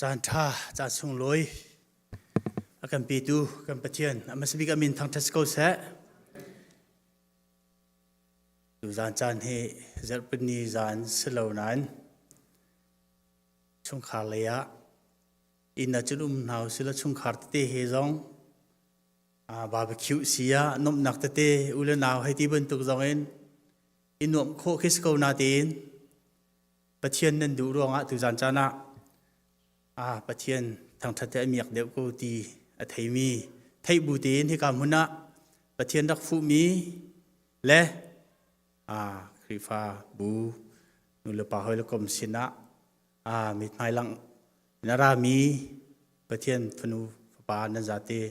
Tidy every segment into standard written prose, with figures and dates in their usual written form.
จานท่าจานส่งลอยอาการปีตูกันปะเทียนอามาสบิกามินทางเทสโก้เสะดูจานจานเฮเจอปนีจานสลาวนั้นช่วงขาเลียอินนัจุมนาวสิละช่วงขาเตเฮจงบาร์บีคิวเสียนมนักเตอุลนาวให้ที่บรรทุกจงเอ็นอินนวมโคคิสโกนาตีนปะเทียนนั้นดูรองดูจานจานะปะเทียนทางทัศน์มีอยากเดียวกูตีไทยมีไทยบูตีนที่กำมุนะปะเทียนรักฟูมีและคริฟาบูนุลปาหอยลกมสินะมิตรไมลังนารามีปะเทียนฟนูปานันจาตี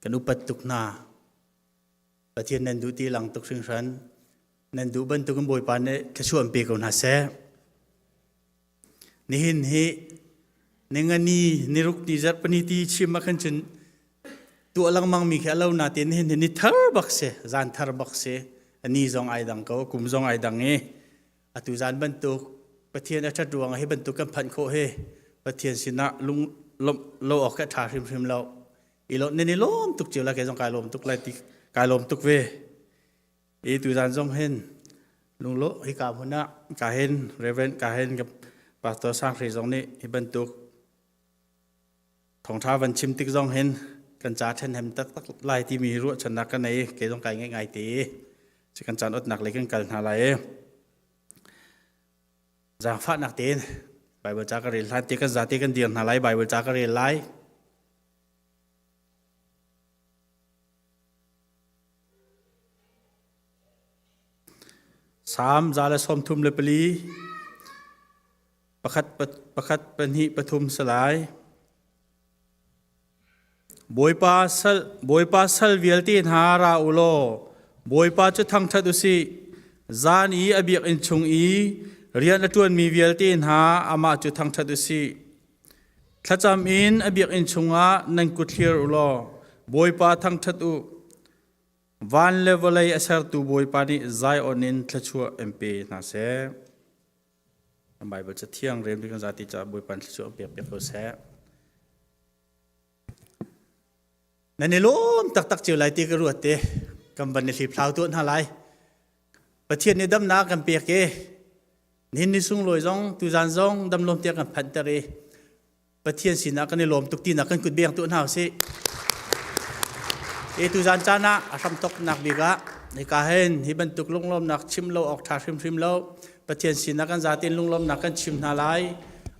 กันอุปตุกนาปะเทียนนันดูตีหลังตุกสิงฉันนันดูบันตุกันบอยปานเนี่ยขชวนเปกนาเสนี่เห็นเหในงานนี้ในรุกนี้จัดปนิตีชิมมาขันจนตัวลังมังมีแค่เล่านาเตียนเห็นนี่ทาร์บักเสจานทาร์บักเสอันนี้จงไอดังเขากุมจงไอดังเงี้อตุจานบรรทุกปะเทียนอัจฉริยะให้บรรทุกกันพันโคเฮปะเทียนสินะลุงลออกแค่ทาริมเราอีโลนี่ล้มตุกเจียวละแกจงกายลมตุกไรติกายลมตุกเวอีตุจานจงเห็นลุงโลให้กาพุนะกาเห็นเรเวนกาเห็นกับปาตัวสร้างฟรีจงนี้ให้บรรทุกทองท้าวันชิมติ๊กจงเห็นกันจ่าเช่นเห็นตักไล่ที่มีรั้วชนะกันในเกจงกายง่ายๆตีจะกันจานอดหนักเลยกันหาอะไรจางฟาดหนักตีนใบบจากระเรียนไล่ตีกันจ่าตีกันเดียนหาอะไรใบบจากระเรียนไล่สามจาละสมทุมเลปลีประคัดเป็นหิปทุมสลายบอยปาสัลเวลตีนหาราอุโลบอยปาจะทั้งทัดุสิจานีอบิกอินชงอีเรียนจวนมีเวลตีนหาอามาจะทั้งทัดุสิถ้าจำอินอบิกอินชงอานังกุเทียร์อุโลบอยปาทั้งทัดุวันเลวเลยอาศัยตัวบอยปานี่ใจอ่อนินทชัวเอ็มพีน่าเสทำไมบัจเที่ยงเรียนด้วยกันจากที่จะบอยปานทชัวเปียกเขาเสนั่นในล้มตักเจียวไหลตีกระรวดเตะกำบันในสีพลาวตัวนั่นไรประเทศในดำนากันเปียกเกนินในสุ่งลอยจงตุจานจงดำลมเตียกันพันตะเรประเทศสินะกันในลมตุกตีนักกันกุดเบียงตัวน่าเสตุจานจานะอาทำตกนักบิกะในการเห็นที่บรรทุกลุงลมนักชิมเราออกทาชิมเราประเทศสินะกันจาตินลุงลมนักกันชิมนาไล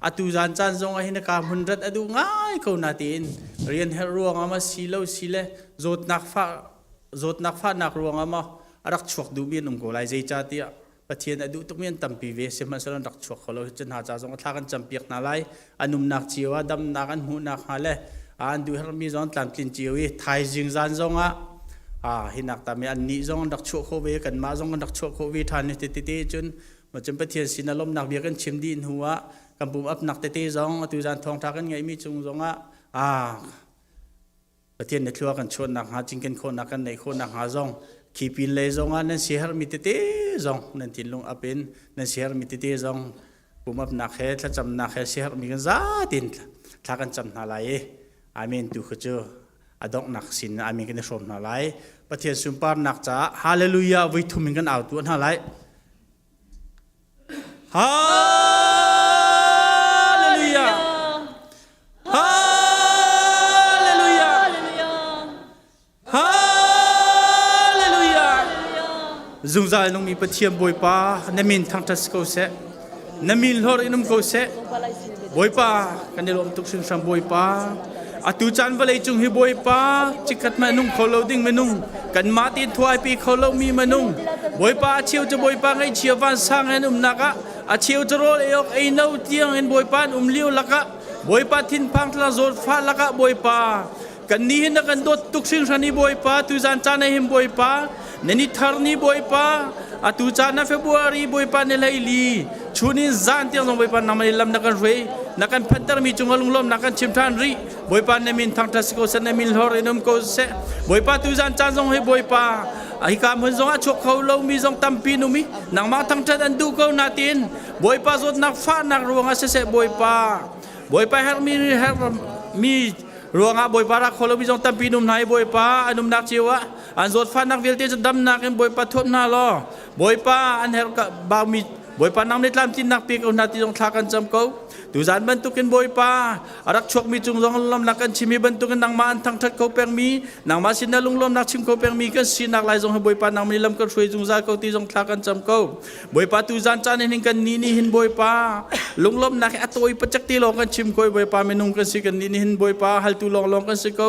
อตุจานจานจงให้นักการหุ่นรัดอดูง่ายเขานาตินเรียนให้รัวงอามาสีเลวสีเล่โจดนักฟ้านักรัวงอามารักชวกดูเบียนกูไลใจจ่าตีประเทศอดูตุกเมียนตั้มปีเวสมันสลันรักชวกเขาเราจนหาจ่าจงท้ากันจำเปียกนาไลอนุมนักจีวดำนักอันหูนักฮาเล่อันดูให้มีจงตามกินจีวีไทยจิงจานจงหินักตามอันนี้จงรักชวกเขาเวกันมาจงรักชวกเขาเวทานติจนมาจนประเทศสินะลมนักเบียกันชิมดินหัวกำปุ่มอับหนักเตะจงตุจานทองทักกันไงมีจงประเทศในทัวกันชนนักหาจิงกันคนนักกันในคนนักหาจงขีปินเลยจงนั่นเสียหมีเตะจงนั่นทิ้งลงอับเป็นนั่นเสียหมีเตะจงปุ่มอับหนักเหตุถ้าจำหนักเหตุเสียหมีกันซาตินทักกันจำนาไลอามีนตุขจูอดอกนักสินอามีกันในชมนาไลประเทศสุมปาร์นักจ้าฮาเลลูยาวิทุมิกันเอาตัวนาไลฮาจุงใจน้องมีปะเทียมบอยป้าน้ำมินทางทัศเขาเสน้ำมินหอรินุมเขาเสบอยป้ากันเดินลมตุกสิงสัมบอยป้าอตุจันวะเลยจุงฮิบอยป้าจิกัดมานุ่งเขาเล่าดิ้งมานุ่งกันมาตีถวายปีเขาเล่ามีมานุ่งบอยป้าเชียวจะบอยป้าไงเชียววันสร้างให้นุ่มนักะเชียวจะรอเออกไอ้เน่าเตียงเห็นบอยป้าเลี้ยวลักะบอยป้าทิ้งพังทลาโจดฟ้าลักะบอยป้ากันนี้นักกันโดดตุกสิงสันนี่บอยป้าตุจันจานให้หิมบอยป้านี่ทาร์นี่บอยป้าตุจานเฟบรุอารีบอยป้าเนี่ยเลยลีชุนินจานเตียงบอยป้านามันลำนักกันเว้ยนักกันพันตร์มีจุงลุงลมนักกันชิมทานรีบอยป้าเนี่ยมินทางทัศเขาเสเนี่ยมินหอรินุมเขาเสบอยป้าตุจานจานจงให้บอยป้าไอ้การมันจงอาชกเขาเรามีจงตั้มปีนุมีนักมาทางทัศอันดูเขานาตินบอยป้าจดนักฟ้านักรวงอาเสบอยป้า บอยไปฮามีรัวงาบอยปารักคนเราพิจงตั้มปีนุ่มนายบอยปาอันนุ่มนักจีวะอันสดฟันนักเวลเตจะดำนักบอยปาทบนาล้อบอยปาอันเฮร์บามีบอยปานำในลำจินนักปีกอุณหภูมิต้องทากันจำเขาดูจานบรรทุกินบอยปารักชกมีจุงรองลำนักกันชิมีบรรทุกันนางมาอันทั้งทัดเขาแปงมีนางมาสินนาลุงลมนักชิมเขาแปงมีกันสินักลายจงให้บอยปานางมีลำกันช่วยจุงใจเขาตีจงทากันจำเขาบอยปาดูจานจานเห็นกันนี่เห็นบอยปาลุงลมนักอัตโอยประจักษ์ตีลองกันชิมเขาบอยปาไม่นุ่งกันสิกันนี่เห็นบอยปาฮัลตุลองกันสิเขา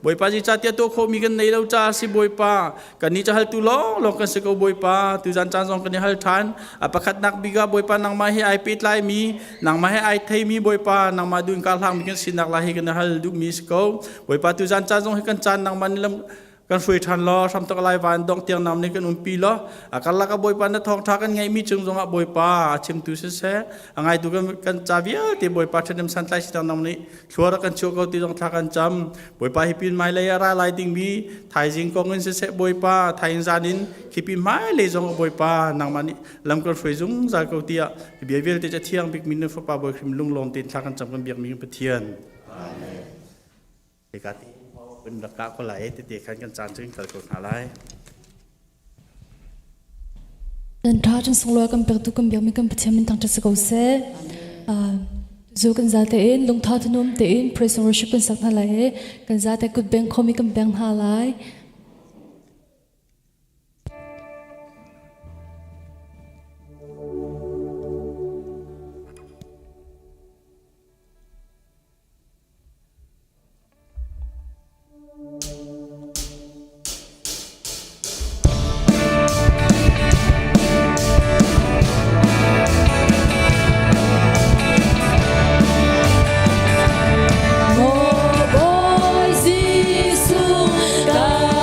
บอยปาจิจัดเตียตัวเขามีกันในเราจ้าสิบอยปากันนี่จะฮัลตุลองกันสิเขาบอยปาดูจานจานจงกันนี่ฮัลทานอภักนักบิกาบอยปานางมาให้ไอปิดไลมีนางมาให้ไอไทยมีบอยปานางมาดูการทางมีกันสินักลายกันฮัลดูมีสเขาบอยปาดูจานจานจงให้กันจานนางมันลำกันช่วยทันล้อทำตะไลวันดองเตียงนำในกันปีล้อกันละกับบอยปานทองทากันไงมีจึงจงบอยปาชิมตุเสะไงดูกันจาวิอาที่บอยปาเช่นสันไลสิตานำนี้ชัวร์กันชัวร์เขาตีจงทากันจำบอยปาฮิปินไม่เลยอะไรลายดิ่งมีไทยจิงกองเงินเสะบอยปาไทยจานินฮิปินไม่เลยจงบอยปานางมันนี่ลำกันช่วยจงจากเขาตีเบียร์เวลจะเที่ยงบิ๊กมินฟ์ปาบอยคิมลุงลงตีนทากันจำกันเบียร์มีกันเทียนเด็กตีเป็นรักษาคนไหลติดติดขันกันจานจึงเกิดกฎหาไรดันท้าจงส่งลอยกันเปิดตุกันเบียงมีกันปะเทียมมินทางจะสกาวเซ่จูกันซาเตอินลงท้าทนุมเตอิน praise and worship เป็นสักท่าไรกันซาเตกุดแบงคอมีกันแบงหาไรโมบอยซิสุกา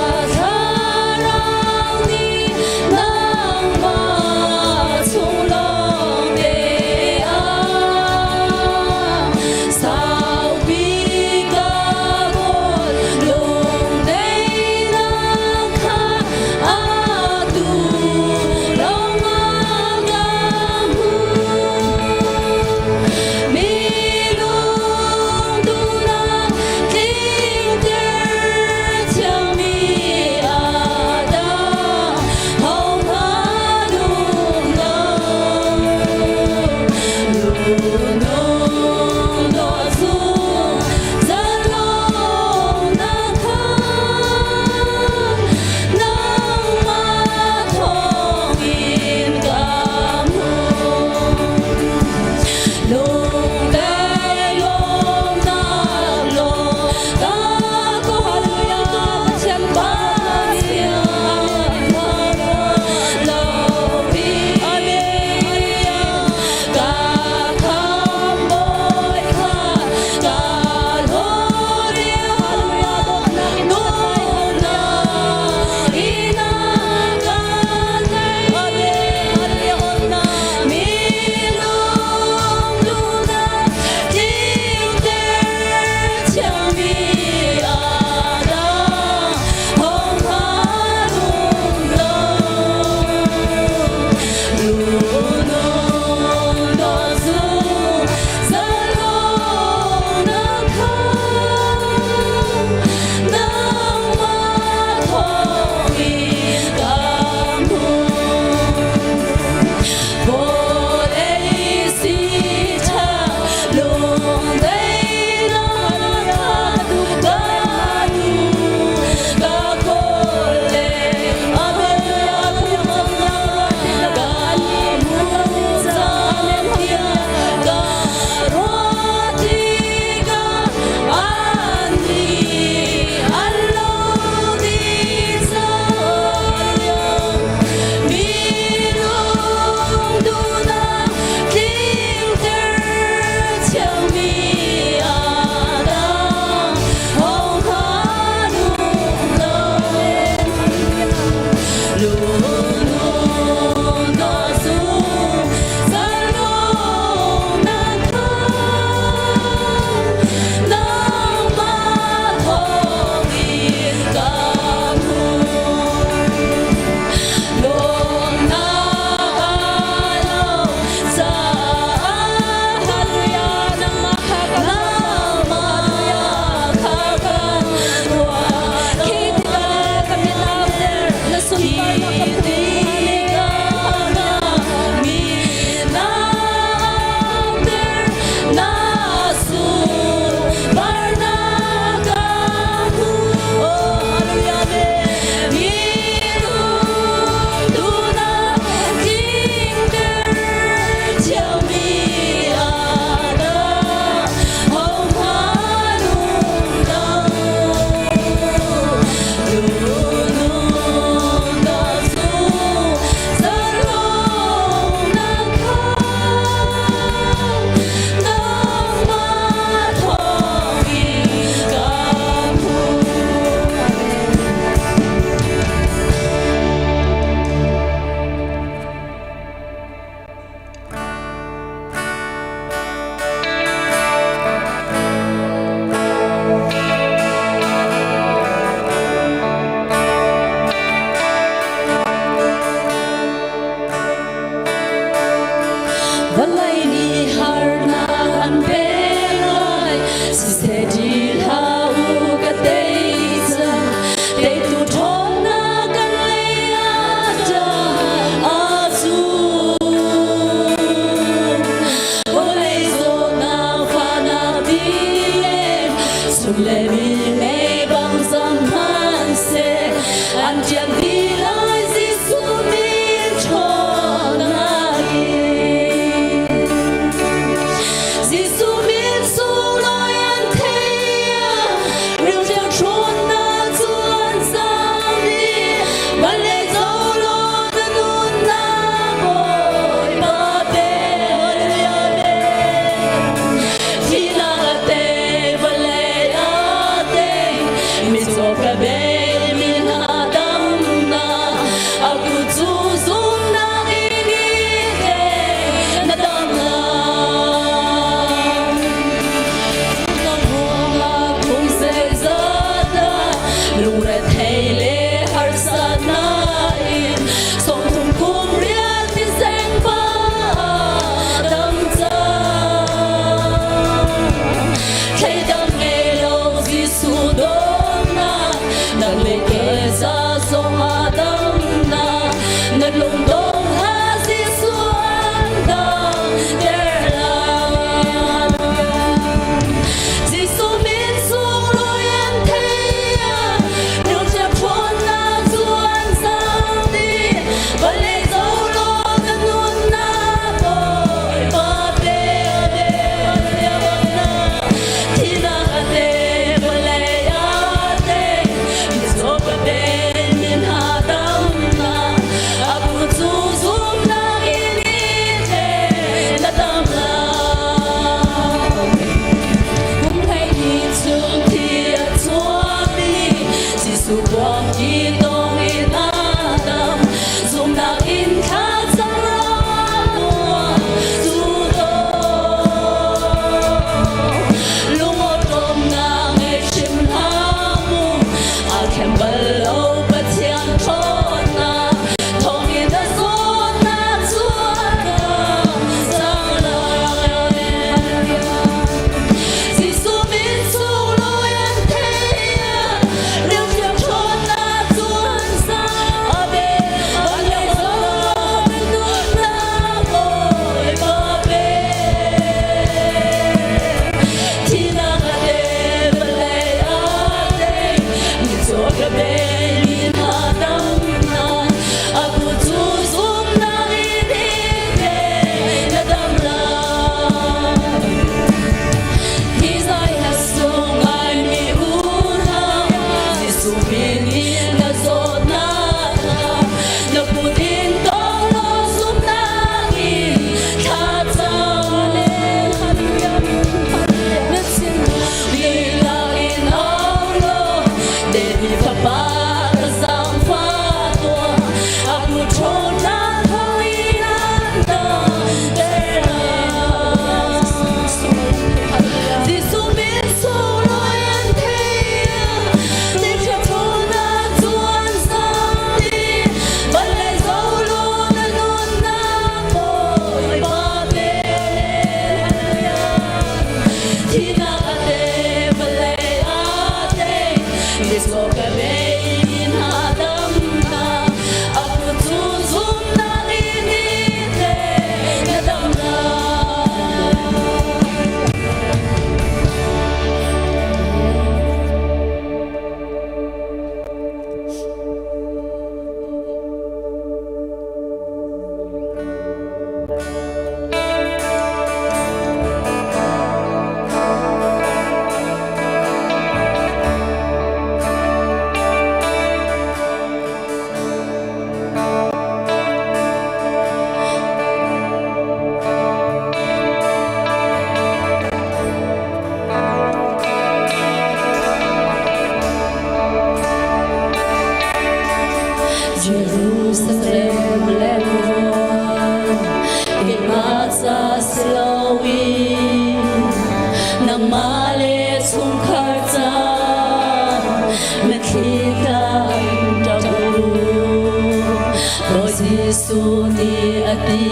Suni ati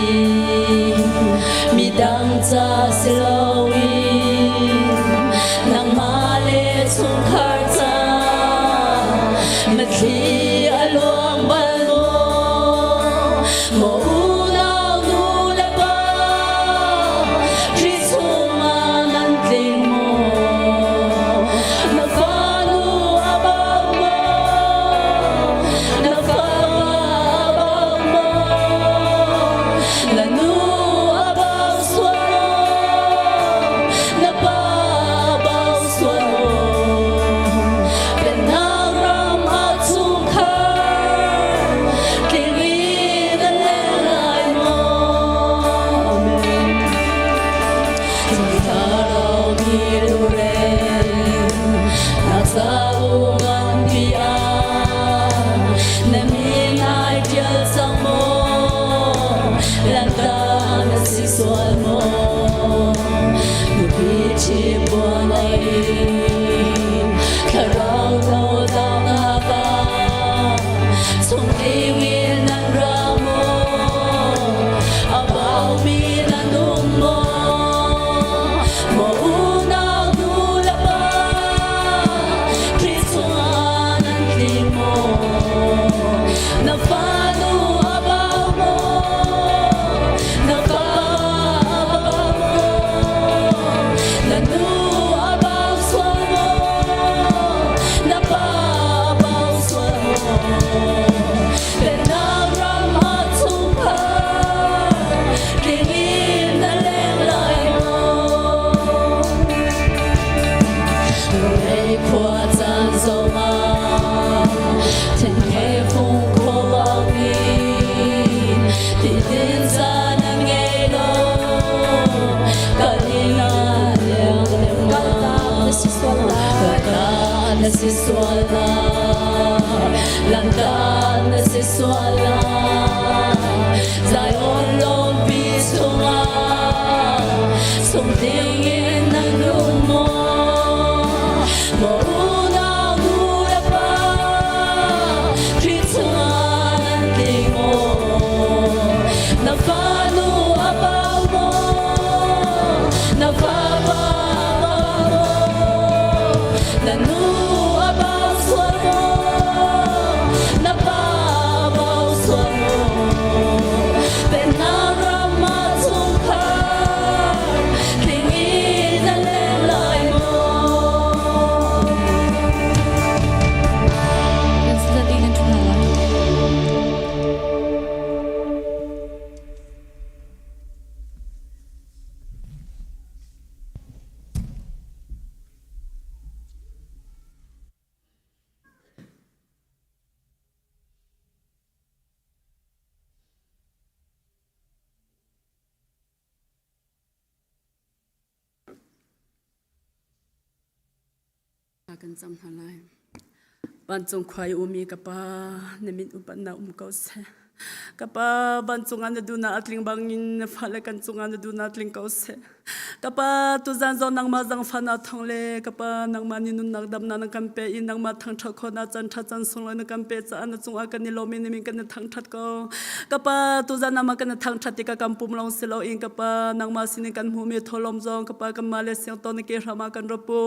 midang cha silawi nang na si swala lanta na si swala Zion long pi sunga sung tingin ng lumo mauna gura pa kitsungan tingo na pano apaw mo na Nanu abaw swamo, nababaw swamo, penaramat sungkar, tingin na lelay mo. Yan sila tingin tunala. Kan zam halai ban chung khwai umi kapa nemin upan na kau se kapa ban chung an du na atling bangin phale kan chung an du na atling kau se kapa tu zan zo nang ma jang phana thongle kapa nang mani nun nak dam na nang kampe in nang ma thang tha khona chan tha chan sung na kampe cha an chung a kan ni lo min min kan thang that ko kapa tu zan na ma kan thang that ka kam pum long se lo in kapa nang ma sin kan mu me tholom jong kapa kam ma le seng ton ke rama kan ropu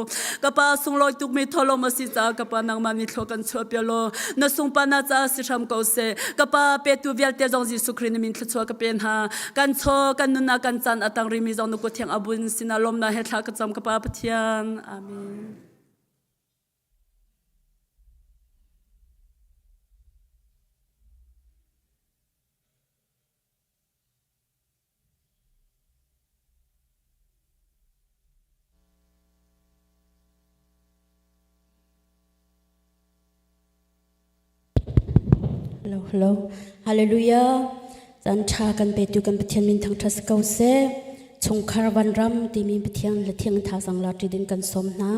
kapa sung loi tuk me tholom si cha kapa nang ma ni thlo kan chho pelo na sung pa na cha si ram ko se kapa pe tu vial te jong ji sukrin min thlo chho ka pen ha kan cho kan nun na kan chan atang ri mi jong no ko theng abun sinalom na he thla ka cham kapa pathian amen Hello, hallelujah. Zan cha kan pe tu kan pathian min thang thas kau se chung khar van ram ti min pathian la thiang tha sang la ti din kan som na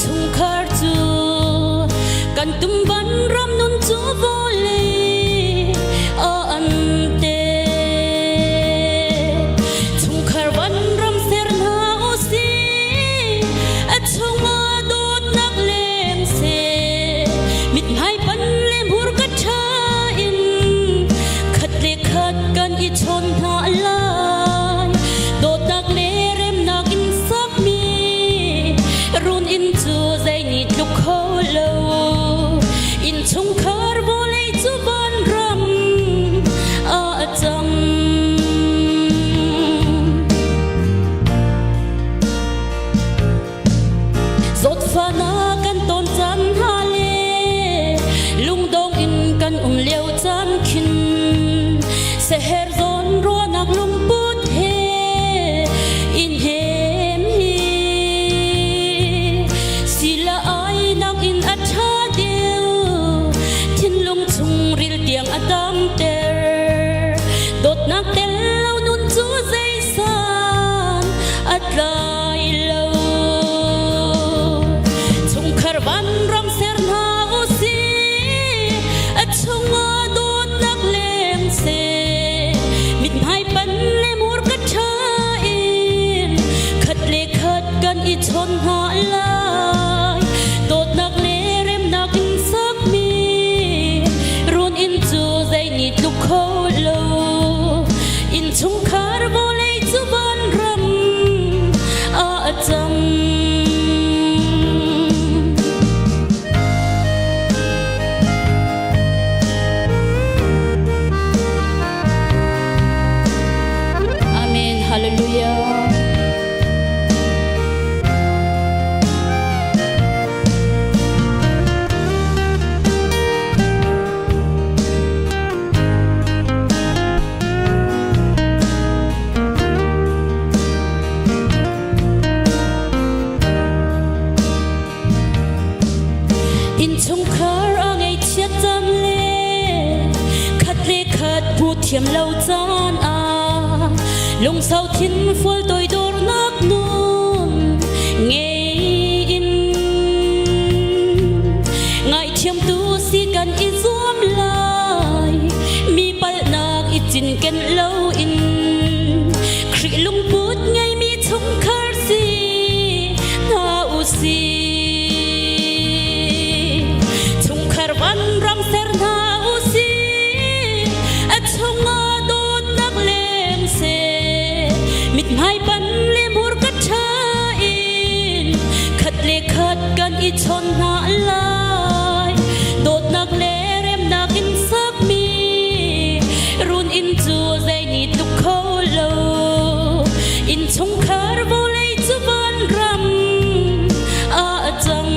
chung khar chu kan tum ban ram nun chu vole a an te chung khar ban ram ser na o si a chunga dot nak lem se mit hai pan lem hur ka tha in khat le khat kan I chon na lai dot nak le rem nak in sak mi run in chu zai ni tluk kho lo in chung khar vole chu ban ram a chang zot fana kan ton chan ha le khar a ngay chiat tam le khát le khát bu thiam lâu chan a lung sau thiên phul tôi đor nak nun nghe in ngay thiam tu si kan i zoom lai mi pal nak i chin ken lâu in khri lung put ngay mi chung khar si na u si chung khar van ram ser na u si a chung a dot nak lem se mit mai pan le mur ka tha in khat le khat kan i chon na lai dot nak le rem nak in sak mi run in chu zai ni tu kho lo in chung khar vo lei chu van ram a chang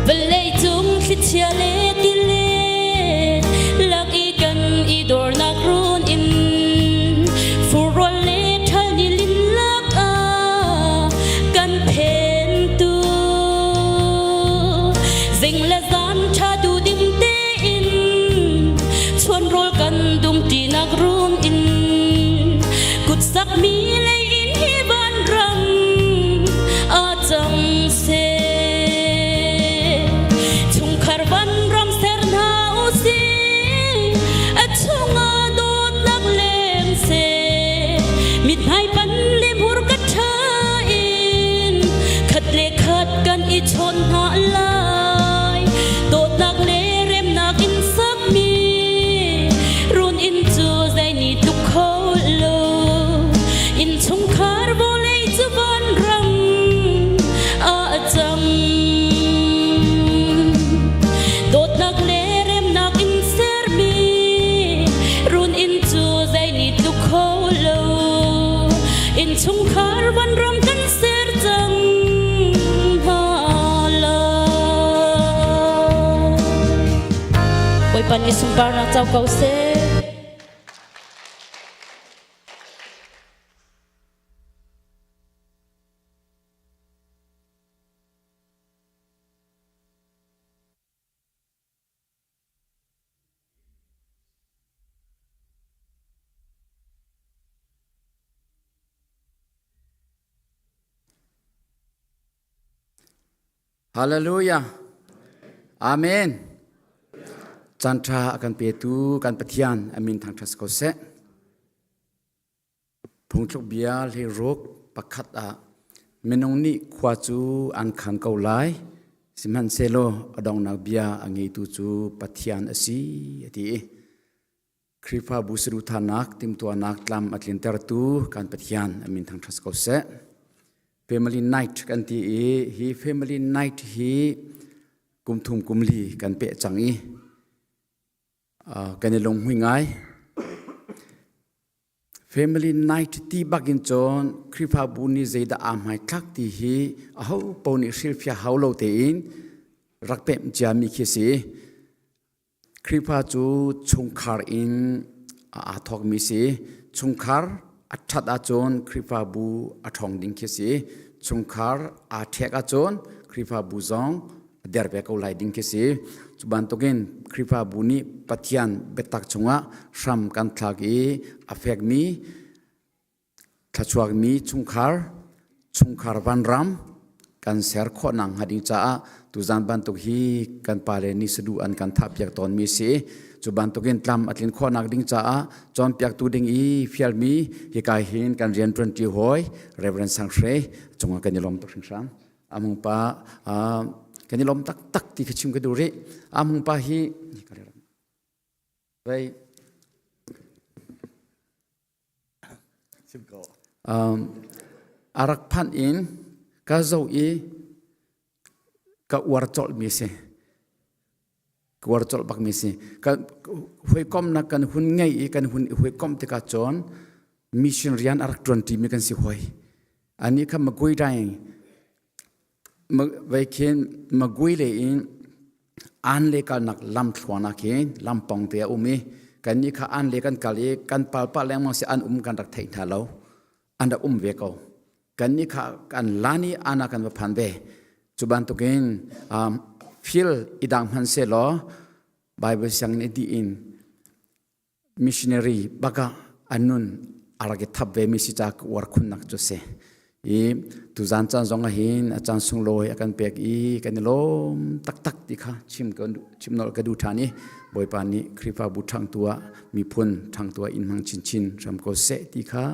velei chung thi chia le ti le lak i kan i dor nak run in furol le thal ni lin lak a kan phen tu zing la zan tha du dim te in chuan rol kan dum ti nak run in kut sak mi le in hi ban ram a chang se chung khar ban ram ser na u si a chung a dot nak lem se mit hai pan le mur ka tha in khat le khat kan i chon na lai dot nak le rem nak in sak mi run in chu zai ni tu kho lo in chung khar vo lei chu van ram a chang dot nak le rem nak in ser mi run in chu zai ni tu kho lo in chung khar van ram kan ser chang ha la oi pan ni sum par na chau kau se Hallelujah. Amen. Chantra akan petu kan pathian amin thang thas ko se. Phungchok bia le rok pakhat a menong ni khwa chu an khan ko lai simhan selo adong nak bia angi tu chu pathian asi ati kripa busru thanak tim tu anak lam atlin ter tu kan pathian amin thang thas ko se. Family night kan ti hi family night hi kumthum kumli kan pe changi kan long hui ngai family night ti bagin chon kripa buni zeida amhai thak ti hi aho poni silfia haulo te in rakpem jami khisi kripa chu chungkhar in a thok mi si chungkhar athat a chon kripa bu athong ding khisi chungkhar a thek a chon kripa bu zong derbe ko lai ding khisi chuban togen kripa buni pathian betak chunga sham kan thagi affect mi thachuak mi chungkhar van ram kan ser kho nang hading cha tu zan ban tok hi kan pale ni sedu an kan thapyak ton mi si chuban togen tlam atlin kho nak ding cha chon pyak tu ding i fial mi hi kai hin kan rian 20 hoi reverend sangshre chunga kan yelom tok sing amung pa kan yelom tak tak ti khachim ka dure amung pa hi vai arak phan in ka zo i ka war chol mi se war chol bak mi se ka hoi kom na kan hun ngai i kan hun hoi kom te ka chon mission rian arak 20 mi kan si hoi ani ka magoi dai vai khen magoi le in an le ka nak lam thwana khen lam pong te umi kan ni kha an le kan kali kan pal pa leng ma se an kan rak thai tha lo an da ve ko กันนี่ค่ะกันลานีอานากันมาพันเบจุบันตุกินฟิลอีดังพันเซลอไบเบิลสังเนดีอินมิชเนรีบักอันนุนอารักทับเวมิสิจากวาร์คุณนักจุเซอีตุจันจันจงหินอาจารย์สุงโลยกันเปียกอีกันลมตักดิค่ะชิมนอลกระดูทานีบอยปานีคริปาบุทางตัวมีพุนทางตัวอินมังชินรำโกเซดิค่ะ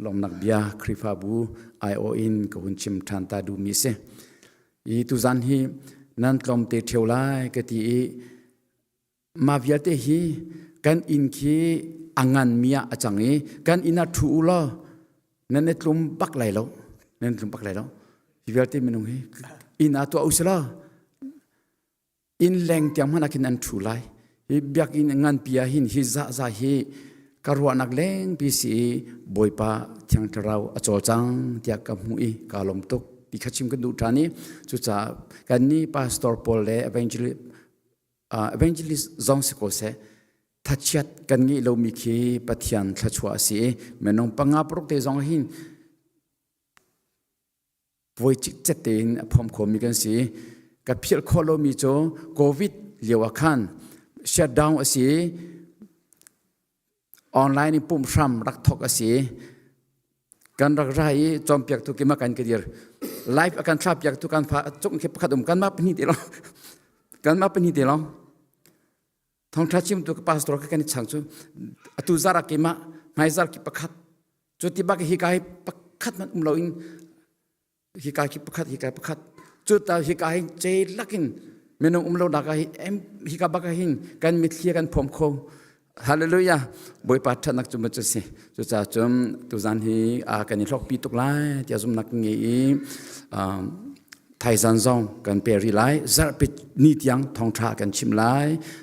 ลมนักเบียคริปาบูไอโออินกับหุ่นชิมทันตาดูมิเซอีตุจันฮีนั่นกลมเตเทียวไลกะตีมาเวียเตฮีกันอินคีอังันเมียอาจังนี้กันอินาทูลอนั่นเน็ตลุมปักไหลแล้วนั่นลุมปักไหลแล้วที่เวียเตมินุงฮีอินาตัวอุสลาอินแรงเตียงมันนักินอันทูไลฮีเบียกอินงันเปียหินฮิซาฮีการวานักเลงปีสีบอยปาเทียงทราวอโจจังเตียกับมุยกาลมตุกดิขชิมกันดูทานี้จุดจ้ากันนี้พาสตอร์พอลเล่evangelist จงสกุลเสทัชยัดกันงี้เรามีคีปะเทียนทัชวาสีเมนองปังอาปรุกเตจงหินวัยจิตเจตินพร้อมขมีกันสีกับเพียรโคโลมีโจโควิดเลียวขันชัดดาวสีออนไลน์นี่ปุ่มซ้ำรักทอกสีกันรักไรจอมเปียกตุกิมากันกันเดียร์ไลฟ์อาการทราบเปียกตุกันพาจงเก็บขัดกันมาเป็นนิดเดียวกันมาเป็นนิดเดียวทองทัชิมตัวกับพาสตอร์กันนี่ช่างจูตุจาระกิมาไม่จาระกิประคัดจุดที่บักฮิกายประคัดมันเราอินฮิกายกิประคัดจุดที่ฮิกายเจลักินเมนองเราดักฮิกาบักหินกันมิเทียกันพร้อมโคฮาเลลูยาบอยปัทนักจุมจุสิจุจ่าจุมตุจันฮีกันนี่ลอกปีตุกไลที่จุมนักงี้ไทยสันซองกันเปรีไลซาปิดนิดยังทองทากันชิมไล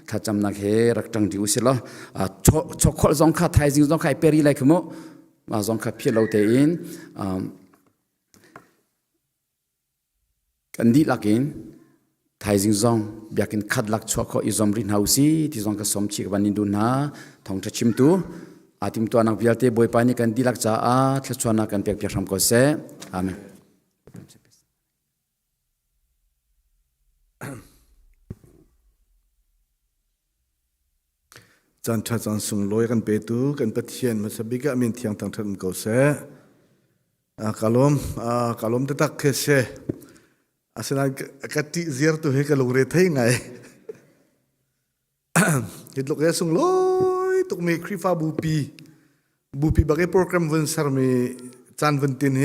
ถ้าจำนักเฮรักจังดิวสิละชกคนซองข้าไทยจิงซองข้าเปรีไลคือโมมาซองข้าเพียรเราเตอินกันดีลักินไทยจิงซองเบียกินขัดลักชัวข้ออิซอมรินเฮาซีที่ซองก็สมชิกวันนินดูนาทองจะชิมตูอาทิมตัวนักเบียเตบอยปานี่กันดีลักจ้าทชวนากันเปียกเปียกทำก็เสอาเมนจันทร์จันทร์ส่งลอยกันไปตูกันปะเทียนมาสบิกะมินเทียงทางทันก็เสกาลมตะตักเคเสอาศัยกัติเซียร์ตัวเฮกลงเรทัยไงฮิตลูกเอส่งลอยตุกมีคริฟาบูปีบางโปรแกรมวันสารมีจันวันตินเฮ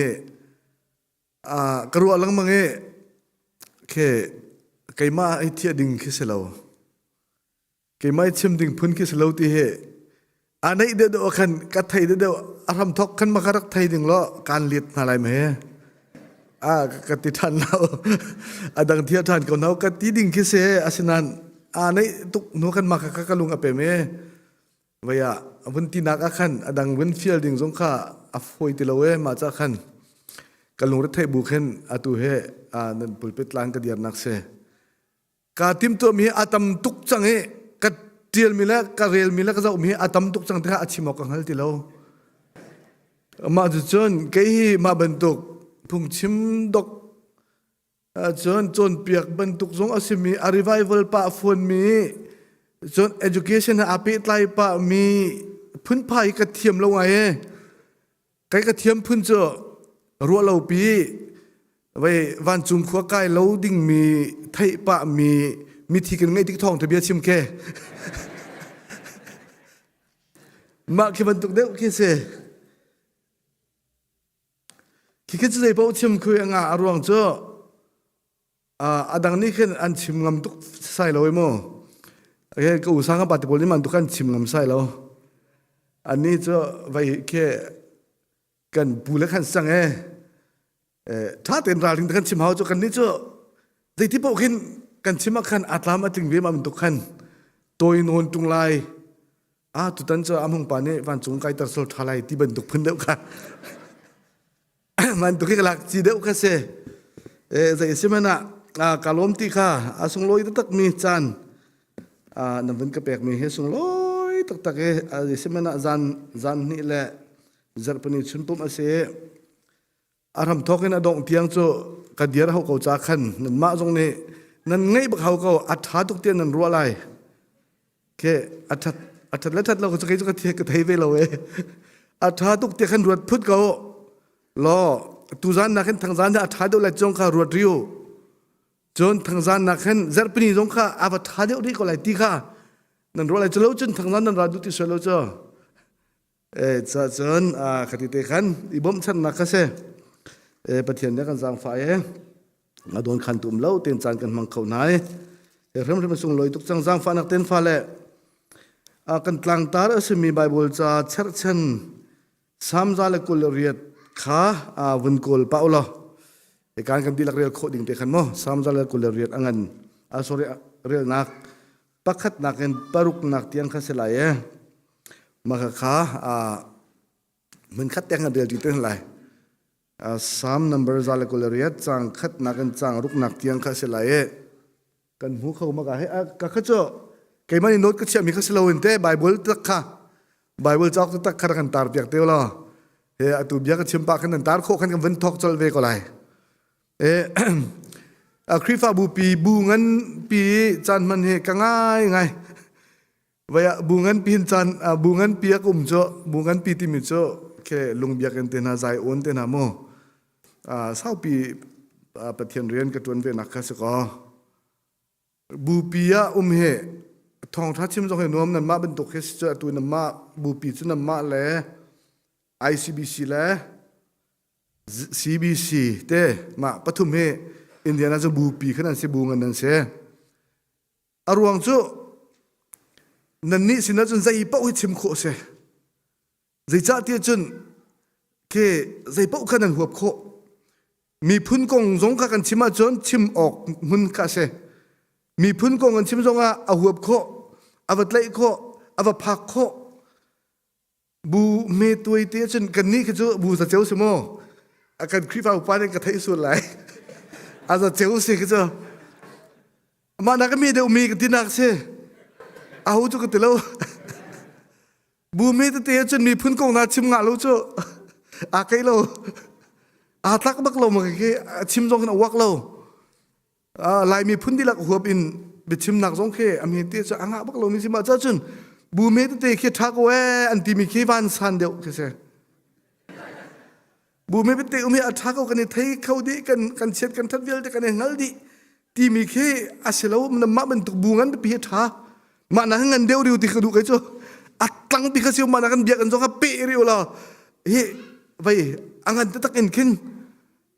กรัวลังมังเฮเคไกมาไอเทียดิงคิสเลาไกมาชิมดิงพุนคิสเลาที่เฮอันนี้เดี๋ยวกันกัดไทยเดี๋ยวอารมณ์ทอกขันมากัดไทยดิงล้อการเลียดอะไรไหมกัดติทันเราดังเทียทันกับเรากัดติดิงคิสเฮอาศัยนั้นอันนี้ตุกนูกันมากัดกะลุงอเปเมว่าอย่าวันที่นักขันดังวันเฟียลดิงสงข้าอัฟโอยติลาเวมาจากขันกะลุงรถไทยบุกเห็นอตุเฮนั่นปุลปิดลานกระเดียร์นักเสกาติมตัวมีอาตมตุกจังเฮกัดเดียร์มีแล้วกะเรียลมีแล้วก็จะมีอาตมตุกจังที่อาชิมอกังฮัลติเรามาจนเกยมาบรรทุกพุ่งชิมดกจนเปียกบรรทุกสงอาศิมีอาริไวเวลปะฝนมีจน education อาปิตไลปะมีพื้นพายกระเทียมเราไงไก่กระเทียมพื้นเจอรัวเราปีไว้วันจุงขัวไก่เราดิ่งมีไทยปะมีที่กันไงที่ท้องทะเบียนชิมแค่มาคิดบรรทุกเด็กคิดเสคิดจะได้พอชิมคุยงาอารมณ์เจอดังนี้คืออันชิมงำตุกใส่เราไอ้โม่ก็อุตสาหกรรมปฏิบัติมันตุกันชิมงำใส่เราอันนี้จะไว้แค่กันปูและขันสังถ้าเต็นราลิงกันชิมหาจุกันนี้จะได้ที่พวกเห็นกันชิมขันอัตลามาถึงเวมามันตุกันตัวโนนตุงไลตุตันจะอามุงปานี่วันจงไกตัดโซทลายที่บรรทุกพื้นเดียวกันมันตุกิกลักจีเดียวกันเสจะสิมันกาลมตีค่ะส่งลอยตักมีจานน้ำมันกระเปกมีให้ส่งลอยตักสิมันจานนี่แหละจานปนิชุนปุ่มเส อารมณ์ทอกันอดงเตียงโจกัดเดียร์เขาเขาจากขันนั่นมาตรงนี้นั่นไงบักเขาเขาอัฐาตุกเตียนนั่นรัวอะไรแค่อัฐแล้วทัดเราก็จะเทียกับไทยไปเราอัฐาตุกเตียขันรวดพุทธเขาล้อตุจานนักขันทางจานเนี่ยอัฐาดูแลจงข้ารวดริ้วจนทางจานนักขันเซอร์ปนีจงข้าอาบัฐาเดียวนี้ก็ไหลตีข้านั่นรัวอะไรจะเล่าจนทางจานนั่นราดูที่สวยเราจ้าจะจนขัดติขันอีบ่มฉันนักเสประเทศนี้กันสร้างฝ่ายโดนขันตุ่มเล่าเตียนจานกันมังเขาไหนเริ่มส่งลอยตุกจังสร้างฝ่ายนักเต้นฝ่ายแหละกันกลางตาร์สมีไบเบิลจะเชิดชันสามจาเลกุลเรียดขาวันกุลเปล่าล่ะการกันดีลักเรียลโคดิ่งเตะขันมั้งสามจาเลกุลเรียดอังเงินsorryเรียลนักปักขัดนักเงินปารุกนักเตียงข้าเสลายมาขามันขัดเตียงกันเดียวจีเต้นไรสาม number จาเลกุลเรียดจังขัดนักเงินจังรุกนักเตียงข้าเสลายกันหูเขามากันให้กันข้าจ้าไก่มันโน้ตก็เชื่อมีข้าเสลาวินเต้ไบเบิลตักข้าไบเบิลจอกตักข้ากันตาร์เปียกเตียวล่ะตุบยาก็ชิมปากกันตาร์โคกันกันวันทอกจอลเวก็ไรคริฟาบูปีบูงันปีจันมันเหกง่ายไงว่าบูงันปีจันบูงันปีกุมโจบูงันปีติมิโจแค่ลุงเบียกันเตนาใจโอนเตนาโมเศร้าปีปะเทียนเรียนกระตวนเวนักข้าศึกบูปีอะเหทองทัดชิมจงเห็นนวมนั่นมาเป็นตัวเคสเจอตัวนั่นมาบูปีจุนั่นมาแล้วICBC และ CBC เต้มาปฐุมเฮอินเดียน่าจะบูปีขนาดเสบูงันนั่นเสอารวงจูนั่นนี่สินะจนใจเป้าให้ชิมโคเสใจจ้าเตี้ยจนเคใจเป้าขนาดหัวโคมีพื้นกงสงกันชิมาจนชิมออกมุนกาเสมีพื้นกงกันชิมจงเอาหัวโคเอาวัดเล่โคเอาวัดผักโคบูเมตัวเตี้ยจนกันนี่คือจูบูจะเจ้าสมออาการคลิปเอาไปในกระทะส่วนไหลอาจจะเจ้าสิคือจูมานักมีเดียวมีกันที่นักเสเอาจูกันเตลบูเมตัวเตี้ยจนมีพื้นกงนาชิมงาลูจูอาไกโลทักบักโลมาเกชิมจงกันเอาวักโลลายมีพื้นที่หลักหัวบินไปชิมหนักจงเคอเมเตี้ยจะอ่างบักโลมีสิมาจ้าจนบูเมตเตะแค่ทักเวอันที่มีแค่วันสันเดียวแค่เสบูเมตเตะมีอัฐากกันในไทยเขาดีกันเช็ดกันทัดเวลแต่กันในงั้นดีที่มีแค่อาศัยเรามันมาเป็นตุกบูงันไปเพียท้ามาหนังเงินเดียวเดียวที่เขาดูกันจ้ะอัดตั้งปีเขาเสียวมาหนังกันเบียกันจ้ะเปรี้ยวละเฮ้ไปอังกันตะกินขึ้น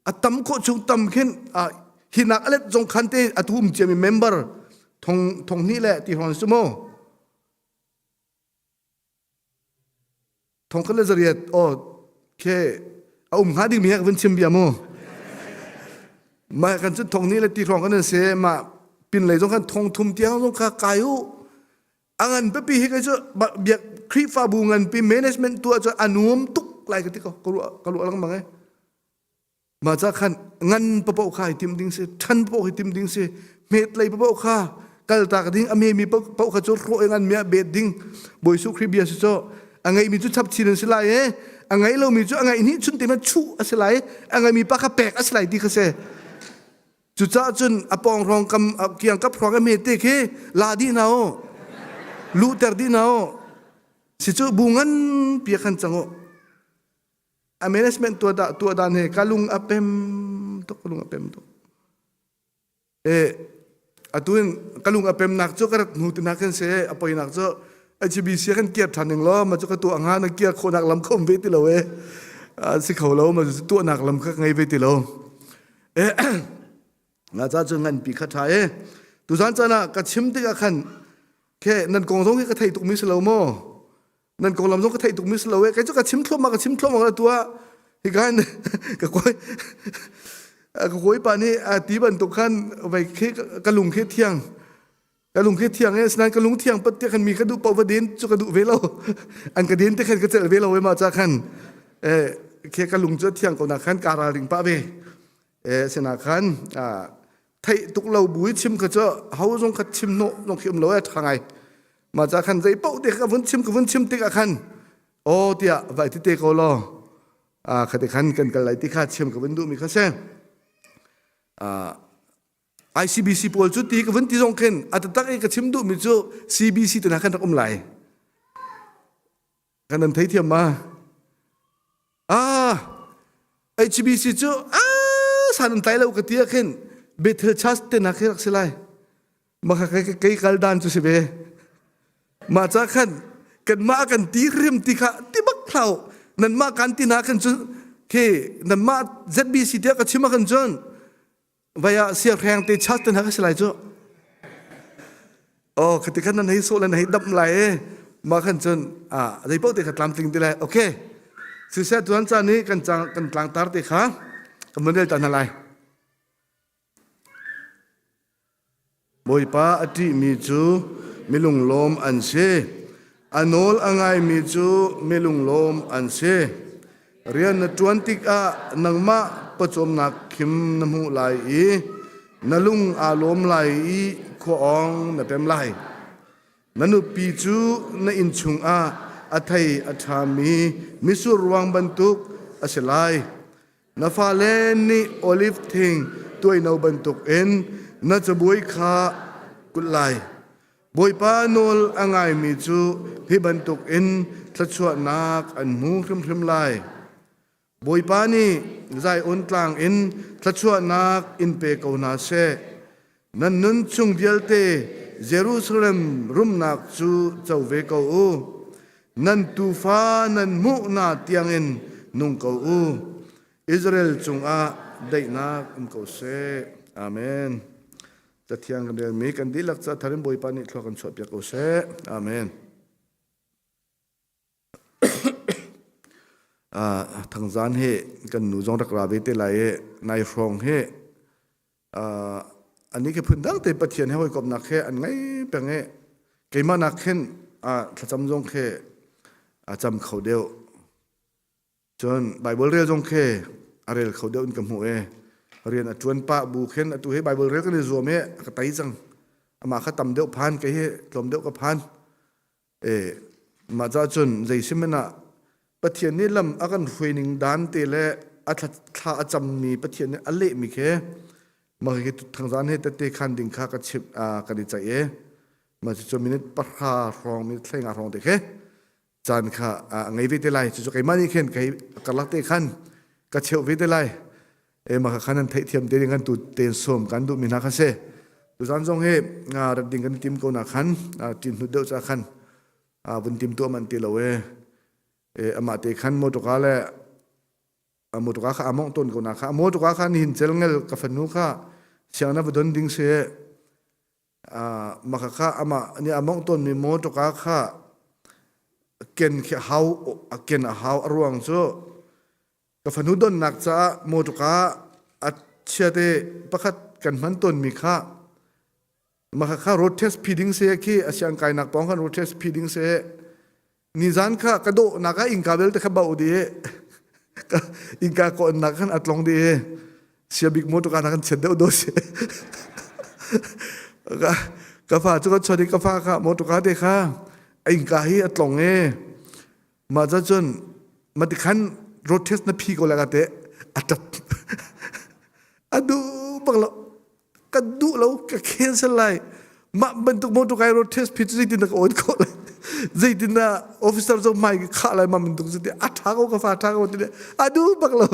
อัดตั้มโคชงตั้มขึ้นหินักอะไรจงคันเตอัดทุ่มเจมีเมมเบอร์ทงนี่แหละที่ฮอนสโมทองกันเลยจะเรียดโอ้แค่เอาหาดิ่งมีกันชิมเบียโมมากันจนทองนี้เลยตีทองกันเสียมาปินเลยจงกันทองทุ่มเตียงจงข้ากายุอังกันไปปีให้กันจะเบียครีฟ้าบูงันปีแมネจเมนต์ตัวจะอนุมตุกไล่กันที่เขารู้อะไรกันบ้างไงมาจากขันงันปะปะข้าให้ติมดิ้งเสียทันปะปะให้ติมดิ้งเสียเม็ดเลยปะปะข้ากัลตากดิ้งอเมมีปะปะข้าจะโรยงันเมียเบ็ดดิ้งบอยสุครีเบียสุดโจอังไงมีจุดทับชีนสิไลอังไงเรามีจุดอังไงนี้จุดเต็มชูสิไลอังไงมีปากกระแปกสิไลดีก็เสจุดจ้าจุนอปองรองกำเกี่ยงกับรองกำเมติเคลาดีนาโอลูเตอร์ดีนาโอสิจุบุงันเปียกันจังโออเมเนจเมนต์ตัวดานเฮกาลุงอเปมตกกาลุงอเปมตกอตุนกาลุงอเปมนักจุกระหูตินักกันเสอปอยนักจุHBC กันเกียรทันหนึ่งล้อมาจุกตัวอ่างนักเกียรคนนักลำเข้าเวทีเราสิเขาเรามาตัวนักลำข้างไงเวทีเราอาจารย์จึงเงินปีขัดไทยตุสันจานะกัดชิมติกขันแค่นั่นกองทงให้กระไทยตุกมิสลาวโมนั่นกองลำทงกระไทยตุกมิสลาวแค่จุกกัดชิมทั่วมากัดชิมทั่วมาตัวอีกการกับก้อยป่านนี้ตีบันตุกขันไปแค่กระลุงแค่เที่ยงกระลุงแค่เที่ยงเนี่ยสนานกระลุงเที่ยงปัดเที่ยงมีกระดูกปาวดินจุกระดูกเวลาอันกระดินที่ขันกระเจเวลาไว้มาจากขันแค่กระลุงจะเที่ยงก่อนนักขันการาลิงป้าเวสนาขันไทยตุกเราบุยชิมก็จะเขาจงขัดชิมโนจงเขียมเราทางไงมาจากขันใจเป้าเด็กกับวันชิมกับวันชิมติกขันโอ้เดียไปที่เตะเขาล้อ คติขันกันกันไหลที่ข้าเชื่อมกับวันดูมีข้าเซICBC ปอลจุดที่กับวันที่สองขึ้นอัตตักเอกชิมดูมีจู CBC ตัวนักขันรักไหลกันนั้นไทยเทียมมาHBC จูสันไตเรากติยาขึ้นเบเทอร์ชัสเตนักรักสิไลมาใครกัลดานจูสิเบมาจากขันกันมากันตีริมตีข้าตีบักเข่านั่นมากันตีนักขันจูเคนั่นมา ZBC เดียกับชิมากันจนวายเสียแรงตีชัสเตนักสิไลจูคติขันนั้นให้โซลันให้ดับไหลมาขันจนได้พวกเด็กขัดลำติงตีไลโอเคสื่อเสียตัวนั้นจานี้กันจางกันกลางตาร์ติค่ะกันมันเรื่องจานอะไรบอยป้าอดีมีจูมิลุงลมอันเชอโนลอังไงมีจูมิลุงลมอันเชเรียนจวนติกะนังมาประจมนักขิมน้ำหูไหลนลุงอารมณ์ไหลขวองนเป็นไหลนันุปีจูนอินชุงอัทัยอัฐามีมิสุรวังบรรทุกอสไลนาฟาเลนีโอลิฟทิงตัวยนาวบรรทุกน่าจะบุยขากุไลบุยปานอลอังไงมีจูพี่บรรทุกทัชวนักอันมูครึมไลบุยปานีใจอุ่นกลางทัชวนักเปกาวนาเซนั่นนุนชุงเดียลเตเยรูซาเล็มรุมนักจูเจ้าเวกาอูนั่นตูฟ้านั่นมุนาเตียงนุ่งเกาอูอิสราเอลจงได้นักเกาเซอาเมนจะเที่ยงกันเดือนมีกันดีลักษณะทาริมบอยปานิทลกันชอบเกาเซอาเมนทางจานเฮกันหนูจงรักราเวทไลนายฟรองเฮอันนี้คือพื้นดังแต่ประเทศให้ไว้กับนักเฮอันไงเป็นไงเกี่ยมานักเฮถ้าจำจงเฮจำเขาเดียวจนไบเบิลเรียนจงเคอะไรเขาเดียวอินกับหัวเรียนจวนปะบุเข็นตัวให้ไบเบิลเรียนก็ในส่วนเมื่อกระไตจังมาขัดตำเดียวพันก็ให้ตำเดียวก็พันมาจากจนใจสิมันประเทศนี้ลำอาการคุยหนึ่งด้านตีและอัตถ้าจำมีประเทศนี้อันเละมีแค่มาให้ทางด้านให้แต่เตะคันดิ่งข้ากระชิบกันใจมาจนมีนิดปะคารองมีเทงารองเด็กแค่จานข้าไงวิทยาลัยจุดไอ้มันนี่เข็นไงกลักเตะขันกระเชียววิทยาลัยมาขันนั้นเทียมเตียงกันตุเตียนสมกันตุมินาคาเซ่ตุจานจงเฮระดิ่งกันทีมกูนักขันทีมหุดเดือดจากขันบนทีมตัวมันตีเรามาเตะขันโมตุกาเล่โมตุกาข้ามองต้นกูนักข้าโมตุกาข้านี่หินเจลเงลกับฝันนูข้าเสียงนั้นบดนดิ่งเซ่มาข้านี่มองต้นมีโมตุกาข้าเก่งแค่เฮาเก่งเฮารวงโซ่กับฝันหุดนักจ้าโมตุกาอัดเชื่อเตประคัดกันมันต้นมีข้ามาข้ารถเทสพีดิ้งเซ่ขี้อาเซียนไกนักป้องกันรถเทสพีดิ้งเซ่นิจานข้ากระโดดนักอิงกาเบลแต่ข้าเบาดีอิงกาก่อนนักขันอัดลงดีเสียบิกโมตุกานักขันเฉดเดียวโดเซ่กาฟ้าจุกชดิกาฟ้าข้าโมตุกาเดข้าอิงกาฮีอัดลงมาจะจนมาติขันรถเทสน์พีก็แล้วกันเตะอัดอดูบังละกระดูแล้วกระเคนสลายมาบรรทุกโมตุการถเทสพิจิตรนักโอนก็เลยจิตน่ะออฟฟิเซอร์จะไม่ข้าอะไรมาบรรทุกสิอัดท้าก็กาฟ้าท้าก็ติดอดูบังละ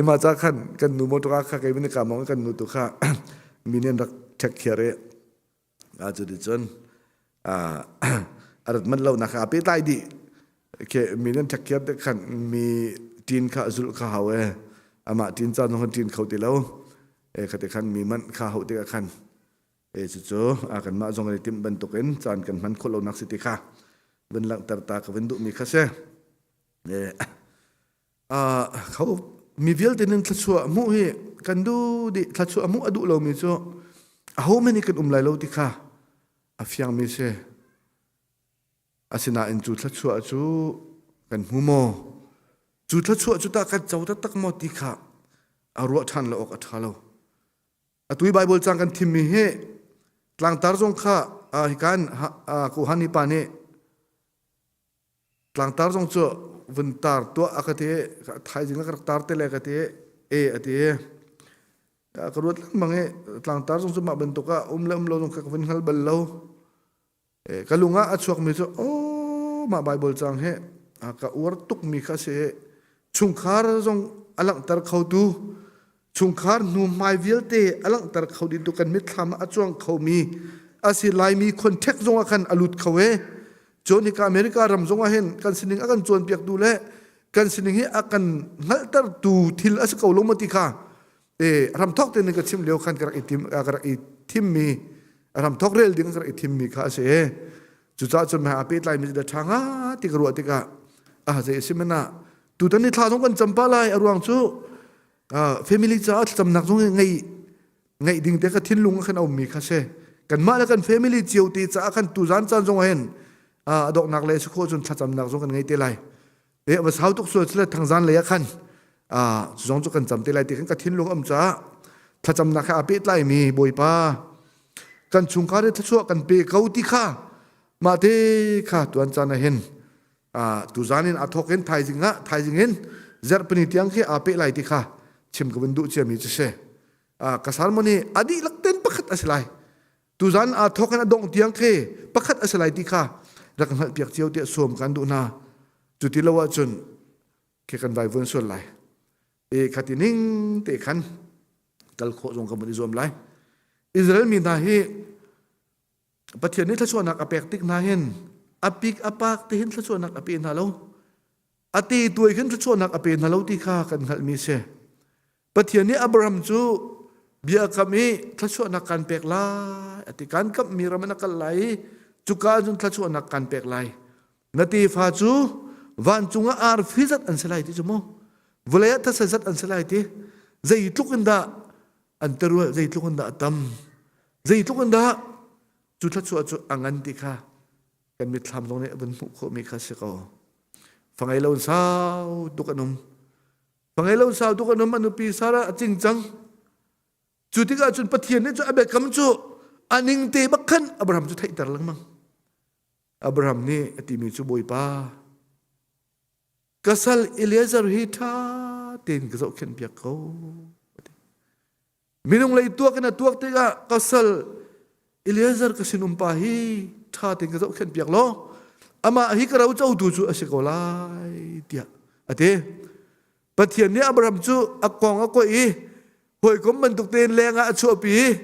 มาจากขันกันนูโมตุกาข้าใครไม่ได้กามองกันนูตุข้ามีเนี่ยรักเช็คเขียร์อาจจะดิจนอะไรมันเราหนักอาไปใต้ดิแค่มีเรื่องชักเกียบแต่ขันมีจีนข้าสุลข้าเอาอามาจีนจานของจีนเขาตีแล้วขัดแต่ขันมีมันข้าเอาตีกับขันจู่ๆกันมาจงอะไรติมบรรทุกจานกันมันคนเรานักสิทธิข้าเป็นหลังตาตากับเป็นดุมีข้าเสียเขามีเวลเดินทัชชัวมุเฮกันดูดิทัชชัวมุอดุเรามีจู่เอาไม่นี่กันไหลเราติข้าอาฟยังมีเสอาศินาอินจูทัชชัวจูกันหูโมจูทัชชัวจูตากันเจ้าตักมอติข้าอารวทันละอกอัฐาเราตุยไบเบิลจังกันทิมมีเฮกลางตาร์จงข้าฮิกันกูฮันนิปานีกลางตาร์จงจู วันตาร์ตัวอากาเตไทยจริงแล้วก็ตาร์เตเลกาเตอเตกระโดดมังเอหลังตาร์สงสมาบรรทุกะเล่ลงกับวันฮัลบัลโลกะลุงะอัดชวกมิโซโอ้มาไบเบิลจังเฮกะอวดตุกมีข้าเสชุงคาร์จงอลังตาร์เขาดูชุงคาร์นูไมวิลเตอลังตาร์เขาดิดูกันมิตรทำอัดชวงเขามีอาศิลายมีคอนเทกต์จงอากันอลุดเขาเวจนที่อเมริการำจงอาเห็นกันสินิงอากันจวนเปียกดูแลกันสินิงอากันนัลตาร์ตูทิลอาสกาวลงมาติค่ะรำทอกเต็นกับชิมเลี้ยวขันกระอีทิมมีรำทอกเรลดิ้งกระอีทิมมีข้าเสจุดจ้าจนมาอาเปิดไลน์มีแต่ทางติกรัวติกะเจสิมนะตัวตอนนี้ท่าสงกันจำปาไลอรวงจูเฟมิลี่จ้าจำนักสงไงดิ้งเด็กทิ้งลุงขันเอามีข้าเสกันมาแล้วกันเฟมิลี่เจียวตีจ้าขันตุจานจานจงเห็นดอกนักเลยสุโขจนท่าจำนักสงกันไงเตไลว่าสาวทุกส่วนเลยทางจานเลยขันจงจุกันจำเตไลตีกันกทิ้งลุงจ้าถ้าจำนักอาเปิดไลน์มีบ่อยป้ากันชุงคาร์ทัชวกันเปเขาติข้ามาเทข้าตัวจานเห็นตุจานินอัทอกเห็นไทยจริงเห็นเจอปนิที่ยังแค่อาเปิดไลน์ติข้าชิมกับวันดูเชื่อมีจะเช่กษัตริย์มันนี่อดีลักเต้นประคัดอาศัยตุจานอัทอกกันดงที่ยังแค่ประคัดอาศัยติข้ารักนั้นเปียกเจียวเตะสวมกันดูนาจุดที่เราว่าจนแค่กันไว้วนส่วนไหลขัดนิ่งเตะขันกัลโคจงกับมันอิสราเอลอิสราเอลมีนาฮีประเทศนี้ถ้าชวนนักอเปกติกนาเห็นอปิกอปากที่เห็นถ้าชวนนักอเปนฮาโลอตีตัวขึ้นถ้าชวนนักอเปนฮาโลที่ข้ากันหัดมีเสประเทศนี้อับราฮัมจูเบียกมีถ้าชวนนักการเปกลายอธิการกับมีรำนักไหลจุกาจุนถ้าชวนนักการเปกลายนาทีฟ้าจูวันจุงอาร์ฟิซัตอันสลายที่จมูกวลายทัศน์อันสลายที่ใจทุกันดาอันตรัวใจทุกันดาตั้มใจทุกันดาจุดทัศน์จุดอังันติค่ะกันมิตรทำตรงนี้บนมุขมีข้าศึกฟังไอ้เราสาวตุกันนมฟังไอ้เราสาวตุกันนมอนุปีสาระจริงจังจุดที่การจุดปะเทียนนี่จุดอเบกคำจุอันนิงเตบักขันอับราฮัมจุดไทยตรังมั้งอับราฮัมนี่อติมีจุบอยป้าkasal Eliezer hita tin kaso ken piak ko minung lai tuak na tuak tega kasal Eliezer kasinumpahi tha tin kaso ken piak lo ama hi karau chau du chu asikolai tia ate pathian ni Abraham chu akong ko I hoi kom man tuk ten lenga chu pi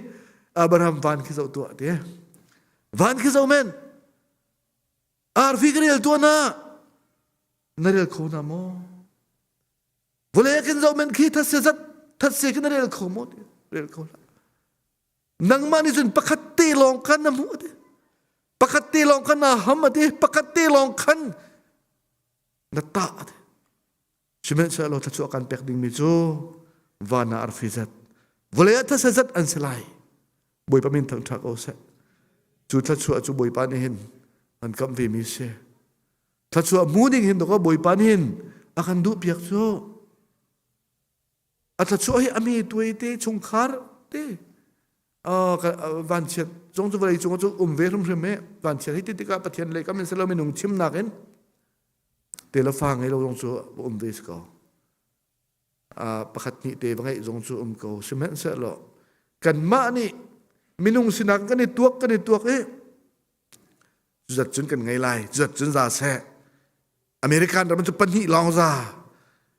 Abraham van khiso tu ate van khiso men ar fikrel tu na narel ko na mo vole ken zo men khi that se ken narel ko mo rel ko la nang mani jun pakati long kan na mu de pakati long kan na ham de pakati long kan na ta de simen sa lo tatsu kan pek ding mi chu vana arfizat vole ta se zat an selai boy pa min thang thak o se chu tatsu chu boy pa ni hin an kam ve mi seถ้าชัวมูดิ้งเห็นตัวก็บ่อยปานเห็นอาการดูเปียกชัวถ้าชัวให้อเมตัวเตชงคาร์เตวันเชียจงจุบเลยจงจุเวรุมเรมวันเชียให้ติดกับปะเทียนเลยก็มันเสลาไม่นุ่งชิมนักเห็นเตละฟังให้เราจงจุเวสก็ประคัดนี้เตบางไงจงจุก็ใช่ไหมเสลากันมานี่ไม่นุ่งสินักกันในตัวจัดจนกันไงไล่จัดจนซาแซอเมริกันเรามันจะปนิลองซา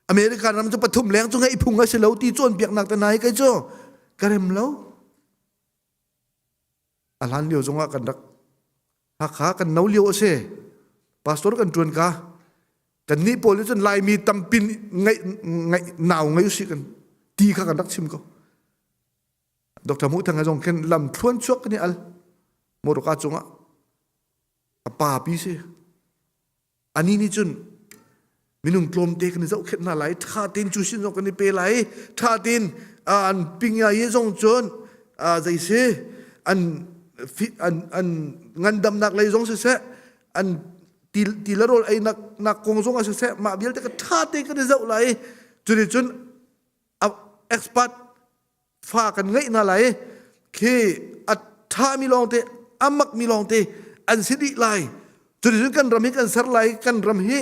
อเมริกันเรามันจะปฐุมแรงจงไงพุงไอ้เสลาตีจวนเปียกหนักแต่ไหนกันจ้อกระเร็มแล้วอันนั้นเดียวจงว่ากันรักหักขากันเนาเลี้ยวเสพาสตอร์กันจวนกากันนี่โปรลิจนไล่มีตำปินไงหนาวไงสิกันตีข้ากันรักชิมก็ดอกทามุทางไงจงเข็นลำพลวนชวกกันนี่อัลโมรกาจงอ่ะป่าปีเสอันนี้นี่จุนมินุงกลมเตกันนี่จะเข็นอะไรท่าตินจูชินจงกันนี่เปไหลท่าตินอันปิงยาเยจงจนใจเสอันงันดำนักเลยจงเสอันตีละโรลไอ้นักกงจงอาเสมาเบียลแต่ก็ท่าตินกันนี่จะไหลจุนเอ็กซ์พัดฟ้ากันไงน่าไหลคืออัตถามีลองเตอามักมีลองเตอันสิริไลจุดจุดกันรำให้กันสารไลกันรำให้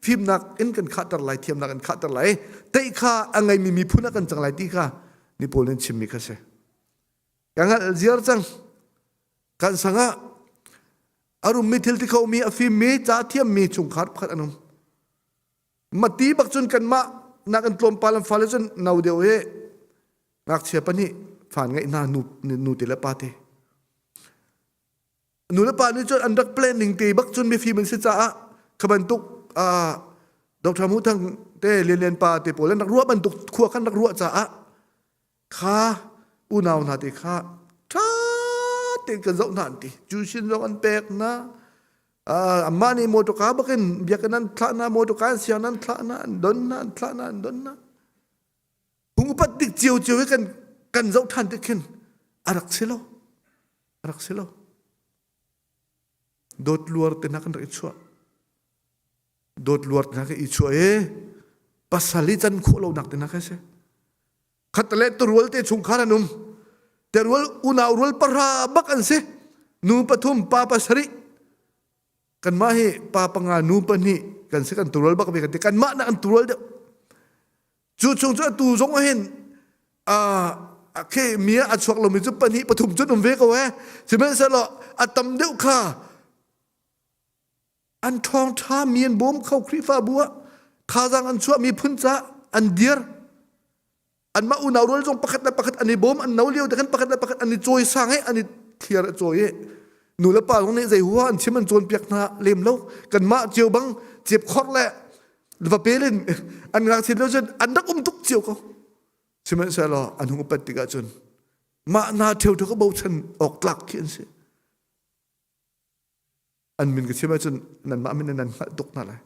ฟิล์มนักอินกันขัดตะไลเทียมนักกันขัดตะไลแต่อีข้าอังไงมีพูนักกันจังไรตีข้านี่โปเลนชิมมีข้าเสยังงั้นเจียร์จังกันสังะอารมณ์มิทิลที่เขามีฟิล์มมีจ่าเทียมมีจุงขัดพัดอนุมมาตีบักจนกันมานักกันตลมปาลันฟาเลจนนาวเดียวนักเชียปนี่ฝันไงน่านูติละปาเตนูละปานี่จนอันดักเพลนหนึ่งตีบักจนมีฟิล์มมันเสียจ้าขบันตุกดอกทามุทั้งเตเรียนปาเตโปแล้วนักรัวบันตุกขัวขันนักรัวจ้าข้าอุณาวนาติข้าท้าเต็งกันเจ้าหน้าที่จูชินเราอันแปลกนะอามานี่โมตุกาบักินเบียกันนั้นทลานาโมตุกาเสียนั้นทลานาดนนั้นทลานาดนนะหุงปัดติเจียวให้กันเจ้าท่านติขึ้นอารักเสโลโดดลัวเต็นักกันรักชัวโดดลัวนักอิชัวปัสสาลิจันโคเราหนักเต็นักเสขัดตะเล็ดตัวรัวเตชุงขานุมแต่รัวอุณาวรัวปราบักอันเสนูปฐุมปาปัสริกันมาให้ปาปังานูปนี่กันเสกันตัวรัวบักไปกันแต่กันมาหนักอันตัวรัวเดียวจุดชงจุดตูสงเห็นแค่เมียอัดชวกลมจุดปนี่ปฐุมจุดนุ่มเวกเอาไว้ใช่ไหมสละอัดตำเดียวข้าอันทองท้าเมียนบ่มเข้าคริฟ้าบัวท้าจังอันชั่วมีพื้นจ้าอันเดียร์อันมาอุณาวรัวจงประคัดและประคัดอันนี้บ่มอันนาวเลี้ยวแต่กันประคัดและประคัดอันนี้โจยสร้างให้อันนี้เทียร์โจยหนูและป่าตรงนี้ใจหัวอันชิมันโจนเปียกหน้าเล่มแล้วกันมาเจียวบังเจ็บคอร์แหละหรือว่าเปลินอันงานเสร็จแล้วจนอันนักตุกเจียวเขาใช่ไหมใช่หรออันหงปัตติกาจนมาหน้าเที่ยวเธอก็บอกฉันออกหลักเขียนสิอันมินก็ใช่ไหมจนนั่นมามินนั่นตกนั่นแหละ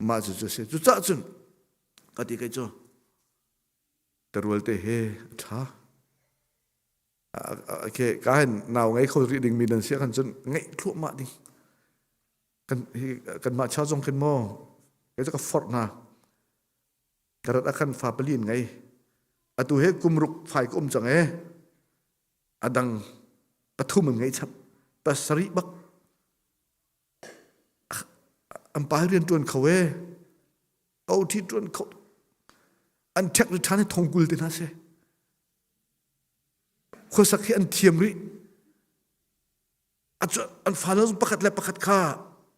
มาจุดเสียจุดจ้าจนก็ดีกันจ้ะแต่รัวเตะเฮช้าโอเคการนาวไงเขาเรียกมีนันเสียกันจนไงคลุ้มมาดิกันมาชาจงขึ้นมอก็จะก็ฟอร์นะกระดักขันฟ้าเปลี่ยนไงอตุเฮกุมรุกฝ่ายกุมจังอดังปฐุมไงชับปัสริบักอันปลายเรียนจวนเขาเอาที่จวนเขาอันเทคนิคทานให้ทงกุลเตนะเสคนสักอันเทียมริอันฟ้าเราประคัดและประคัดข้า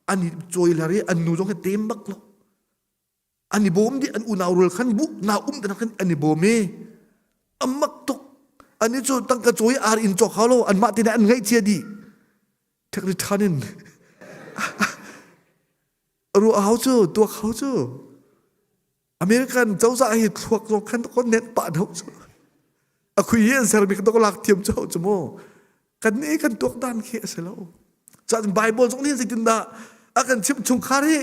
อันนี้โจยละเรอันนูต้องให้เต็มบักแล้วอันนี้บ่มดิอันอุณาวรัวขันบุนาแต่นักอันนี้บ่มอันมักตกอันนี้โจตั้งกระโจยอารินจอกเขาโลอันมาตินะอันไงเชียดีเทคนิคทานินรู้เอาจูตัวเขาจูอเมริกันเจ้าสาเหตุพวกเราขันต้องเน้นป่าเขาจูคุยเย็นเสร็จมีคนต้องหลักเทียมเจ้าจมูกกันนี้กันตัวด้านเขี้ยเสร็จแล้วจากไบเบิลตรงนี้สิจินดาอากันชิมชุงคารี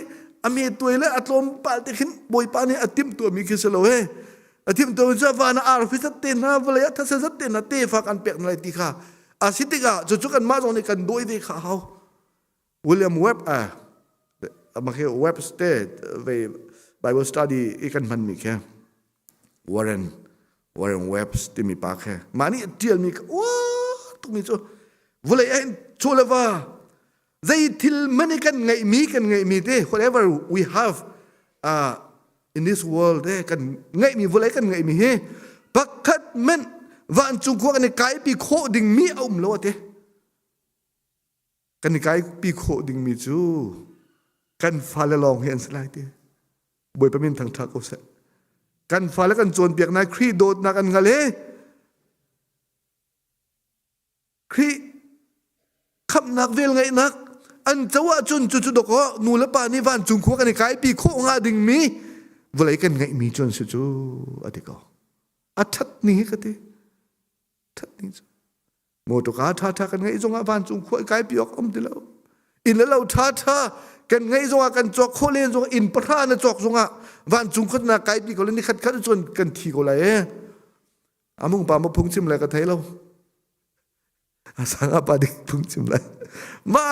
อเมริตัวเล่อัตลมปาติขินบอยปานี่อติมตัวมีคิสโลเฮอติมตัวจะวานาอาร์ฟิสเตนะวลายทัศน์เตนะเตฟักอันเปียกอะไรตีข้าอาสิติกาจุดกันมาตรงนี้กันด้วยที่ข้าเขาวิลเลียมเว็บมาแค่เว็บสเตทไปไบเบิลสตัดดี้อีกันมันมีแค่วอร์เรนเว็บส์ที่มีปากแค่มานี่เดียลมีว้าตรงนี้จ้ะวลายโชเลว่าใจทิลมันกันไงมีเด้ whatever we have in this world เด้กันไงมีวลายกันไงมีเฮปักขัดมันวันจุงขวกันในกายปีโคดิ่งมีเอามโลเด้กันในกายปีโคดิ่งมีจูกันฟ้าละลองเห็นสไลด์เด้บอยประมินทางทักเอาเสกันฟ้าแล้วกันโจนเปียกนายครีโดดนักกันกะเลยครีขับนักเวลไงนักอันจะว่าจนจุดดอกก็นูละป่านี่วันจุงขัวกันในกายปีโคงาดิ่งมีวลายกันไงมีจนสุดจูอดีก็อัทัดนี้ก็ดีทัดนี้โมตุกาท่ากันไงจงอาวันจุงขัวกายปีออกอมดีแล้วอินแล้วเราท่ากันไงจงอากันจอกโคเลนจงอินพระนะจอกจงอาวันจุงขนาไกลปีก็เลยนี่ขัดจนกันทีก็เลยอามุงปามาพุ่งชิมอะไรกันไทยเราสังอาปาดิพุ่งชิมเลยมา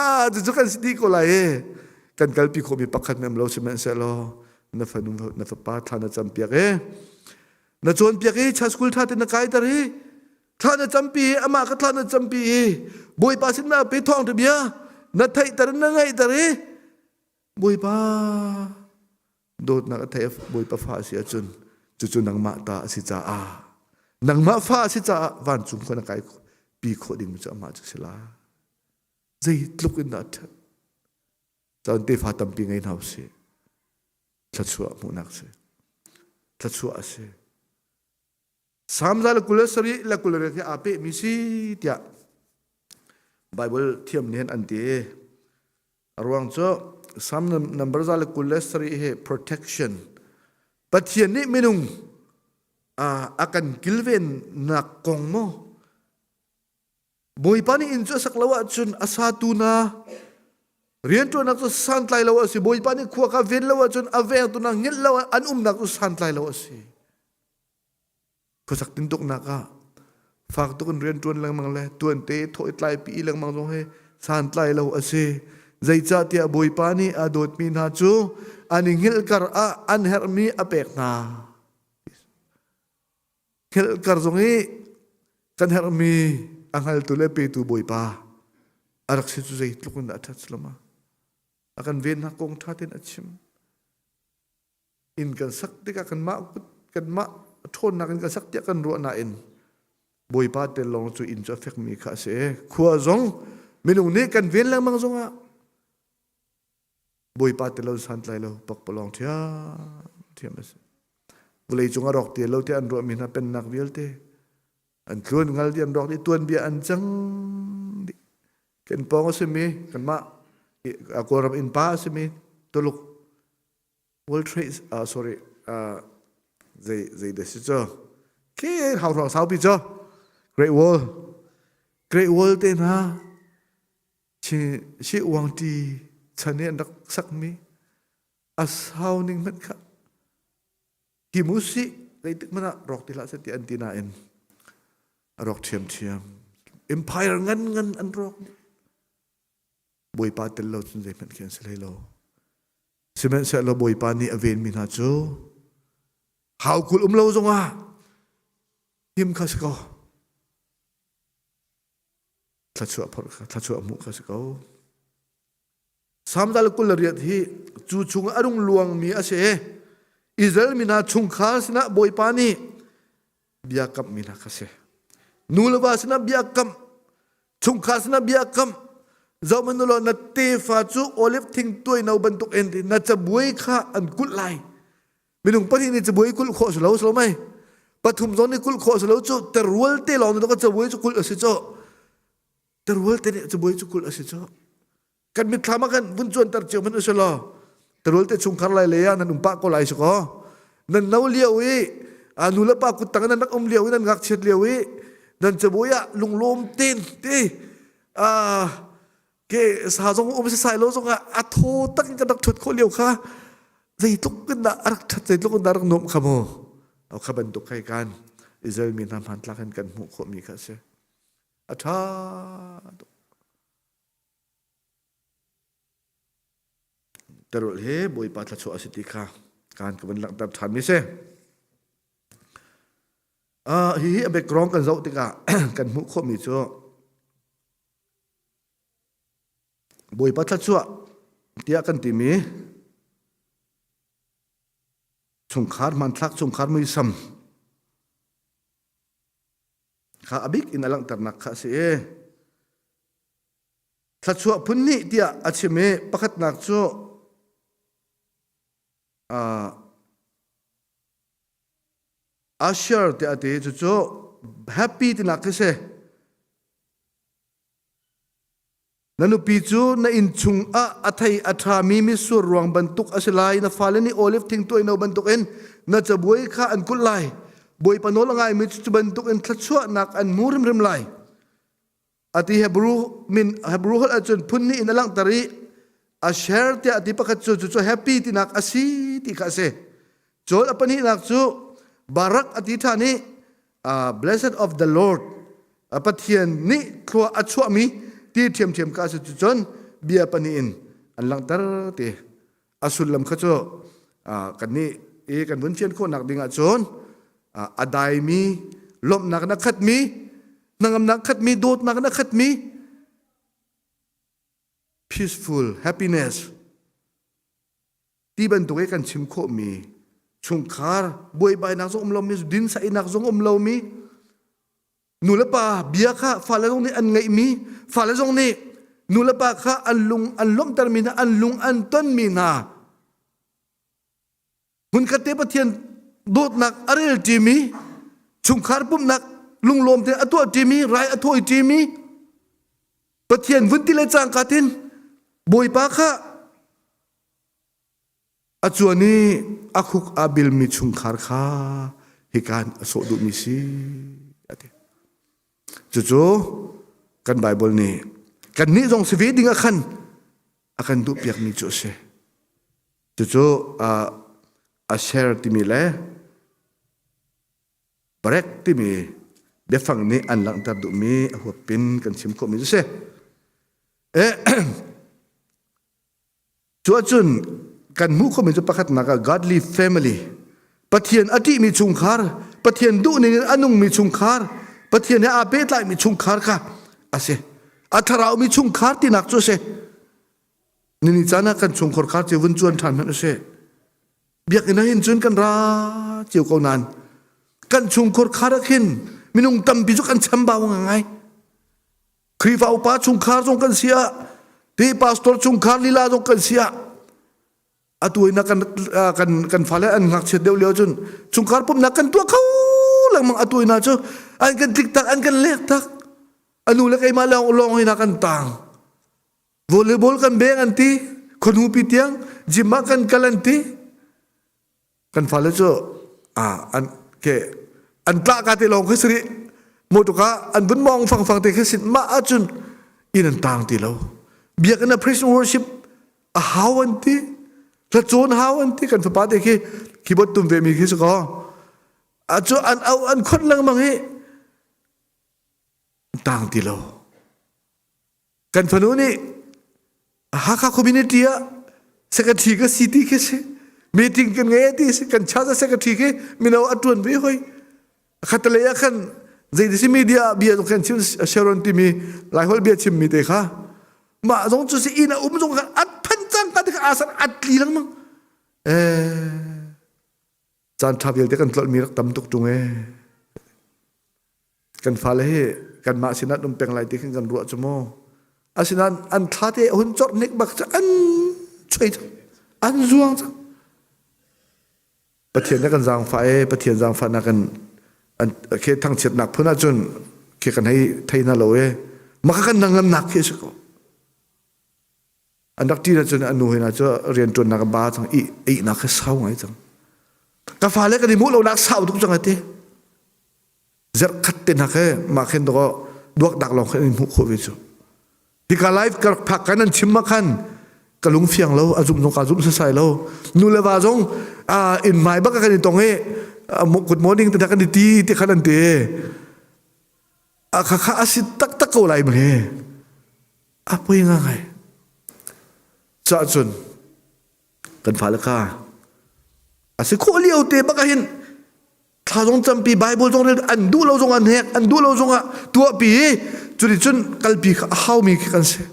จุกันสิดีก็เลยกันกัลปีโคมีปักขันเมมเราใช่ไหมเสร็จแล้วนับนุ่มนับป้าท่านจำเปียกนับจวนเปียกชาสกุลท่านนักไก่ตารีท่านจำปีอามาก็ท่านจำปีบอยปาสินนาไปท่องทะเบียนับไทยตารีนังไงตารี บุยป้าโดดนักเทฟบุยป้าฟ้าเสียจุนนังมาตาสิจ้านังมาฟ้าสิจ้าวันจุ่มคนนักไก่ปีโคดิ่งมันจะมาจากสิลาใจลุกอินดัดจนเตฟ้าตั้มปีไงน่าเสียทัดชัวมุนักเสียทัดชัวเสียสามจาลกุลสรีละกุลเรื่องที่อาเปมิสิเดียไบเบิลเทียมเนียนอันเดียรวงจ้าสามนัมเบอร์จาลกุลสรีเฮ protection ปัจเจียนนี้ไม่นุ่งakan gilven na kongmo boy pani injo saklawa chun asatu na riento na to santlai lawa si boy pani khuwa ka ven lawa chun ave tu na ngel lawa an na to santlai lawa si phusak tin tok na ka fak to kun riento lang mang le tuan te thoi tlai pi lang mang jong he santlai lawa si zai cha tia boy pani adot min ha chu ani ngel kar an hermi apek na hel karzongi kan hermi anghal tule pe tu boy pa arak si tu zai tlukun atat slama akan ven na kong thatin achim in kan sakti ka kan ma thon na kan sakti kan ro na in boy pa te long chu in cho fek mi kha se khuwa zong minung ne kan ven lang mang zonga boy pa te lo san tlai lo pak polong thia mas Bulay chunga rok te lo te an ro min ha pen nak vial te an tlun ngal di an rok di tuan bia an chang di ken pong se mi kan ma akoram in pa se mi toluk World Trade zai de si cho ke hau rong sao pi cho Great Wall te na chi wang ti chane an dak sak mi asau ning man kha Kimusi kaitik mana rok tila sa ti antinain rok thiam empire ngan an rok boy pa tel lo chun zai man kyan sa lo simen sa lo boy pa ni aven min ha chu how kul lo zonga him khasiko thachu amu khasiko samdal kul riat hi chu chung arung luang mi ase Israel mina chungkha sina boy pani biakam mina kase nulwa sina biakam chungkha sina biakam zawmanulo na te fa chu olive thing toy nau bantuk endi na chabui kha an kul lai minung pani ni chabui kul kho so mai pathum zon ni kul kho so chu terwal te long no ka chabui chu kul ase cho terwal te chabui chu kul ase cho kan mit thama kan bun chuan tar che man usalo terul te chungkhar lai leya nan umpa ko lai suko nan nau liawi anula pa kutangan nak liawi nan ngak chet liawi nan chaboya lunglom tin te ke sa jong se sai lo jong a tho tak ka dak thut ko liaw kha zai tuk kan da arak that zai tuk da rak nom khamo au khaban tuk kai kan Israel min ham han tlakan kan mu kho mi kha se atha terul he boy pa thachu asitika kan kaban lak tab than mi se hi background kan zau tika kan mu kho mi chu boy pa thachu tia kan ti mi chungkhar man thak chungkhar mi sam kha abik in alang tarnak kha se thachu punni tia achime pakhat nak chu Asher te ate chu happy ti nakase nanu pi chu na in chung athai atha mi sur ruang bantuk aselai na falani olive thing toy no bantuk en na chaboi kha an kul lai boi panol ngai mi chu bantuk en thachua nak an murim rim lai ati hebrew hol achun punni in alang tari Asher te ati pakhat chu happy ti nak asi ti kase chol apani nak chu barak ati thani blessed of the Lord apathian ni thua achua mi ti thiam ka chu chon bia pani in anlang tar te asulam khacho kanni kan bun chen kho nak dinga chon adai mi lom nak na khat mi nangam nak khat mi dot nak na khat mi peaceful happiness ตีบันตุกกันชิมโคมีชุงคาร์บวยใบนักซงลมีดินใส่นักซงลมีนูละปาเบียค่ะฟาเลซงนี่อันไงมีฟาเลซงนี่นูละปาค่ะอันลุงอันล้มตรมีนาอันลุงอันต้นมีนาหุ่นกเตปเทียนโดดนักอะไรจีมีชุงคาร์ปุ่มนักลุงลมเตอตัวจีมีไรอตัวจีมีปเทียนวุ้นที่เลจังกัตินบวยปาค่ะอาจวนนี้อาคุกอาบิลมีชุงคาร์ค่ะฮิการโสดุมิซีจู่ๆกันไบเบิลนี้กันนี้จงสวีดิ่งakan du piak ni joseจู่ๆshare ที่มีเลยbreak ที่มีเดี๋ยวฟังนี้อันหลังตัดดูมีหัวปินกันชิมก็มีจoseจุนกันมุขมีจุดประคัตนัก godly family ปะเทียนอดีมีชุงคาร์ปะเทียนดูนี่อันนุ่งมีชุงคาร์ปะเทียนเนี่ยอาเบตไลมีชุงคาร์ค่ะอาเซอัทราวมีชุงคาร์ที่นักจุเซนี่จานะกันชุงคาร์เจวันจวนทันมันเซเบียกอินะหินจวนกันราเจียวกานันกันชุงคาร์ขินมีนุ่งตำปิจุกันช้ำบ่าวไงครีฟ้าอุปาชุงคาร์จงกันเสียที่พาสตอร์ชุงคาร์ลีลาจงกันเสียatuai nak kan fale an ngak chet deu leo chun chungkar pum nak kan tua khau lang mang atuai na chu an kan tik tak an kan lek tak anu le kai ma long hina kan tang volleyball kan beng anti khonu pitiang jima kan kalanti kan fale chu an ke an tla ka te long khsri motuka an bun mong fang te khsit ma achun in an tang ti lo biak na praise worship a hawantiละโจนหาวันที่กันฝาเด็กขี้บดตุ่มเวมีขี้สกออาจจะอันเอาอันคนลังมังเฮต่างที่เรากันฝนูนี่หาข้าคอมมิวนิตี้อะสักทีก็ซิตี้แค่สิมีติ้งกันไงที่กันชาติสักทีแค่มีเราอัดวนไปห้อยขัดเลยอะกันใจดิสิมีเดียเบียตรงกันชิมเชอรอนที่มีหลายคนเบียชิมมีเด็กค่ะมาตรงจุดสิอินะจงกันอัดจังกันที่อาศัยอัดลีลังมั้งจานทับยังที่กันตลอดมีรักตำตุกจุงกันฟ้าเลยกันมาสินัดนุ่มเปลงไหลที่ขึ้นกันรัวจมูกอาสินันอันท้าเตะหุ่นจอดเน็กบักจะอันช่วยอันจวงจังประเทศนักกันจางฟ้าประเทศจางฟ้านักกันอันเคทั้งเฉียดหนักเพื่อนจนเคกันให้ไทยน่าโลมากันนั่งกันหนักเคสก็อันดักที่นั่นจนอนุเห็นอาจจะเรียนจนนักบ้าจังอีนักเศร้าไงจังกาฟ้าเล็กกันดิมุเรานักเศร้าทุกจังไงเต้เจ็บขัดเต้นนักมาเห็นตัวดวกดักลองเห็นมุขวิจูที่การไลฟ์กับผักกันนั้นชิมมาขันกระลุงเฟียงเราอาจุมตรงการจุมใส่เรานูเลวาจงอินหมายบักกันตรงกุดมอร์นิ่งแต่กันดีที่ขันเต้ข้าอาศิตักเอาอะไรมาเฮ้ไปยังไงจ้าจนกันฟ้าละค่ะอาศัยข้อเลี้ยวเตะบักเห็นถ้าจงจำปีไบเบิลจงเรียนอันดูเราจงอันแหกอันดูเราจงตัวปีจุดจนกัลปีข้าวมีกันเสีย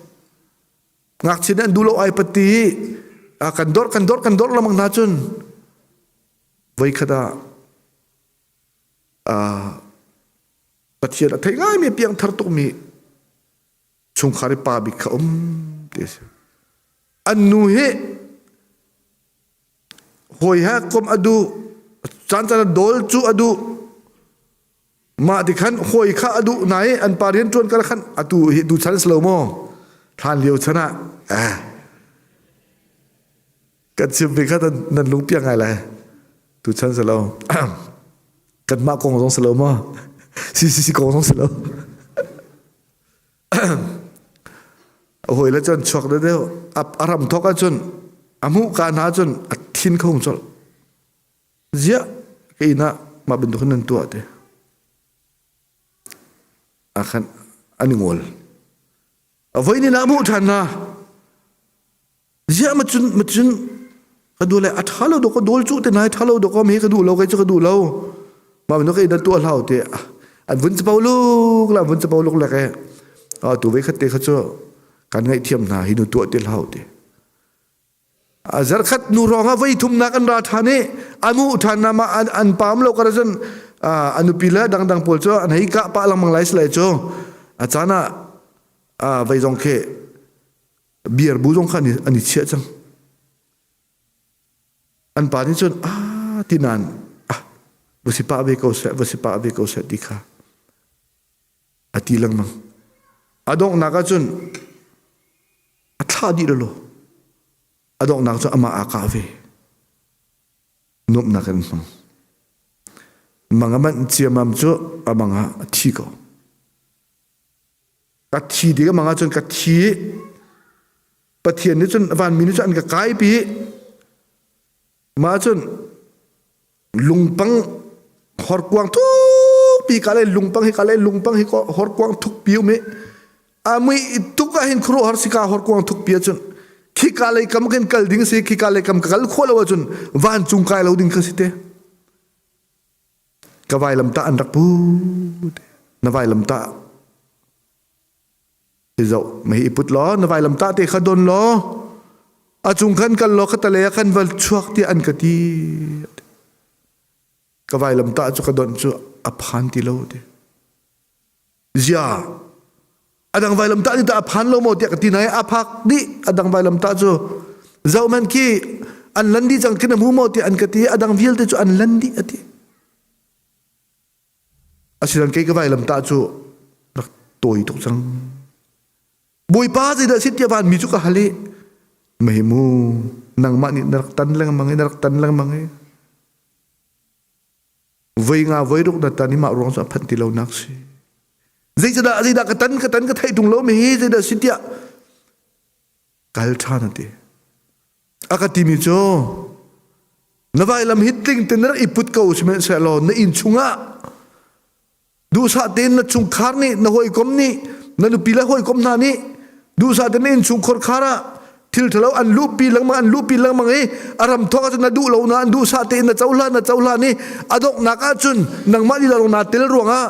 งักเช่นอันดูเราไอปฏิกันดอร์ละมังนาจนไว้ขดาปฏิเสธไทยง่ายมีเพียงทาร์ตุมีชงคาริปาบิกเดชอันนู้เหหอยฮะกรมอดูจันทร์โดลจูอดูมาดิขันหอยข้าอดูไหนอันปาเรียนจวนกันขันอดูดูชั้นสโลโมทานเลียวชนะกันชิมไปข้านั่นลุงเปียงไงเลยดูชั้นสโลกันมากงสองสโลโมสิกงสองสโลโอ้ยแล้วจนช็อกเดียวอารมณ์ทอกจนอามุการหาจนทิ้งเขาจนเจ้าไอ้น่ะมาเป็นตัวนั้นตัวเดียอันนี้งอลเอาไว้นี่นะมุทันนะเจ้ามาจนก็ดูเลยอัฐาเราดูก็ดูจุดแต่ไหนท่าเราดูก็มีก็ดูเราก็จะก็ดูเรามาเป็นตัวไอ้นั่นตัวเราเดียอันวุ่นจะเป่าลูกละวุ่นจะเป่าลูกละแกตัวไว้ขัดเตะเขาเจ้าการไงเทียมหนาหินุตัวเดียวเล่าเด zarkhat nu ronga vai thum na kan ra thane amu thana ma an pam lo karajan anu pila dang dang pol cho an hi ka pa lang mang lai slai cho achana vai jong khe bier bu jong khan ani che chang an pa ni chon tinan vasipa ve ko se dikha ati lang mang adong naga chun atha di lo adong naga chun ama akave nup nakan mang mga man chiamam chu amanga thigo ka thi de mga chun ka thi pathian ni chun van min chun ka kai pi ma chun lungpang hor kwang thu pi kale lungpang hi ko hor kwang thuk piu me amui tuka hin khro har sika hor kwang thuk pi chun khi kale kam ken kal ding se khi kale kam kal kholo chun van chung kai lo ding khasite kawai lam ta an rak pu na vai lam ta izo mai iput lo na vai lam ta te khadon lo achung khan kal lo khatale khan wal chuak ti an kati kawai lam ta chu khadon chu aphan ti lo de zia adang vai lam ta ni ta aphan lo mo ti ka ti nai aphak di adang vai lam ta chu zau man ki an landi chang kin mu mo ti an kati adang vil te chu an landi ati asiran ke kawai lam ta chu rak toi tok chang boi pa ji da sit ya ban mi chu ka hale mai mu nang ma ni narak tan lang mangai voi nga voi ruk da tani ma rong sa phan ti lo nak si zai da ka tan ka thai tung lo me hi zai da sitia kal thana te akati mi cho na vai lam hitling tener iput ka usmen sa lo na in chunga du sa ten na chung khar ni na hoi kom ni na nu pila hoi kom na ni du sa ten in chung khor khara thil thalo an lupi lang mang aram thoka na du lo na an du sa te na chaula ni adok naka chun nang ma di lo na tel ruanga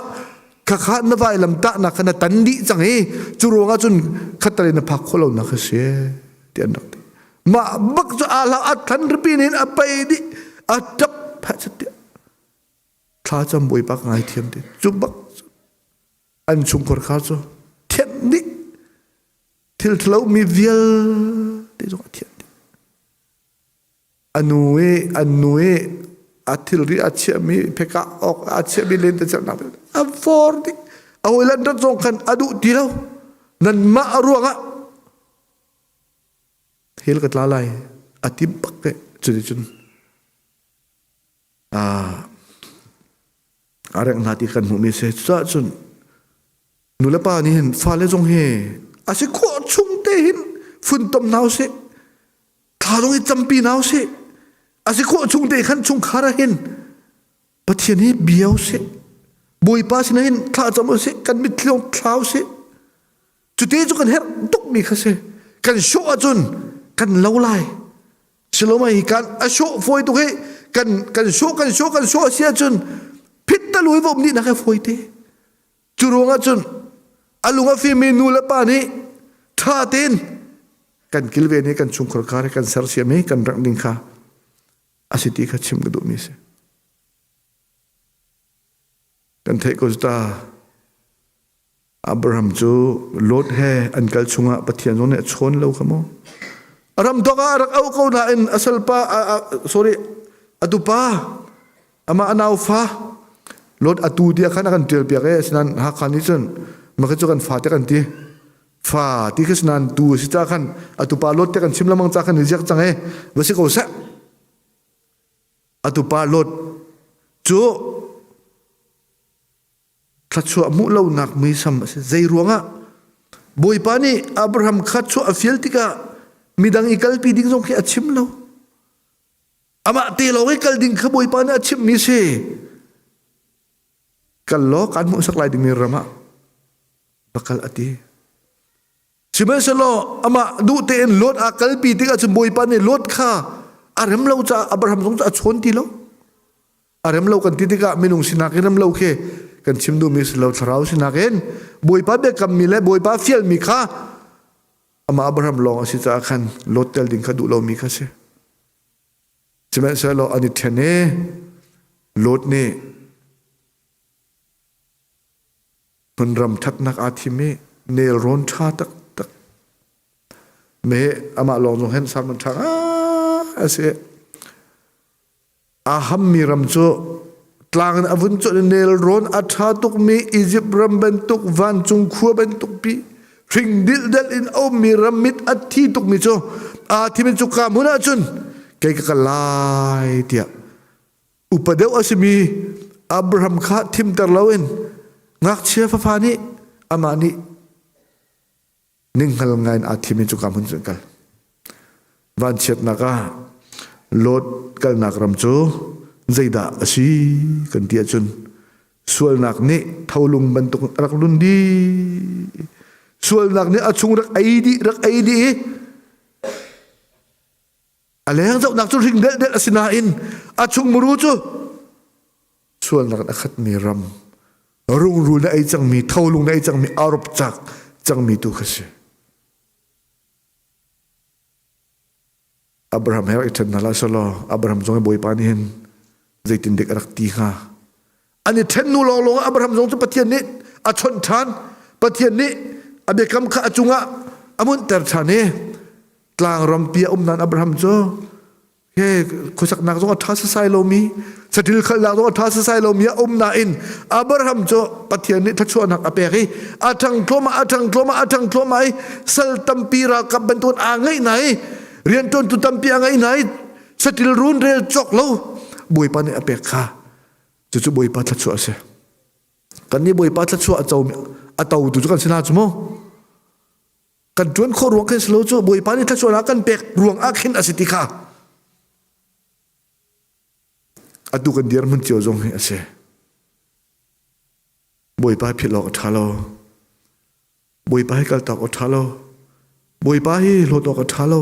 kha na vai lam ta na khana tan di chang chu ruanga chun khatare na phak kholo na khase ti an dak ma bak chu ala at than rpin in apai di atap phat tha cham boi pak ngai thiam de chu bak an chung khor kha chu thiam di thil thlo mi vial te zo thiam anue athil ri achia mi pheka ok achia mi len te chana a for di a hoilan rat zong khan adu tilo nan ma ruanga hel ka tlalai atim pak ke chun arang nati kan mu mi se cha chun nula pa ni hin fa le zong he asi kho chung te hin fun tom nau se tharong i champi nau se asi kho chung te khan chung khara hin pathian hi biau se boi pa sin hin tha cham se kan mi thlong thlau se chute chu kan her tuk mi khase kan sho achun kan lo lai silomai kan a sho foi tu he kan sho sia chun phit ta lui vom ni na ka foi te churonga chun alunga fi menu la pa ni tha ten kan kilve ni kan chung khor khare kan sar sia me kan rang ding kha asiti kha chim du mi se kan thai ko sta Abraham chu lot he an kal chunga pathian zone chhon lo khamo aram doga rak au ko na in asal pa sorry atupa ama anau fa lot atu dia khana kan tel pia ke sinan ha khani chun makhe chu kan fa te kan ti fa ti khsnan tu si cha khan atupa lot te kan simlamang cha khan rijak change wasi ko sa atupa lot chu khachu mu lo nak mi sam zai ruanga boi pani Abraham khachu afiel tika midang ikal pi ding jong ke achim lo ama te lo ikal ding khaboi pani achim mi se kallo kan mo saklai ding mi rama bakal ati simesalo ama du te en lot akal pi tika chum boi pani lot kha aram lo cha Abraham jong cha chon ti lo aram lo kan ti tika minung sinakiram lo ke kan chimdu mi lo tharau sinaken boi pa be kam mi le boi pa fiel mi kha ama Abraham long asi cha khan lot tel ding kha du lo mi kha se จะไม่ใช่เราอันนี้เทนเน่โลดนี่มันรำทัดนักอาทิเมเนลร้อนชาตักเมอามาลองจงเห็นสามมันทางเสียอาหัมมีรำโจกลางอวุนโจเนลร้อนอาชาตุกมีอียิปต์รำเป็นตุกวันจงขัวเป็นตุกปีริงดิลเดลอินเอามีรำมิดอัฐิตุกมีโจอาทิเมจุกามุนาจุนเกยกลายเดียอุปเดวอสมีอับราฮัมข้าทิมตะลาวินงักเชียฟ้านี้อามานี้นิ่งหัลงานอาทิเมจุกามุนจุนกันวันเช็ดนักโลดกันนักรำโจใจด่าสิกันเดียจุนส่วนนักนี้เท่าลุงบรรทุกรักลุนดีส่วนนักนี้อาชุงรักไอดีอะไรyang jauh nak curing del asinain acung merucu sual nak akhat miram rung ru na ai chang mi thaulung na ai chang mi arop chak chang mi tu khase Abraham her ithan nala solo Abraham jong boy pani hen zaitin dek rak ti ha ani then nu long long Abraham jong chu pathian ni achon than pathian ni abekam kha achunga amun ter thane tlang ram pia nan Abraham jo he khosak nak zo tha sa sai lo mi satil khal nak zo tha sa sai lo mi na in Abraham jo pathian ni thachu nak apeki athang tloma ai sal tampira ka bantun angai nai rian ton tu tampi angai nai satil run rel chok lo boi pa ni apeka chu boi pa thachu ase kan ni boi pa thachu atau tu kan sina chumo kan tuan kho ruang ke selo chu boi pani tha chona kan pek ruang akhin asitika atu kan dir mun chio jong he ase boi pa philo thalo boi pa kal ta ko thalo boi pa hi lo to ko thalo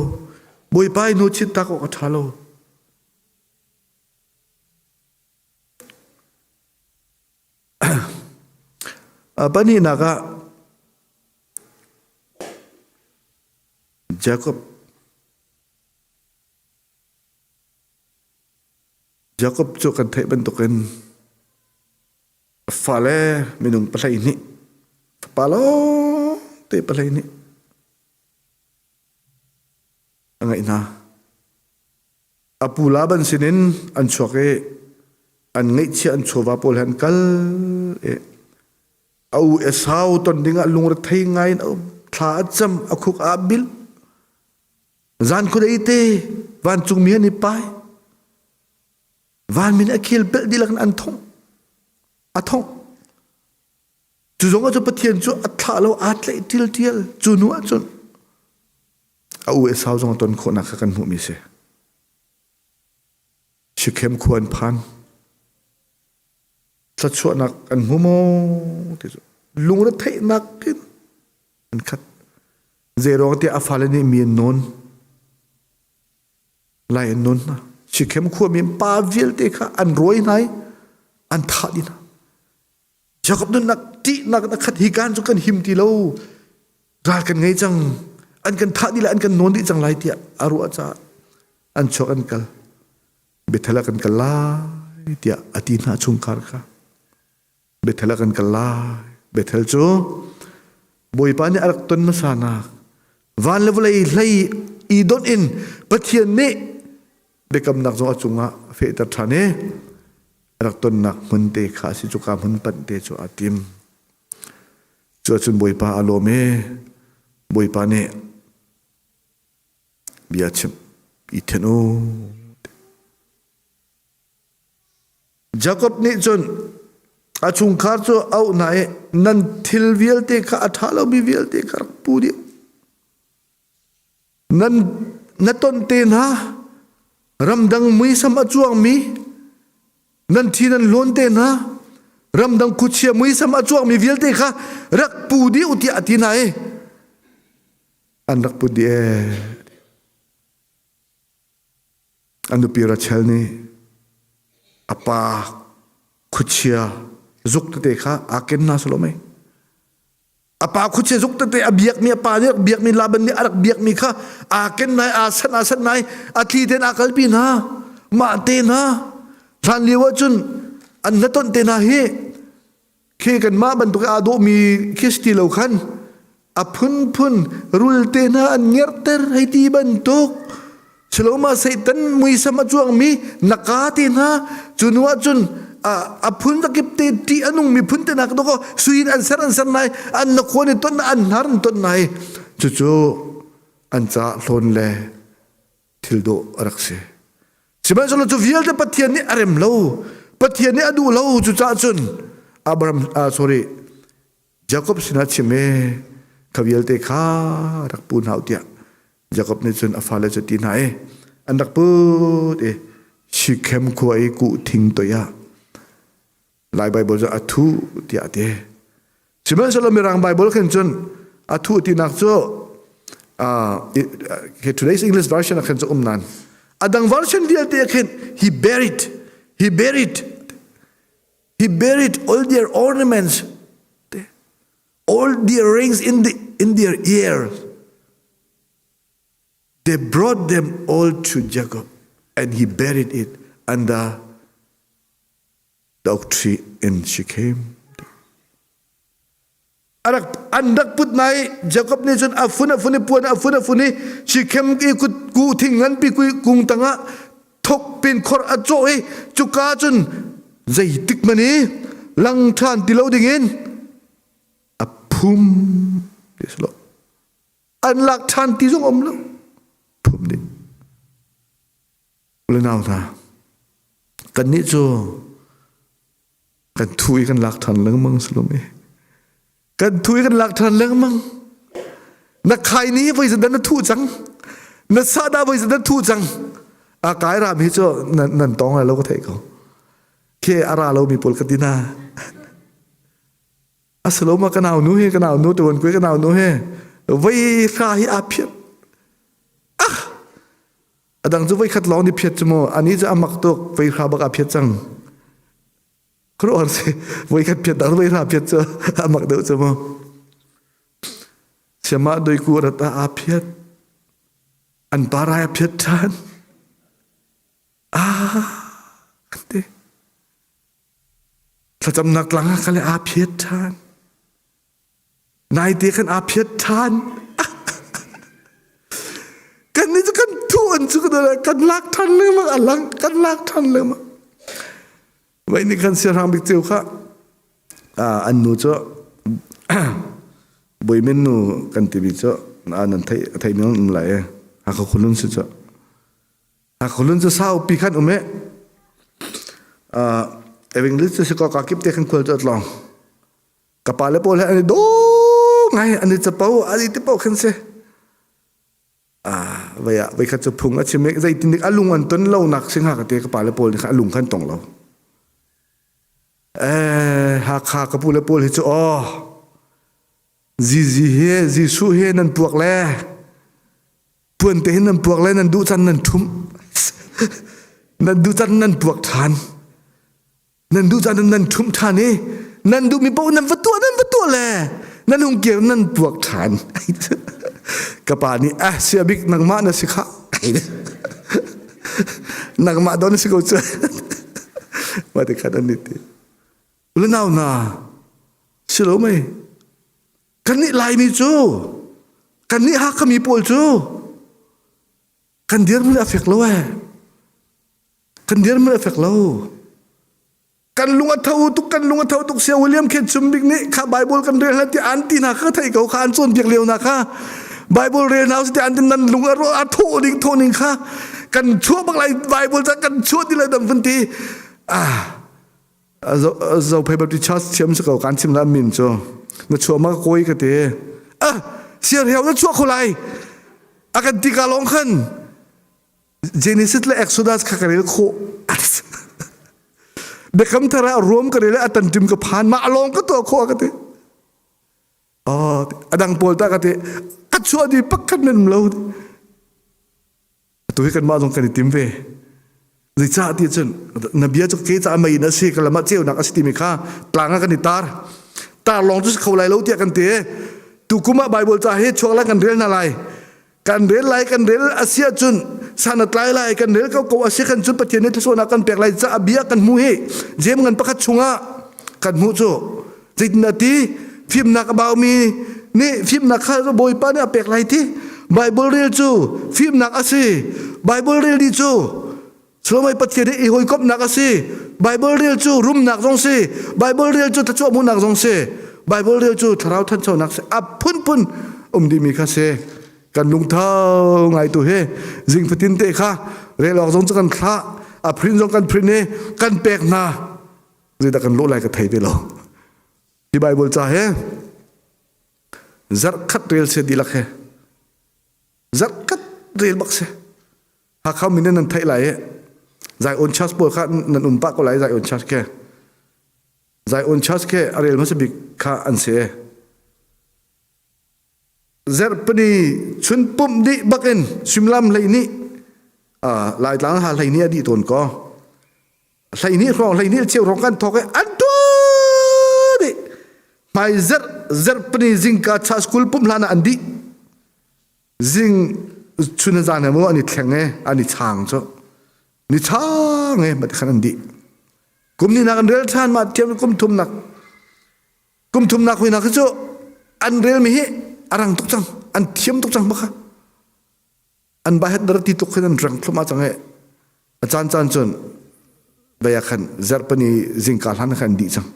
boi pa no chit ta ko thalo apani naga Jacob tu kan thai bentukan fale minung palai ni palo te palai ni angai na apulaban sinin an choke an ngai chi an chowa pol han kal au esau ton dinga lungur thai ngai au tha cham akhuk abil zan ko dei te van chung mi ni pai van min akil pel dilang an thong athong chu zong a chu pathian chu atha lo atle til chu nu a chun au e sao zong ton kho na kan hu mi se shikhem khuan phan cha chu nak an hu mo ti lung ra thai nak kin an khat zero te afale ni mi non lai non na shikhem khu mi pa vil te kha an roi nai an tha din Jacob nun nak ti nak khat hi kan chu kan him ti lo ra kan ngai chang an kan tha di la an kan non di chang lai ti aru acha an chok an kal bethala kan kala ti atina chung kar kha bethala kan kala bethel chu boi pa ni arak ton ma sana van levelai lai I don in pathian ni bekam nak zo achunga fe ta thane rak ton nak mun te kha si chuka mun pan te chu atim chu chun boi pa alome boi pa ne biachim itheno Jacob ni chun achung khar chu au nai nan thil vial te kha athalo bi vial te kar pudi nan naton te na ramdang mui sam achuang mi nan thi nan lon te na ramdang kuchia mui sam achuang mi vial te kha rak pudi uti atina e an rak pudi e anu pira chelni apa kuchia zuk te kha aken na salome apa kuchia zuk te abiak mi apa ni biak mi laban ni arak biak mi kha aken nai asan nai athi den akal pi na มาเตนะทันเลียวจุนอันนั้นต้นเตนะเฮเคกันมาบรรทุกอาโดมีเคสติเลวขันอพุนรุลเตนะอันเงียบเตอร์ให้ตีบรรทุกฉลองมาเสตันมุยสมาจวงมีนักาเตนะจุนว่าจุนพุนตะกิบเตตีอันนุ่งมีพุนเตนักตัวก็สุยอันเสรันไหนอันนักคนต้นอันหารันต้นไหนจู่ๆอันจะล้นเลยทิลโดรักเสใช่ไหมฉลองจะวิลเดปฏิญาณนี่อารมณ์เล่าปฏิญาณนี่อดูเล่าจู่ๆจุนอับรามsorry ยากอบสินะชิเมขวิลเตข้ารักปูนหาวเตียยากอบนี่จุนอฟาเลจตีนายอันรักปูดชิเข้มขวายกูทิ้งตัวยาลายไบเบิลจะอัฐุที่อาเดใช่ไหมฉลองมีรังไบเบิลขึ้นจนอัฐุที่นักโจtoday's English version ขึ้นจนนั้นอัดัง version ที่อาเดขึ้น he buried all their ornaments all their rings in their ears they brought them all to Jacob and he buried it under the oak tree in Shechem. Andak put nai Jacob ni chun afuna Shechem ki ku thingan pi kung tanga thok pin khor a choi chuka chun zai tik mani lang than tilo dingin apum this lo an lak than ti jong om lo phum ni le naw ta kan ni chuกันทุยกันหลักฐานเรื่องมึงสโลเมกันทุยกันหลักฐานเรื่องมึงนักใครนี้ไปสันนันทุจังนักซาดาไปสันนันทุจังอากายรามีเจ้านั่นต้องอะไรเราก็เทเขาเคอาราเรามีปลกตินาอัสโลมากันเอาหนูเฮกันเอาหนูตัววันกุยกันเอาหนูเฮไว้ข้าให้อาเพียรดังจะไว้ขัดล้อนี่เพียรจมูอันนี้จะอามักตกไว้ข้าบักอาเพียรจังครูอ่านสิไว้ขัดเพียรดังไว้ราเพียรเจออามักเดือดจมูเชื่อมาโดยกูรัตอาเพียรอันปารายเพียรทานกันเดถ้าจำนักหลังกันเลยอาเพียรทานนายเตียกันอาเพียรทานกันนี่จะกันทุนจะกันอะไรกันลักทันเลยมั้งอะไรกันลักทันเลยมั้งไว้นี่กันเสียทางบิ๊กเจ้าค่ะอันนู้นจะบอยเมนูกันที่บิ๊กเจ้าอันนั้นไทยเมืองอะไรหากคนลุ้นสุดจะหากคนลุ้นจะเศร้าปีขันอุ้มเอวิงลิสจะก็กิบเตะขันควรจะลองกับปลาเล็บโป้แล้วอันนี้ดูไงอันนี้จะเป่าอันนี้จะเป่าขันเสไว้ขัดจะพุงอาชิเมกใจตินิกอลุงอันต้นเล่าหนักซึ่งหากเตะกับปลาเล็บโป้เลยอลุงขันตรงเราหากขากระปูเล็บโป้เลยจะจีสู้เฮนั่นปวกแล่เพื่อนเตะนั่นปวกแล่นั่นดูจันนั่นทุ่มนั่นดูจันนั่นปวกทานนั่นดูจันนั่นทุ่มทานนี่นั่นดูมีโป้นั่นวัตตัวแล่นั่นหงเกี่ยวนั่นปวกทานกระปานี่เสียบิกนังมานะสิคะนังมาโดนสิเขาเจอมาแต่ขัดอันนี้ทีแล้วน่าหนาสิรู้ไหมกันนี่ลายมีจูกันนี่ฮักมีปวดจูกันเดียร์มันเอฟเฟกต์แล้วกันเดียร์มันเอฟเฟกต์แล้วกันลุงอัฐาตุกกันลุงอัฐาตุกเสียวิลเลียมเคจุมบิกนี่ข้าไบเบิลกันเรียนแล้วที่อันตีนักข้าไทยเขาขานส่วนเพียงเร็วนักข้าไบเบิลเรียนแล้วที่อันตีนั้นลุงอัฐาดิ่งโทนิงข้ากันชั่วบางไรไบเบิลจะกันชั่วที่ไรดำฟันทีเราไปแบบที่ชาร์จเชื่อมสกัดการชิมละมินจ้ะนั่นชั่วมากโกยกันเถอะเสียเหี่ยวนั่นชั่วคนไรอาการตีกาลงขึ้นเจนิสิตและเอ็กโซดัสข้ากันเลยโคเด็กคำทารารวมกันเลยแล้วตันจิมกับพานมาลงก็ตัวโคกันเถอะดังโพลตากันเถอะกัดชัวดีปักกันนั่นเราตัวกันมาตรงกันติมเวดิจ่าที่จนนบีจะเกี่ยจ่าไม่น่าสิกลมาเจ้านักสิติมิข้าปลางกันนิตาลองจุดเขาไล่เราเตียกันเถอะตุกุมาไบเบิลจ่าให้ช่วงละกันเรียนอะไรกันเรียนไรกันเรียนอาเซียจน sana tlai lai kan rel kau kau ase kan chu pathian ne thso na kan pek lai cha abia kan mu he jem ngan pakhat chunga kan mu chu jitna ti phim na ka baw mi ni phim na kha boi pa ne pek lai ti bible rel chu phim na ase bible rel di chu Selama pathian e hoi kop nak ase Bible real chu room nak jong se Bible real chu thachu mu nak jong se Bible real chu tharau than chau nak se pun di mi kha se kan lung thau ngai tu he jing fatin te kha re lok jong kan kha prin jong kan prin ne kan pek na zida kan lo lai ka thai be lo di Bible cha he zar khat real se dilak he zar khat real bak se ha kham min nan thai lai giải ôn chas bồi khát năn umpa có lại giải ôn chas ke arel mas bik kha an se zer pani chun pum di baken simlam leini lại lang ha leini di ton ko leini cheu rong kan thok an tu di mai zer pani jing ka cha school pum lana andi jing chun zan mo ani thlenge ani chang cho ni chang ma khanan di kum ni na kan rel than ma tiam kum thum nak hui na kho an rel mi hi arang tuk chang an thiam tuk chang bakha an ba het dar ti tuk khan rang thuma chang he chan chon baya khan zar pani jingka han khan di chang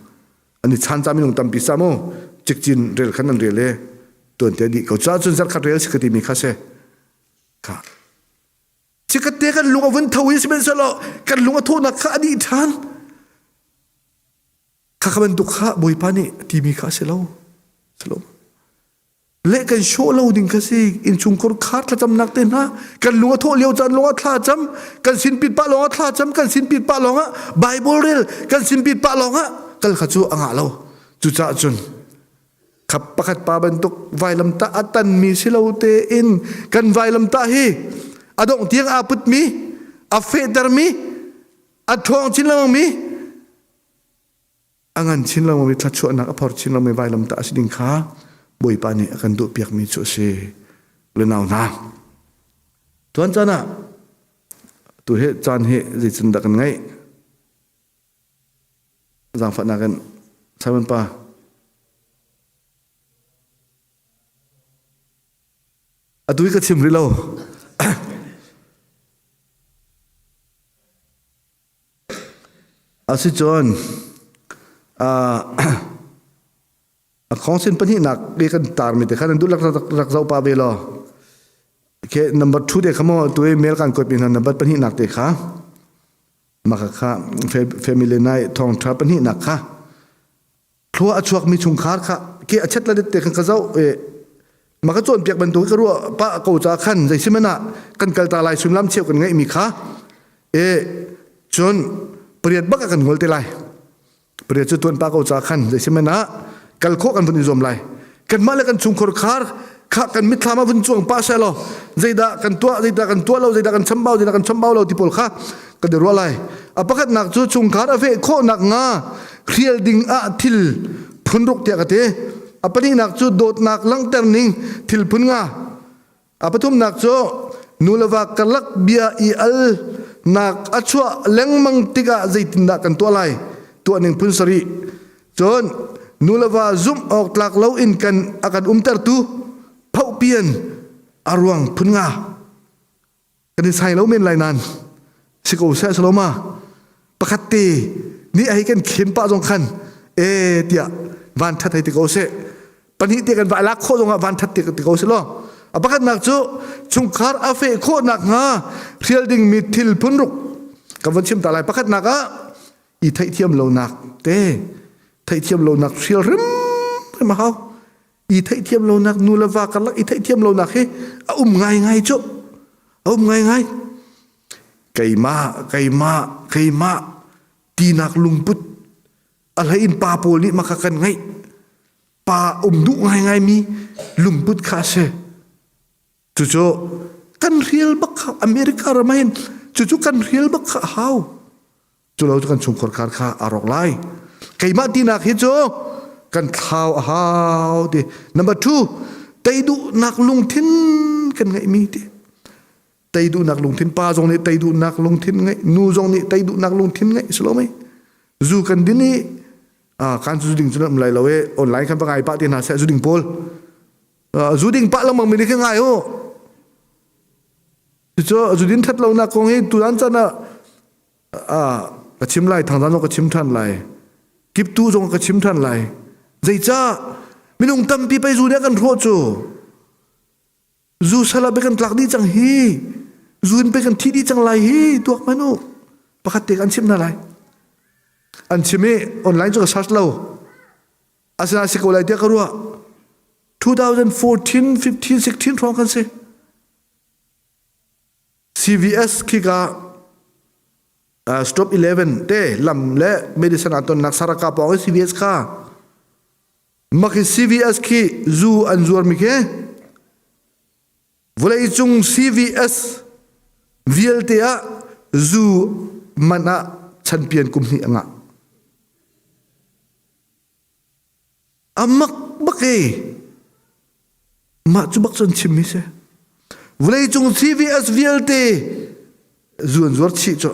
ani chan cha mi nong tam pi sa mo chik chin rel khan an rel he ton te di ko cha chun zar kha rel sikati mi kha se kha Cikate kan lunga vun thawi simen salo kan lunga thona kha ani than kha khaban tu kha boi pani timi kha selo le kan show lo ding ka si in chungkor kha tla cham nak te na kan lunga tho leo chan lunga thla cham kan sin pit pa longa thla cham kan sin pit pa longa bible rel kan sin pit pa longa kal kha chu anga lo chu cha chun khap pakhat pa ban tuk vailam ta atan mi silo te in kan vailam ta hi adong tiang aput mi afeder mi athong chinlang mi angan chinlang mi thachu anak apor chinlang mi vailam ta asiding kha boi pani akan du piak mi chu se lenaw na tuan chana tu he chan he ji chin da kan ngai jang fa na kan saban pa adui ka chim ri lo asi chon khongsin pani nak ke kan tar mi te khan du lak zau pa belo ke number 2 de khamo tu mail kan ko pin number pani nak te kha maka kha family nai thong tha pani nak kha thua achuak mi chung khar kha ke achat la de te kan ka zau maka chon piak ban tu ka ru pa ko cha khan jai simena kan kal ta lai sunlam cheu kan ngai mi kha chon Priat baka kan ngol te lai priat chu tuan pa ko cha khan je semena kal kho kan bun zom lai kan mala kan chungkhor khar kha kan mithlama bun chuang pa sa lo zeida kan tua lo zeida kan chambau lo tipol kha ka de ro lai apakat nak chu chungkhar ave kho nak nga khial ding a thil phunruk te ka te apani nak chu dot nak lang terning thil phun nga apathum nak chu nulawa kalak bia I al nak achua lengmang tiga zaitinda kan to lai to ning punsari chon nulawa zum ok tlak lo in kan akan umtar tu phau pian arwang phunga kan sai lo men lai nan siko sa saloma pakati ni ai kan khem pa jong khan tia van that hai ti ko se pani te kan ba lak kho jong van that ti ko se lo apakat nak chu chungkhar afe kho nak nga fielding mithil punruk kawan chim talai pakat naka I thai thiam lo nak te thai thiam lo nak fiel rim ma hau I thai thiam lo nak nulawa kalak I thai thiam lo nak he ngai chu ngai kaima tinak lungput alhain pa pol ni makakan ngai pa du ngai mi lungput kha se Cucu kan real bakha Amerika ramain cucu kan real bakha how culau kan chungkor kar kha arok lai kaima tinak hi chu kan how de number 2 taidu nak lung thin kan ngai mi te tay du nak lung thin pa jong ni tay du nak lung thin ngai nu jong ni tay du nak lung thin ngai slo mai zu kan din ni kan zu ding chuna mlai lawe online kan pangai pa tin ha se zu ding pol zu ding pa lang mang mi ni kha ngai ho cho zu din that lo na kong he tu an chana ka chim lai thang dan ka chim than lai kip tu jong ka chim than lai zai cha minung tam pi pai zu ne kan ro chu zu sala be kan tlak di chang hi zun pe kan thi di chang lai hi tuak manu pakhat te kan chim na lai an chime online chu ka search lo asana se ko lai te ka ruwa 2014 15 16 thong kan se CVS ki ka stop 11 te lam le medicine aton naksara ka pa CVS ka maki CVS ki zu an zuar mi ke volai chung CVS VLT a zu mana champion kumni anga amak bake ma chubak chan chimmi se volai chung CVS VLT zuan zuar chi cho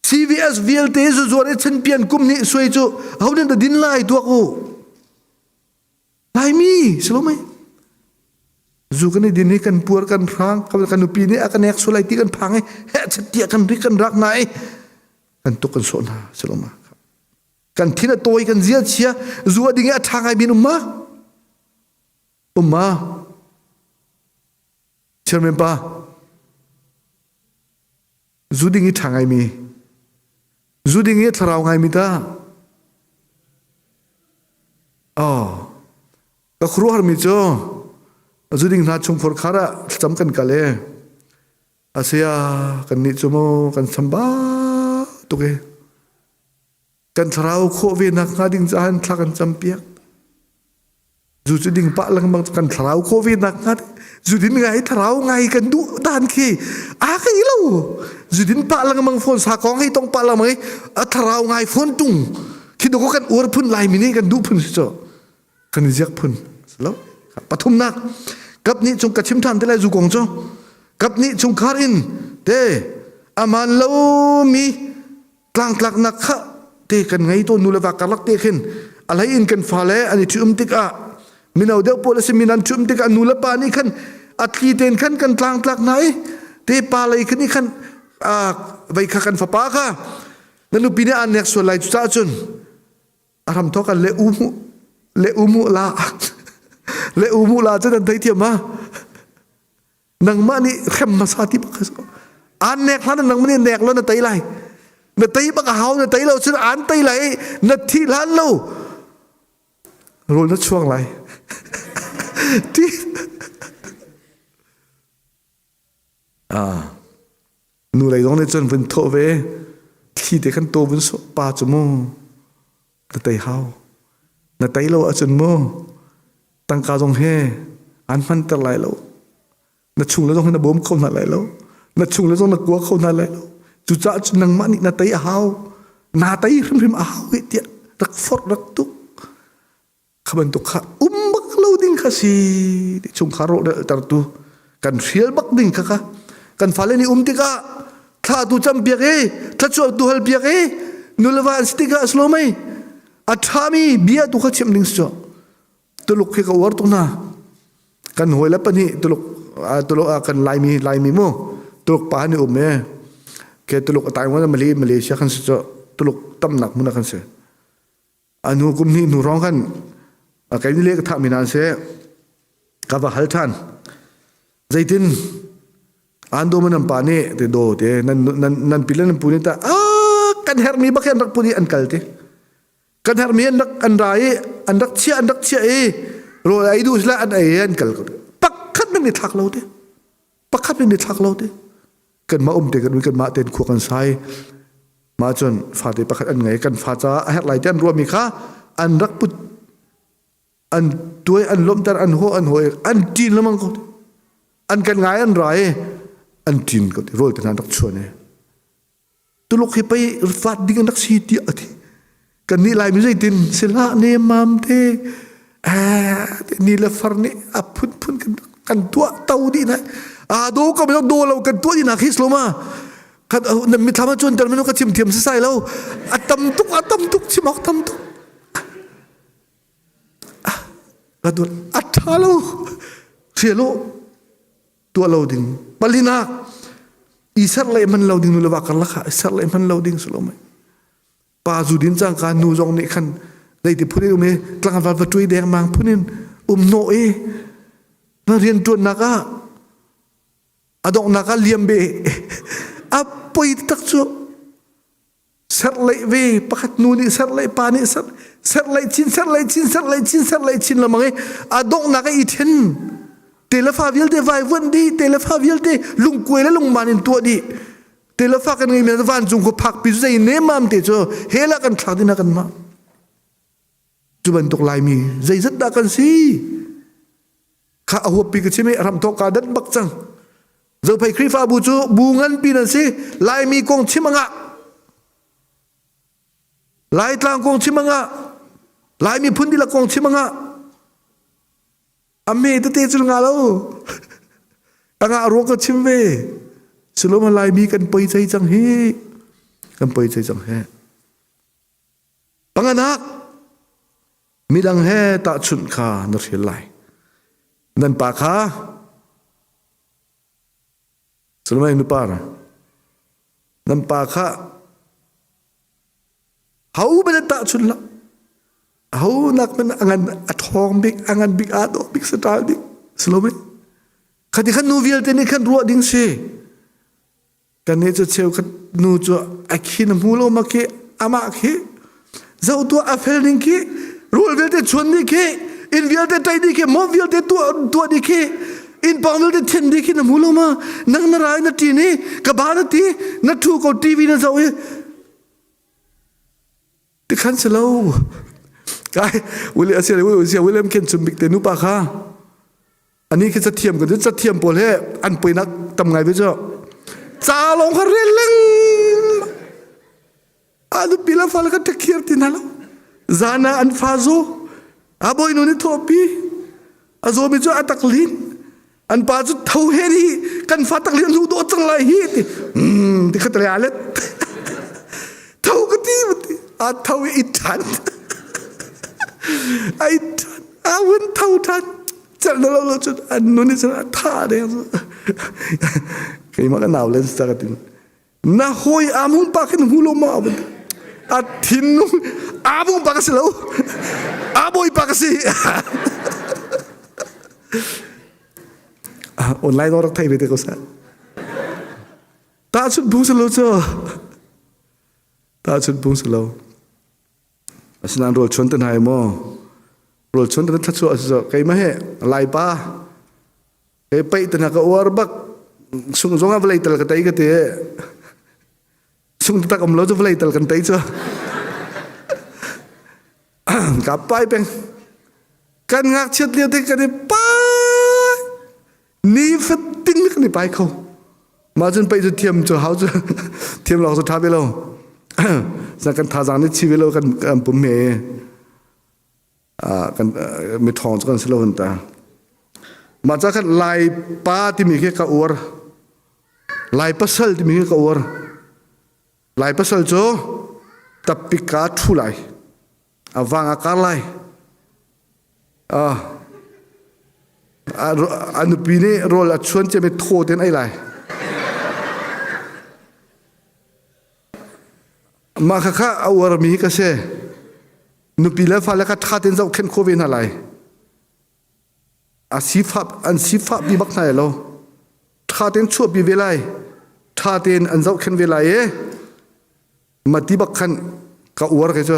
CVS VLT zu zuar champion kumni soi cho haunen da din lai tu ko lai mi selo mai zu kan din ni kan puar kan rang kan nupi ni akan ek sulai ti kan phangai he chatia kan ri kan rak nai kan to kan so na selo ma kan thina toy kan zia chia zu ading a thangai bin umma chairman pa zu ding i thangai mi zu ding i tharau ngai mi ta ka khru har mi cho zu ding na chung for khara cham kan kale asia kan ni chumo kan samba to ke kan tharau kho ve nak nga ding jan thla kan champiak zu ding pa lang bang kan tharau kho ve nak nga zu din ngai tharau ngai kan du dan ki kai lo zu din pa lang bang phone sa kong hai tong pa la mai tharau ngai phone tung ki do ko kan ur phun lai mi ni kan du phun cho kan jak phun lo pathum nak kap ni chung kachim than te lai zu kong cho kap ni chung khar in te aman lo mi tlang tlak nak kha te kan ngai to nu lewa kalak te khin alai in kan phale ani thum tik a minau de policy minan thum tik a nu la pa ni khan atli ten khan kan tlang tlak nai te pa lai khani khan vai kha kan fa pa kha nanu pine an next so lai cha chun aram to kan le umu la cha dan thai thiam ma nang ma ni khem ma sa ti ba kha an nek hlan nang ma ni nek lo na tai lai na tai ba ka hau na tai lo chun an tai lai na thi lan lo rol na chuang lai ti nu lai dong ne chun vun tho ve thi te kan to vun so pa chu mo na tai hau na tai lo a chun mo tang ka jong he an man tar lai lo na chung lo jong na bom khom na lai lo na chung lo jong na kwa khom na lai lo chu cha chu nang ma ni na tai a hau na tai rim a hau ti rak for rak tu khaban tu kha bak lo ding kha si chung kharo tar tu kan riel bak ding kha kan fale ni ti ka tha tu cham bia ge tha chu tu hal bia ge nulawa stika slo mai athami bia tu kha chem ding so tuluk ke ka war tu na kan hoila pani tuluk kan lai mi mo tuluk pa ni me ke tuluk Taiwan Malaysia kan so tuluk tam nak mun kan se anu kum ni nu rong kan kai ni le ka tha minan se ka ba hal than zaitin ando man pa ne te do te nan pilan puni ta kan her mi ba kan rak puni an kalte kan her mi an rai an rak chia ro ai du sla an ai an kal pakhat ni thak lo te pakhat ni thak lo te kan ma te kan ma ten khu kan sai ma chon fa te pakhat an ngai kan fa cha her lai ten ro mi kha an rak put an tuai an lom tar an ho an tin lamang ko an kan ngai an rai an tin ko rol te nan rak chone tuluk hi pai fat ding an rak si ti ati kan ni lai mi zai tin sila ne mam te ni la farni apun kan tua tau di na do ka me do lo kan to ina khis lo ma kan mi thama chon tar me no ka chim thiam sai lo atam tuk chimok tam tuk gadul athalo chelo to lo ding palina isar lai man lo ding nu lawa kan la kha isar lai man lo ding sulo mai pa zu din chang ka nu jong ni khan dei ti phuri me tlang va va tui deng mang phunin no e na rian tu na ka adong na ka liam be apoi tak chu sar lai ve pakhat nu ni sar lai pa ni sar lai chin la mangai adong na ka i then telefa vil de vai vun di telefa vil de lung kwe la lung manin tu di telefa kan ngai me van jung ko phak pi zai ne mam te cho hela kan thak din kan ma chu ban tok lai mi zai zat da kan si kha a pi ka chime ram to ka dat bak chang zo phai khri fa bu chu bu ngan pi na si lai mi kong chimanga lai tlang kong chimanga lai mi phun di la kong chimanga ame te chul nga lo anga ro ka chimve suloma lai mi kan poi chai chang he kan poi chai chang he panganak midang he ta chun kha na thil lai nan pa kha suloma nu para nan pa kha hau ben ta chun la hau nak men angan athong big angan big ado big satal big slome khati khan nu vial te ni khan ro ding se kan ne cho cheu khat nu cho akhin mulo ma ke ama ke zau tu afel ning ke rol vel te chon ni ke in vial te tai di ke mo vial te tu di ke in pangvel te then di ke na mulo ma nang na rai na ti ni ka ba na ti na thu ko tv na zau e ti khan se lo cái William Ken chuẩn bị tên nụ pa kha anh ấy cái chất thiềm bol he anh bồi nát tầm ngày bây giờ cha long khare leng anh pila fal ka takir tinalo zana an fazo aboy no ni thopi azo mi jo ataklin an pa ju thau he ni kan fa taklin lu do chang lai hi ti khatre alet thau ka ti a thau i than ai awen thau than chal na lo chu an no ni sa tha de kai ma ka naw len sa ka tin na hoi amun pa khin hulo ma a thin nu amun pa ka selo aboy pa ka si online nó thay về thế có sao ta xuất bung selo cho ta xuất bung selo asan rol chon tan hai mo rol chon tan thatchu aso kai ma he lai pa kai pai tan ka war bak sung zonga vlai tal ka tai ka te sung ta kam lo cho vlai tal kan tai cho ka pai peng kan ngak chet liu te ka ni pa ni phát tin cái bài khâu mà chân bây giờ thiềm cho háo cho thiềm lò cho tháp về lâu ra cần thà rằng nó chi về lâu cần bấm mề cần mề thòng cho cần sẽ lâu hơn ta mà chắc cần lại pa thì mình cái cả uar lại pasal thì mình cái cả uar lại pasal cho tập bị cá thu lại vàng cá lại anh pine rol a chuan che me tho ten ai lai ma kha kha awar mi ka se nu pila fa la ka tha ten zau khen khovin halai a sifa bi bak nai lo tha ten chu bi velai tha ten an zau khen velai e mati bak khan ka uar ke cho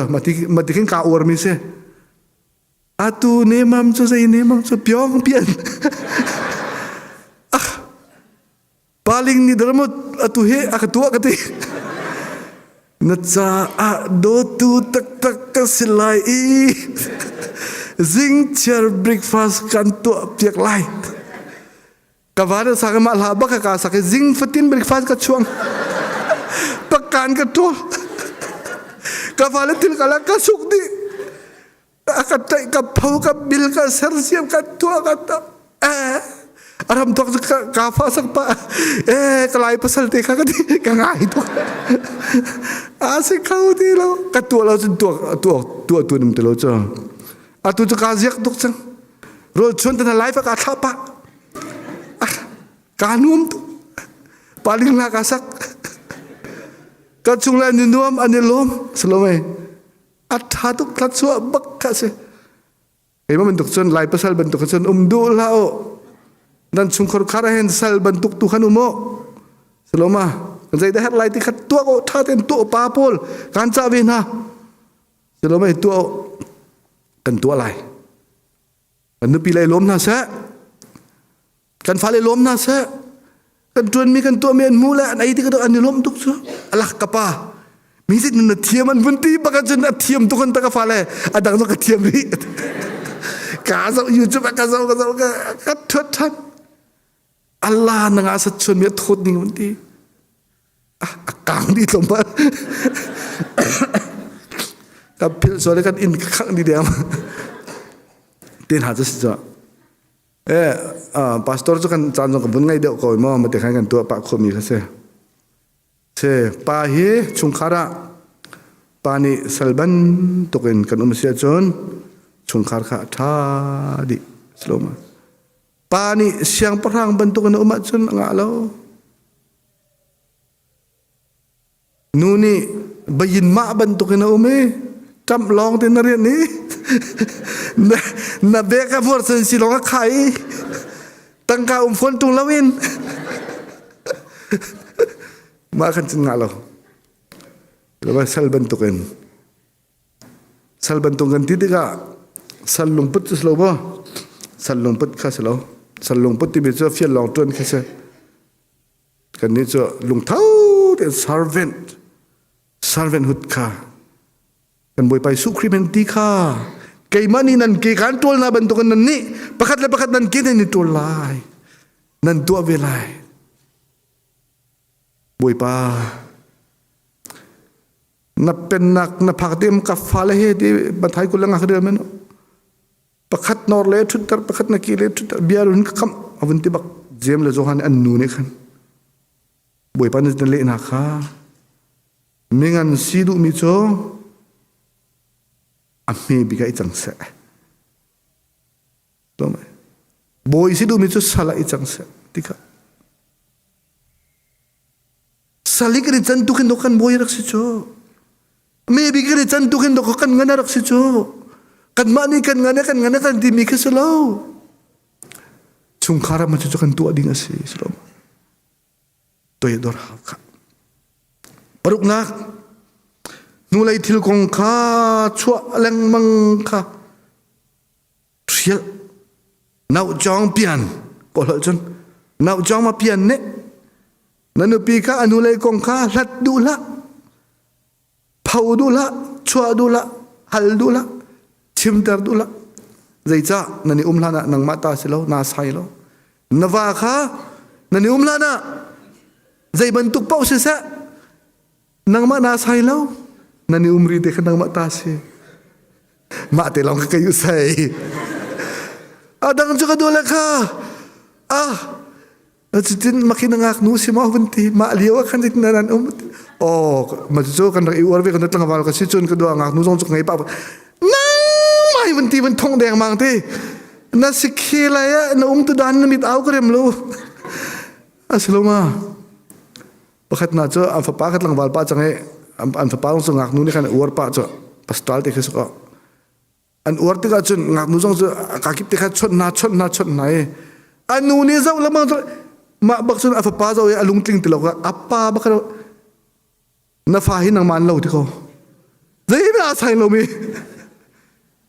mati khin ka uar mi se atu ne mam cho sai ne mam cho pyong pian paling ni drama atu he akatua kati na cha a do tu tak ka silai i zing chair breakfast kan to piak lai ka vada sa ka mal haba ka sa ka zing fatin breakfast ka chuang pakan ka to ka vale til kala ka suk di akatai ka phau ka bil ka sarsiam ka tua ka ta aram tok ka fa sak pa kalai pasal te ka di ka ngai to ase khau ti lo ka tu lo tu nim te lo cho atu cho ka ziak tok chang ro chon ta lai fa ka tha pa ka nuam tu paling la ka sak ka chung la ni nuam ani lom slome at tha tok tlat su bak ka se ema bentuk chon lai pasal bentuk chon du lao dan sungkor karahen sal bentuk Tuhan umo selama kan saya dah lai ti khat tua ko tha ten tu papol kan cha ve na selama itu kan tua lai kan nu pi lai lom na sa kan fa lai lom na sa kan tuan mi kan tua men mula nai ti ka an lom tuk chu alah kapa mi sit na thiam an bunti baka chen na thiam tu kan ta ka fa lai adang so ka thiam ri ka so YouTube ka so ka thot than Allah nang asa chun mi thot ning bunti kang di lomba kapil sore kan in khang di dia tin ha just jo pastor chu kan chan jong bun ngai de ko mo ma te khan kan tu pa khomi kha se pa hi chung khara pani salban token kan sia chon chung khar kha tha di sloma pani siang perang bentuk kan chon nga lo nuni bayin ma bentuk kan tam long tin na rian ni na beka for sen silong khai tangka phon tung lawin ma kan chin ngalo lo sal bentuken tidiga sal lumput slo ba sal lumput kha slo sal lumput ti be cho fiel long ton kha se kan ni cho lung thau the servant hut kha kan boy pai sukrimen ti kha kay mani nan ki kan tol na bentukan nan ni pakat nan ki ni tol lai nan tua velai boy pa na penak na phaktim ka fale he di bathai kulang akhdel men pakat nor le thutar pakat na ki le thutar biarun kam avanti bak jem le johan an nu ne khan boy pa ni le na kha mingan sidu mi cho ame bigai chang se lom boy sidu mi cho sala I chang se tika salik ri chan tukin dokan boy rak si cho me bigri chan tukin dokan ngana rak si cho kan mani kan ngana kan di mi keselo chung khara ma cho kan tu ading asi slom to ye dor ha paruk nak nulai thil kong kha chua leng mang kha thiel nau jong pian pol chon nau jong ma pian ne nanu pi kha anulai kong kha lat du la phau du la chua du la hal du la chim tar du la zai cha nani umlana nang mata silo na sai lo nawa kha nani umlana zai bentuk pau se sa nang ma na sai lo nani umri te kanang matasi mate lang kayo say adang juga dola ka natin makinangak no si mawanti maaliwa kan dit nanan majujo kan rak iwarbe kan datang awal kasi chun kadua ngak no jong ngai pa nang mai wanti wan thong deng mang te na sikhila ya na tu dan mit au krem lo asloma pakat na cho am pakat lang wal pa changai an verpaarung so ngak nu ni kan uar pa cho pastal te kheso an uar te ka chun ngak nu jong so kakip te kha chot na e an nu ni zo lamang ma bak chun a pa zo e alung tling te lo ka appa ba ka na fa hin nang man lo ti ko zai na sai lo mi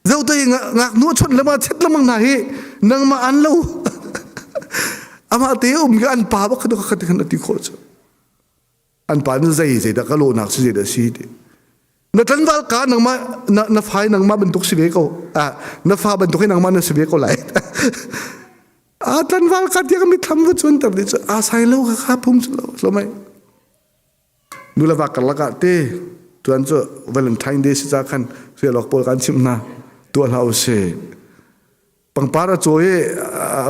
zo te ngak nu chot lama chet lamang na hi nang ma an lo ama te ga an pa ba ka do ka te kan ti ko cho an pa na zai da ka lo nak si da si de na tan wal ka nang ma na phai nang ma bentuk si be ko na fa bentuk nang ma na si be ko lai tan wal ka dia mi tham wa chun tar de sai lo ka phum lo mai nula wa ka la ka te tuan cho valentine day si cha khan se lok pol kan chim na tu lau se pang para cho e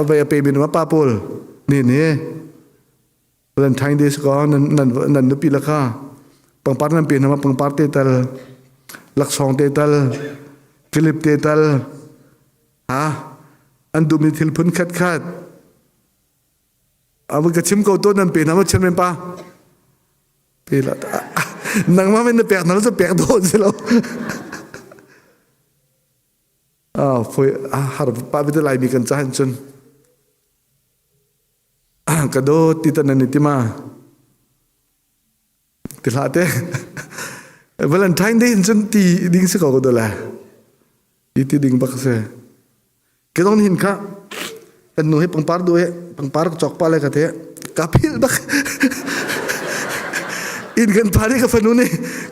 ba pe bin ma pa pol นี่วันไทน์เดสก็นั่นนุปีละค่ะปังปาร์นั่นเป็นมาปังปาร์เตตัลลักซองเตตัลฟิลิปเตตัลอันดูมีทิลพุนขัดมันก็ชิมเกาตัวนั่นเป็นมาเชิญเป็นปะเป็นละนังมาไม่ได้แปลกนั่นจะแปลกโดนสิเราfoi har pa bita lai mi kan chan chun kado titanan nitima tilate valentine day chun ti ding se ko do la ti ding bak se kedon hin kha an no he pangpar do he pangpar chok pa le ka the kapil bak in kan pari ka fanune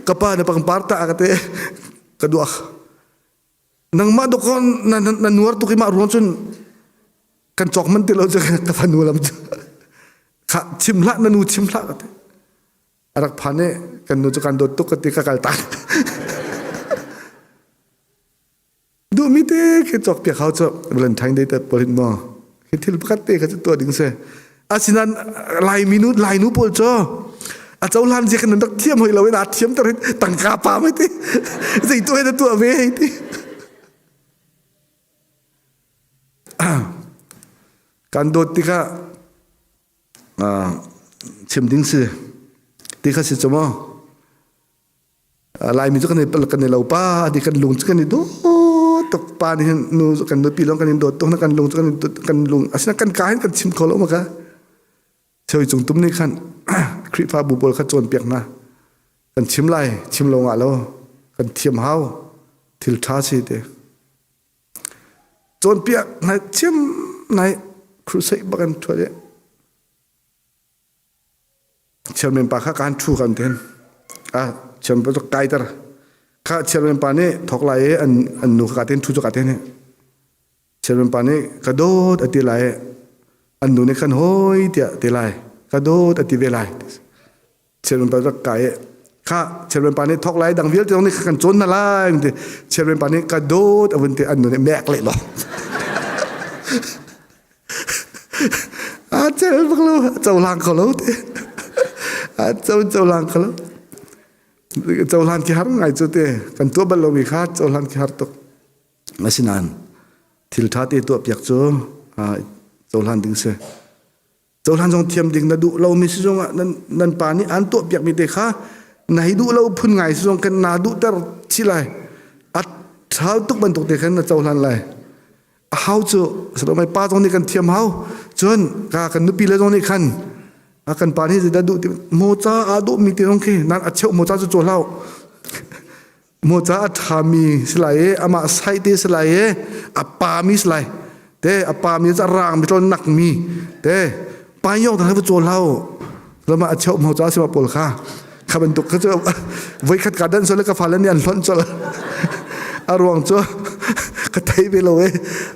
kapa na pangpar ta ka the kaduak nang madokon na nuar tu kima ruang chun kan chok man tilo je ka fanu lam kha chimla na nu chimla ka te arak phane kan nu kan do tuk ka kal ta du mi te ke chok pe khau cho valentine day ta porin mo ke thil pakat te ka to ding se asinan lai minute lai nu pol cho a chau lan je kan dak thiam hoi lo na thiam tar tang ka pa mai te sei to he tu ave te kan do tika chim ding se tika se chamo lai mi kan pel kan lau pa di kan lung kan do tok pa ni nu kan do pilong kan do tok na kan lung asina kan kain kan chim kholo ma ka choi chung tum ni khan khri fa bu bol kha chon piak na kan chim lai chim lo nga lo kan thiam hau thil tha si te chon piak na chim nai crusade bagan thode chairman pa kha kan thu kan ten chairman pa kai tar kha chairman pa ne thok lai an nu ka ten thu ka ten chairman pa ne ka do ati lai an nu ne khan hoi tia te lai ka do ati ve lai chairman pa kai kha chairman pa ne thok lai dang vil te ni kan chon na lai chairman pa ne ka do avun te an nu ne mek le lo chơi bắt luôn châu lan khổ lố thế châu lan khổ lố châu lan kia hẳn ngày cho thế cần tua bắt lâu bị khát châu lan kia hẳn tục mà xin ăn thil thát thế tua biếc cho châu lan đứng xe châu lan trong thiềm đình là đủ lâu mình sử dụng nên pani ăn tua biếc mình thế khá này đủ lâu phun ngày sử dụng cái nào đủ tao chỉ lại tháo tục bận tục thế khá là châu lan lại hao cho sau đó mày pa trong này cần thiềm hao chun cả cần nupi lên trong này khăn cần pani gì đã đủ một cha đủ mi tiền trong kia nan acheu một cha cho lao một cha thami selai ama sai te selai apa mi selai te apa mi cha rang mi ton nak mi te pa yong thang cho laoแล้วมาacheu một cha siapa pol kha kha bentuk kha cho với khát cả đơn số lấy cả phá lên đi ăn lon cho ruang cho cái thấy về lâu ấy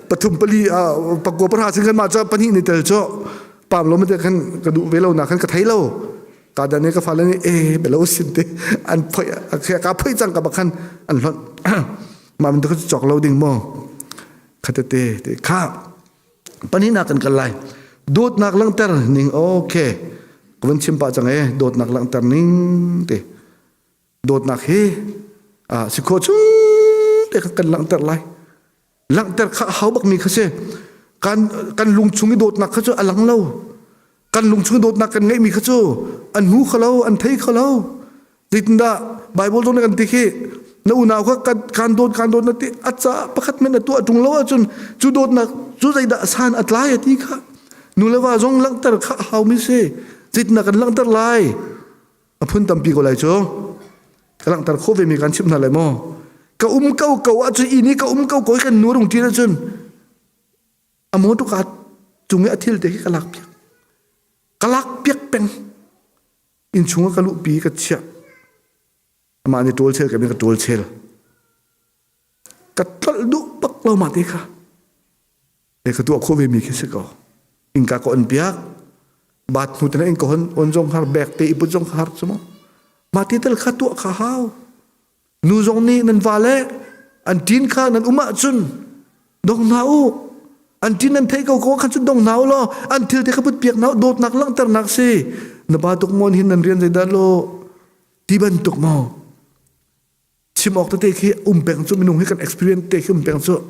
bắt thùng pali bắt gua bắt hạt sinh mà cho pani này tel cho pam lâu mới được khăn cái đủ về lâu nào khăn cái thấy lâu cả đàn này cái phá lên về lâu xin thế ăn phơi cái phơi chẳng cả bạc khăn ăn lon mà mình được chọc lâu đỉnh mò khát tê khá pani nào cần lại đốt nạc lăng ter ning ok cái vấn chim pa chẳng ấy đốt nạc lăng ter ning tê đốt nạc he sự khó chung để cần lăng ter lại lăng ter khao bạc mi khá se kan lung chung đốt nạc khá cho lăng lâu kan lung chung đốt nạc kan ngay mi khá cho an hu khá lâu an thấy khá lâu dịch đã Bible trong này kan tikhi na unaw ka kan đốt na ti at sa pakat men na tu atung lâu chun chu đốt nạc chu dây đã san at lai ti khá nu lewa zong lăng ter khá hao mi se dịch na kan lăng ter lai apun tampi ko lai cho lăng ter kho ve mi kan chim na lai mo ka câu a chu ini ka câu ko kan nu rung ti na chun amo tu ka chunge athil te kalak piak peng in chunga kalu pi ka chia ama ni tol chel ka mi ka tol chel ka tol du pak lo ma te kha e ka tu kho ve mi ke se ko in ka ko an piak bat nu te na in ko on jong har bek te ipu jong har chumo ma ti tel kha tu kha hao nu jong ni nan vale an tin kha nan uma chun dong na u อันที่นั่นเทก็ขันจุดดงหนาวล้ออันที่เทขบุดเปียกหนาวโดดหนักลังแต่หนักสินบาตุกมอนหินนันเรียนใจดาโลที่บันตุกมอชิมออกตัวเตะขี้แบ่งจุดมินุงให้กัน experience เตะขี้แบ่งจุด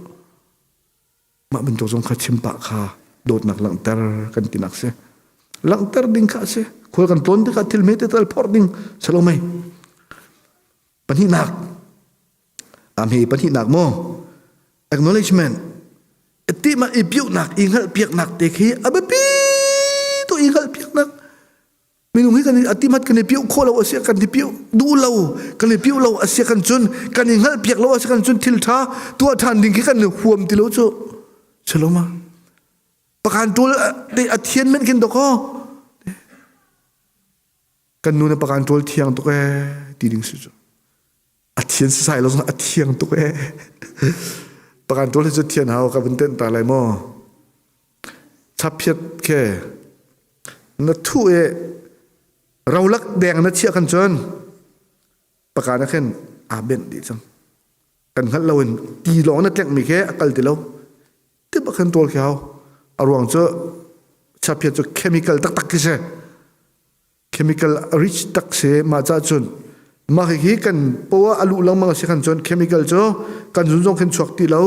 มาเป็นตัวสงครามชิมปะคาโดดหนักลังแต่กันตินักสิลังแต่ดิ่งข้าสิคุยกันต้นที่ข้าทิลเมตต์ตัลพอร์ดิ่งสโลไม่ปัญหาหนักอามีปัญหาหนักโม acknowledgementที่มันอีพิวหนักอิงหัลเปียกหนักเด็กฮีอาเบปีตัวอิงหัลเปียกหนักไม่รู้ให้กันอธิมัดกันในพิวโคเราอาศัยกันที่พิวดูเรากันในพิวเราอาศัยกันจนกันอิงหัลเปียกเราอาศัยกันจนทิลท่าตัวทานดิ่งขี้กันในห่วมที่เราจะฉลองมาประการตัวได้อธินเมนกันตัวก็กันนู่นประการตัวเที่ยงตัวแกดีดิ่งสุดอธินใส่เราต้องอธิงตัวแกประการตัวที่จะเทียนเอากับเป็นเต้นตาไหลหม้อชับเพียดแค่นัททุเอเราลักแดงนัทเชี่ยกันจนประการนั้นแค่อาเบนดีจังกันขันเราเห็นตีหลงนัทแหลกมีแค่กัลติเราที่ประการตัวเขาอารมณ์จะชับเพียดจะเคมีคอลตักๆกี่เช่เคมีคอลริชตักเช่มาจากจนมาให้กันเพราะว่าอาลุลังมาเสียกันจนเคมีคอลจ้กันจุนจงกันชกตีเรา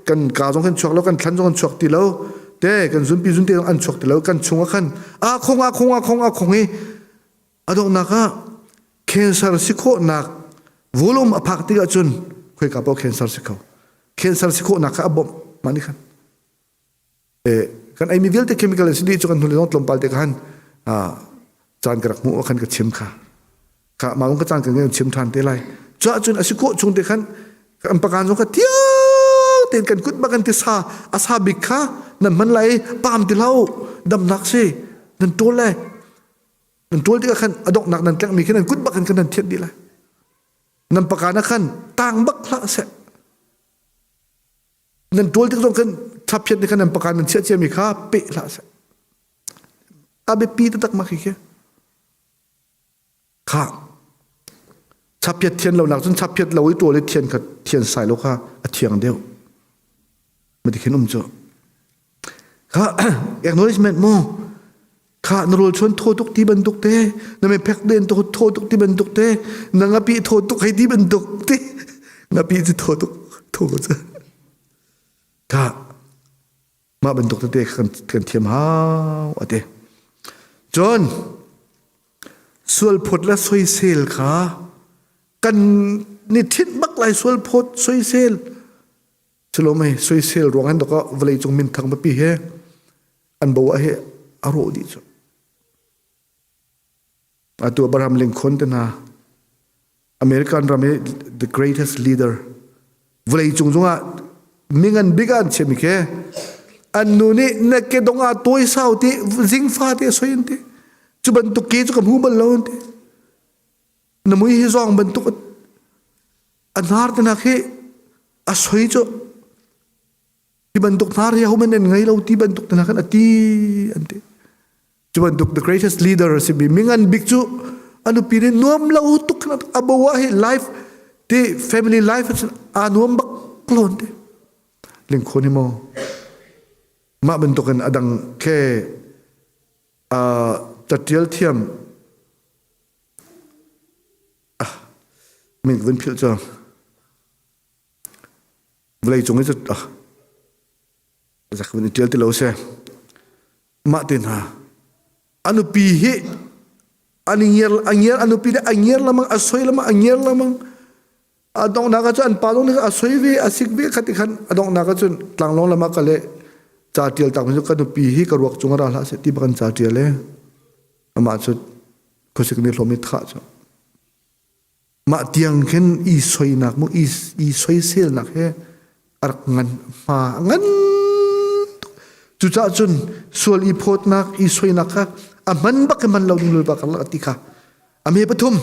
กันกาจงกันชกเรากันทันจงกันชกตีเราแต่กันจุนปีจุนตีอันชกตีเรากันชงกันคงให้ดอกนักแคนเซอร์สิโคนักวอลุ่มพักตีกันจนคุยกับพวกแคนเซอร์สิโคนักอับบมันนี่กันกันไอมีเวลแต่เคมีคอลสิดีจกันทุนน้องลมปาลเตกันจานกระดักมุกันกับเชื่อมค่ะข้ามาลงกระจายกันเงินชิมทานเท่าไรจ้าจนอาศิโกชงเด็กขันอันประการจงกันเที่ยวเต้นกันกุดบักันที่อาซาบิกค่ะนั่นมันไหลปามที่เล่าดำหนักสินั่นตัวเลยนั่นตัวที่ขันอดอกหนักนั่นแกล้งมีแค่นั้นกุดบักันกันนั่นเทียบดีเลยนั่นประการนั้นขันต่างบักละเสนั่นตัวที่ต้องกันทับเพียรในขันนั่นประการนั้นเชื่อมีค่าเป๊ะละเสอาเบปีตักมาขี้เกียข้าชับเพียรเทียนเราหนักจนชับเพียรเราไว้ตัวเลยเทียนกับเทียนใส่แล้วค่ะเทียงเดียวไม่ได้เขียนจ้ะข้าacknowledgement โมข้านรชนโทษทุกที่บรรทุกเต้นั่นไม่แพ็กเดินโทษทุกที่บรรทุกเต้นางปีโทษทุกให้ที่บรรทุกเต้นางปีจะโทษทุกจ้ะข้ามาบรรทุกเต้กันเทียมหาวอะเต้จนส่วนพดและสวยเซลค่ะกันนิทิศบักไหลส่วนพดสวยเซลฉลองไหมสวยเซลรวงนั้นตก็เวลาจงมินทางมาปีเฮอันบอกว่าเฮอารมณ์ดีจ้ะตัวบรามลิงคอนต์นะอเมริกันรำ the greatest leader เวลาจงอ่ะมีเงินบิ๊กอันเชื่อมิเคอันนู้นนี่นักเก็ตดงอ่ะตัวสาวที่จิงฟ้าที่สวยนี่จุบันตุกีจุกับหูบัลลอนที่นมุยฮิซองบันตุกอันนาร์ตนักเฮอสวยจุที่บันตุกนาร์ยาหูมันเองไงเราที่บันตุกนักอันที่อันที่จุบันตุก the greatest leader สิบีมิงันบิ๊กจุอันนู้นปีนี้นวมเราตุกนักอับวะเฮ life ที่ family life อันนวมบักกลอนที่ลิงคนนี้มั้งมาบันตุกันอดังแค่จัดเดียลเทียมมิงวันพิลจ้าเวลาจงนี้จะจากวันเดียลที่เราเสียมาเดินหาอันนู้ปีเฮอันเงียอันนู้ปีอันเงียละมั้งอัศวยละมั้งอันเงียละมั้งอันดองนักจนปาดงนี่อัศวยวีอัศกวีขัดขันอันดองนักจนกลางลงละมั้งก็เลยจัดเดียลตักมันจะกันนู้ปีเฮกระรวกจงราละเสที่บังจัดเดียลเลยมาจุดก็สิ่งนี้เราไม่ท้าจ้ะมาเตียงเห็นอีสวยนักมั้งอีสวยเซลนักเฮอักงันมางันจุดจ้าจนส่วนอีโพดนักอีสวยนักค่ะมันบักมันเราดูเลยบักละติค่ะเมย์ปฐุม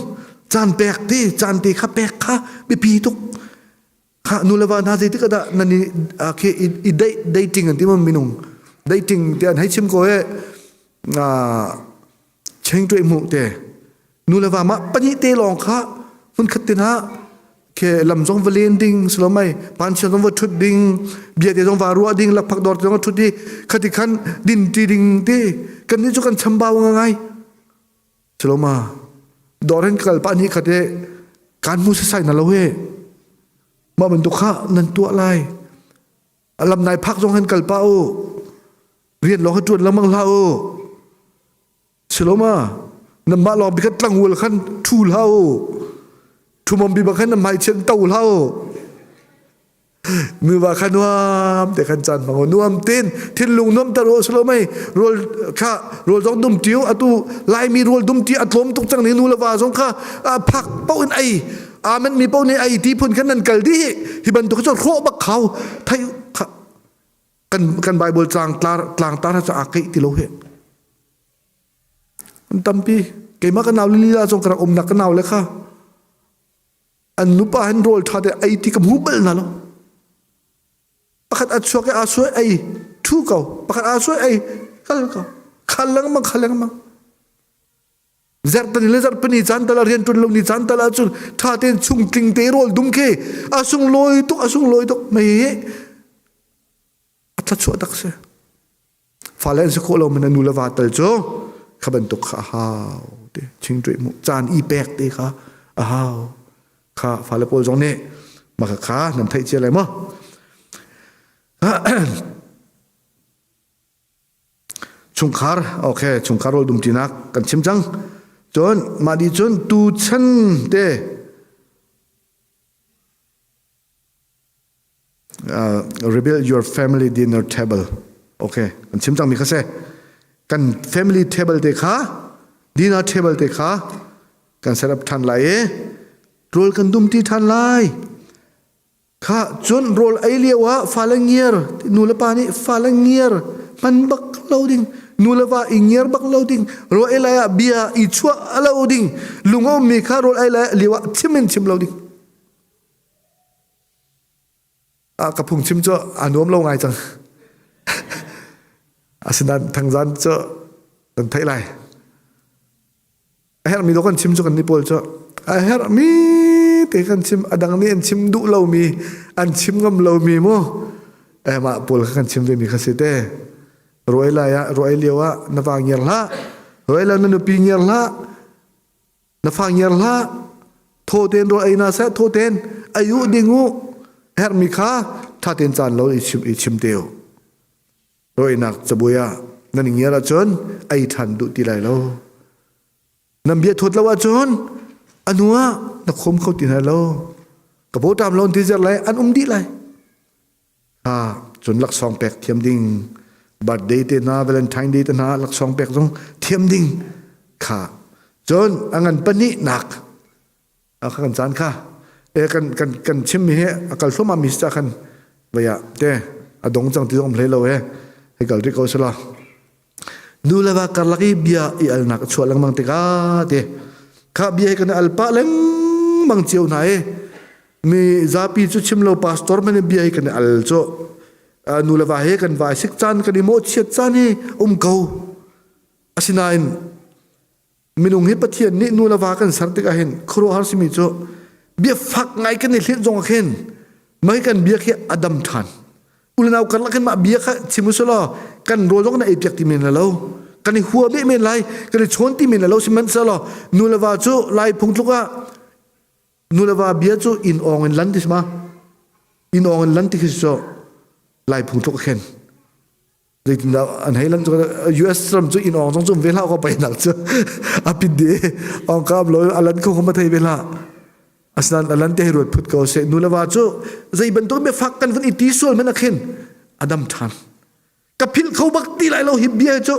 จานแปลกที่จานตีค่ะแปลกค่ะไม่ปีทุกค่ะนูเลวานาจิติก็ได้นั่นนี่คืออีได้จริงอันที่มันมีนุ่งได้จริงที่อันให้ชิมก็เอเชิงตัวมุเตนูเลวามาปนิเตลองค่ะมันขัดตินะ ke lam jong valen ding slomai pan chen jong thut ding bia de jong warua ding lak phak dor jong thut di khati khan din ti ding te kan ni chu kan chambao ngai sloma doren kal pa ni khate kan mu sai na lo he ma ban tu kha nan tu lai alam nai phak jong han kal pa o rian lo ha tuan lamang la o sloma nam ma lo bi khat tlang wul khan thu la o thu mom bi ba khan mai chen tau la oมือว่าขันวามแต่ขันจันทร์บางคนนวมเต้นทิ้นลุงนวมตะโรสโลไม่โรลข้าโรลต้องดุมจิ้วอะตูลายมีโรลดุมจิ้วอัดลมตุกจังนี้นูละว่าสงข้าผักเป้าอินไอมันมีเป้าในไอที่พุ่นขันนั่นกัลดีที่บรรทุกจะโคบักเขาไทยกันไบเบิลจางตาจะอากิติโลเหมันตั้มปีเกี่ยมากันเอาลีลาสงกระอมนักกันเอาเลยค่ะอันนุปะหันโรลท่าแต่ไอที่กับหูเบลนั่นหรอประคัดอาช่วยอาช่วยไอ้ทุกเขาประคัดอาช่วยไอ้ขันลังมังจัดตันนี่จัดปนีจันตลาเรียนตุนลงนี่จันตลาจุนท่าเต้นชุ่งติงเตโรลดุมเคอาซุงลอยตุกไม่อัตช่วยตักเสียฟ้าเล่นสกุลเรามันนูเลวาตลโจขบันตุกข้าวเดชิงด้วยมุจานอีแบกเดค่ะข้าฟ้าเล่นโปรจงเนี่ยมาข้านำไทยเจอะไรมั้งชุงคาร์โอเคชุงคาร์โรดุมตินักกันชิมจังจนมาดีจนตูชันเดrebuild your family dinner table โอเคกันชิมจังมีข้อเสกัน family table เด็กค่ะ dinner table เด็กค่ะกันสำหรับทันไลโรลกันดุมที่ทันไลข้าจนโรลไอเลียวะฟาลังเงียร์นูเลปานี่ฟาลังเงียร์มันบักเลาดิงนูเลวะอิงเงียร์บักเลาดิงโรเอลายะเบียอิชัวเลาดิงลุงเอามีข้าโรลไอลายะเลียวะชิมเลาดิงกับพุงชิมจ่อนุ่มเลาไงจังสินันทางจันจ่อตันไทยไรเฮ้ยมีตัวกันชิมจ่อกันนี่ปอลจ่อเฮ้ยมีแต่กันชิมอดังนี่อันชิมดุเรามีอันชิมงำเรามีมั้งมาปวดกันชิมเป็นมีข้าศึกเต้รวยละรวยเลี้ยวะนฟางเงียร์ละรวยละนันปีเงียร์ละนฟางเงียร์ละโทเทนรวยน่าเสโทเทนอายุดิงูเฮร์มิค่าถ้าเต็นจานเราอีชิมเดียวรวยนักจะบุยะนั่นเงียร์ละจนไอทันดุตีไรเรานำเบียทดละว่าจนอันนัวนักคมเขาติดให้เรากระโปรงตามเราที่จะไรอันดีไรจนหลักสองแปกเทียมดิ่งบัดเดย์เตน่าเวลนไทน์เดย์เตน่าหลักสองแปกต้องเทียมดิ่งจนอังันปนิหนักกันจานกันชิมมีเหตุกัลสมามิสจักันไปเต้อดงจังที่ต้องเพลย์เราให้กัลริโกสละดูแลว่าการลักเบียอีอัลนักชวนลังมังติกาเต้ข้าเบียกันอัลปะลังมังเจียวไหนมีซาปีจุชิมเราพาสตอร์มันเบียกันอัลโจนูเลวาเฮกันวายสิกจันกันโมเชียจันนี่เกาอาศินัยมินุงฮิปเทียนนี่นูเลวากันสันติกาเห็นครัวฮาร์ซิมิโจเบียฟักไงกันในเลี้ยงจงเห็นไม่กันเบียแค่อดัมทันอุลนาวกันละกันมาเบียแค่ชิมุสลอกันโรจงในเอพิกติเมนแล้วกันในหัวเบี้ยเมนไลกันในชนติเมนแล้วสิมันสลอนูเลวาโจไลพุงทุกะนูเลวาเบียโจอินอองลันติสมาอินอองลันติสโจไล่พุงทุกเข็นจริงๆแล้วอันให้ลันจุกUS สมจุอินอองจุ่มเวลาก็ไปหนักจ้ะอภิเดองกับลอยอันนั้นเขามาไทยเวลาอาศัยอันนั้นที่ให้รวดพุทธเขาเสนูเลวาโจใจบรรทุกไม่ฟักกันวันอิติส่วนมันนักเข็นอดัมทันกับพิลเขาบักตีไหลเราหิบเบียโจ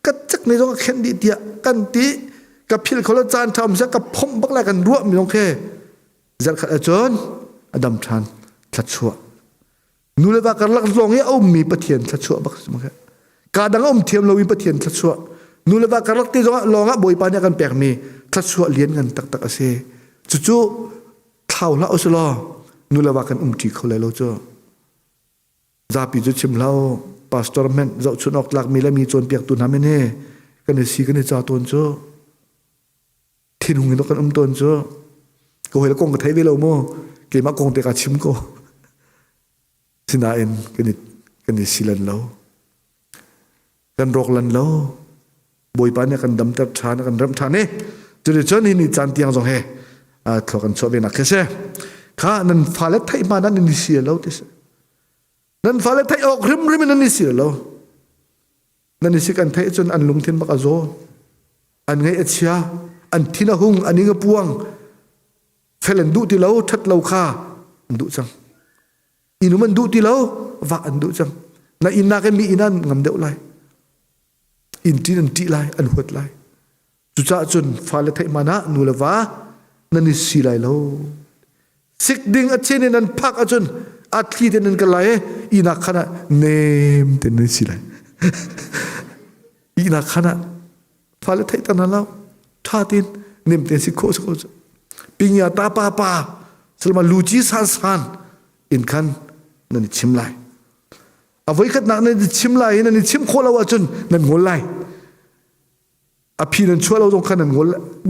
กัดจักในตรงเข็นดีเดียกันตีกับพิลเขาละจานทำซะกับพมบักไหลกันรั่วมีตรงแค่จัดขัดจนอดัมทันทัดชัวนูเลวาการลักลงให้มีปะเทียนทัดชัวบักสมกันการดังเทียมเรามีปะเทียนทัดชัวนูเลวาการลักที่ลองบอยปานกันแปลกมีทัดชัวเลี้ยงกันตักเสจู่ๆเท่าละอุสลอนูเลวากันจีเขาเลยเราเจอซาปีจุชิมเราพาสตอร์แมนเจ้าชุนออกหลักมีและมีโจนเปียกตุนน้ำไม่แน่กันในสีกันในจ่าตนเจอทิ้งหุ่นกันตนเจอ ko hel kong thai ve lo mo ke ma kong te ka chim ko sina en kani silan lo kan rok lan lo boi pa ne kan dam tar tha na kan ram tha ne tu de chon ni chan tiang jong he a tho kan cho be na ke se kha nan fa le thai ma nan ni si lo te se nan fa le thai ok rim rim nan ni si lo nan ni si kan thai chon an lung thin ma ka zo an ngai achia an thina hung an inga puang phelen du ti lo that lo kha du chang inuman du ti lo va an du chang na inna ke mi inan ngam deuh lai in tin an ti lai an huat lai chu cha chun fa le thai mana nu la wa nan ni si lai lo sik ding a chen an phak a chun a thli ten an ka lai ina khana nem ten ni si lai ina khana fa le thai tan la tha tin nem ten si kho so pinya ta pa selama luji san in kan nan ni chim lai a voi khat na nan ni chim lai nan ni chim kho la wa chun nan ngol lai a phi nan chua lo jong khan nan ngol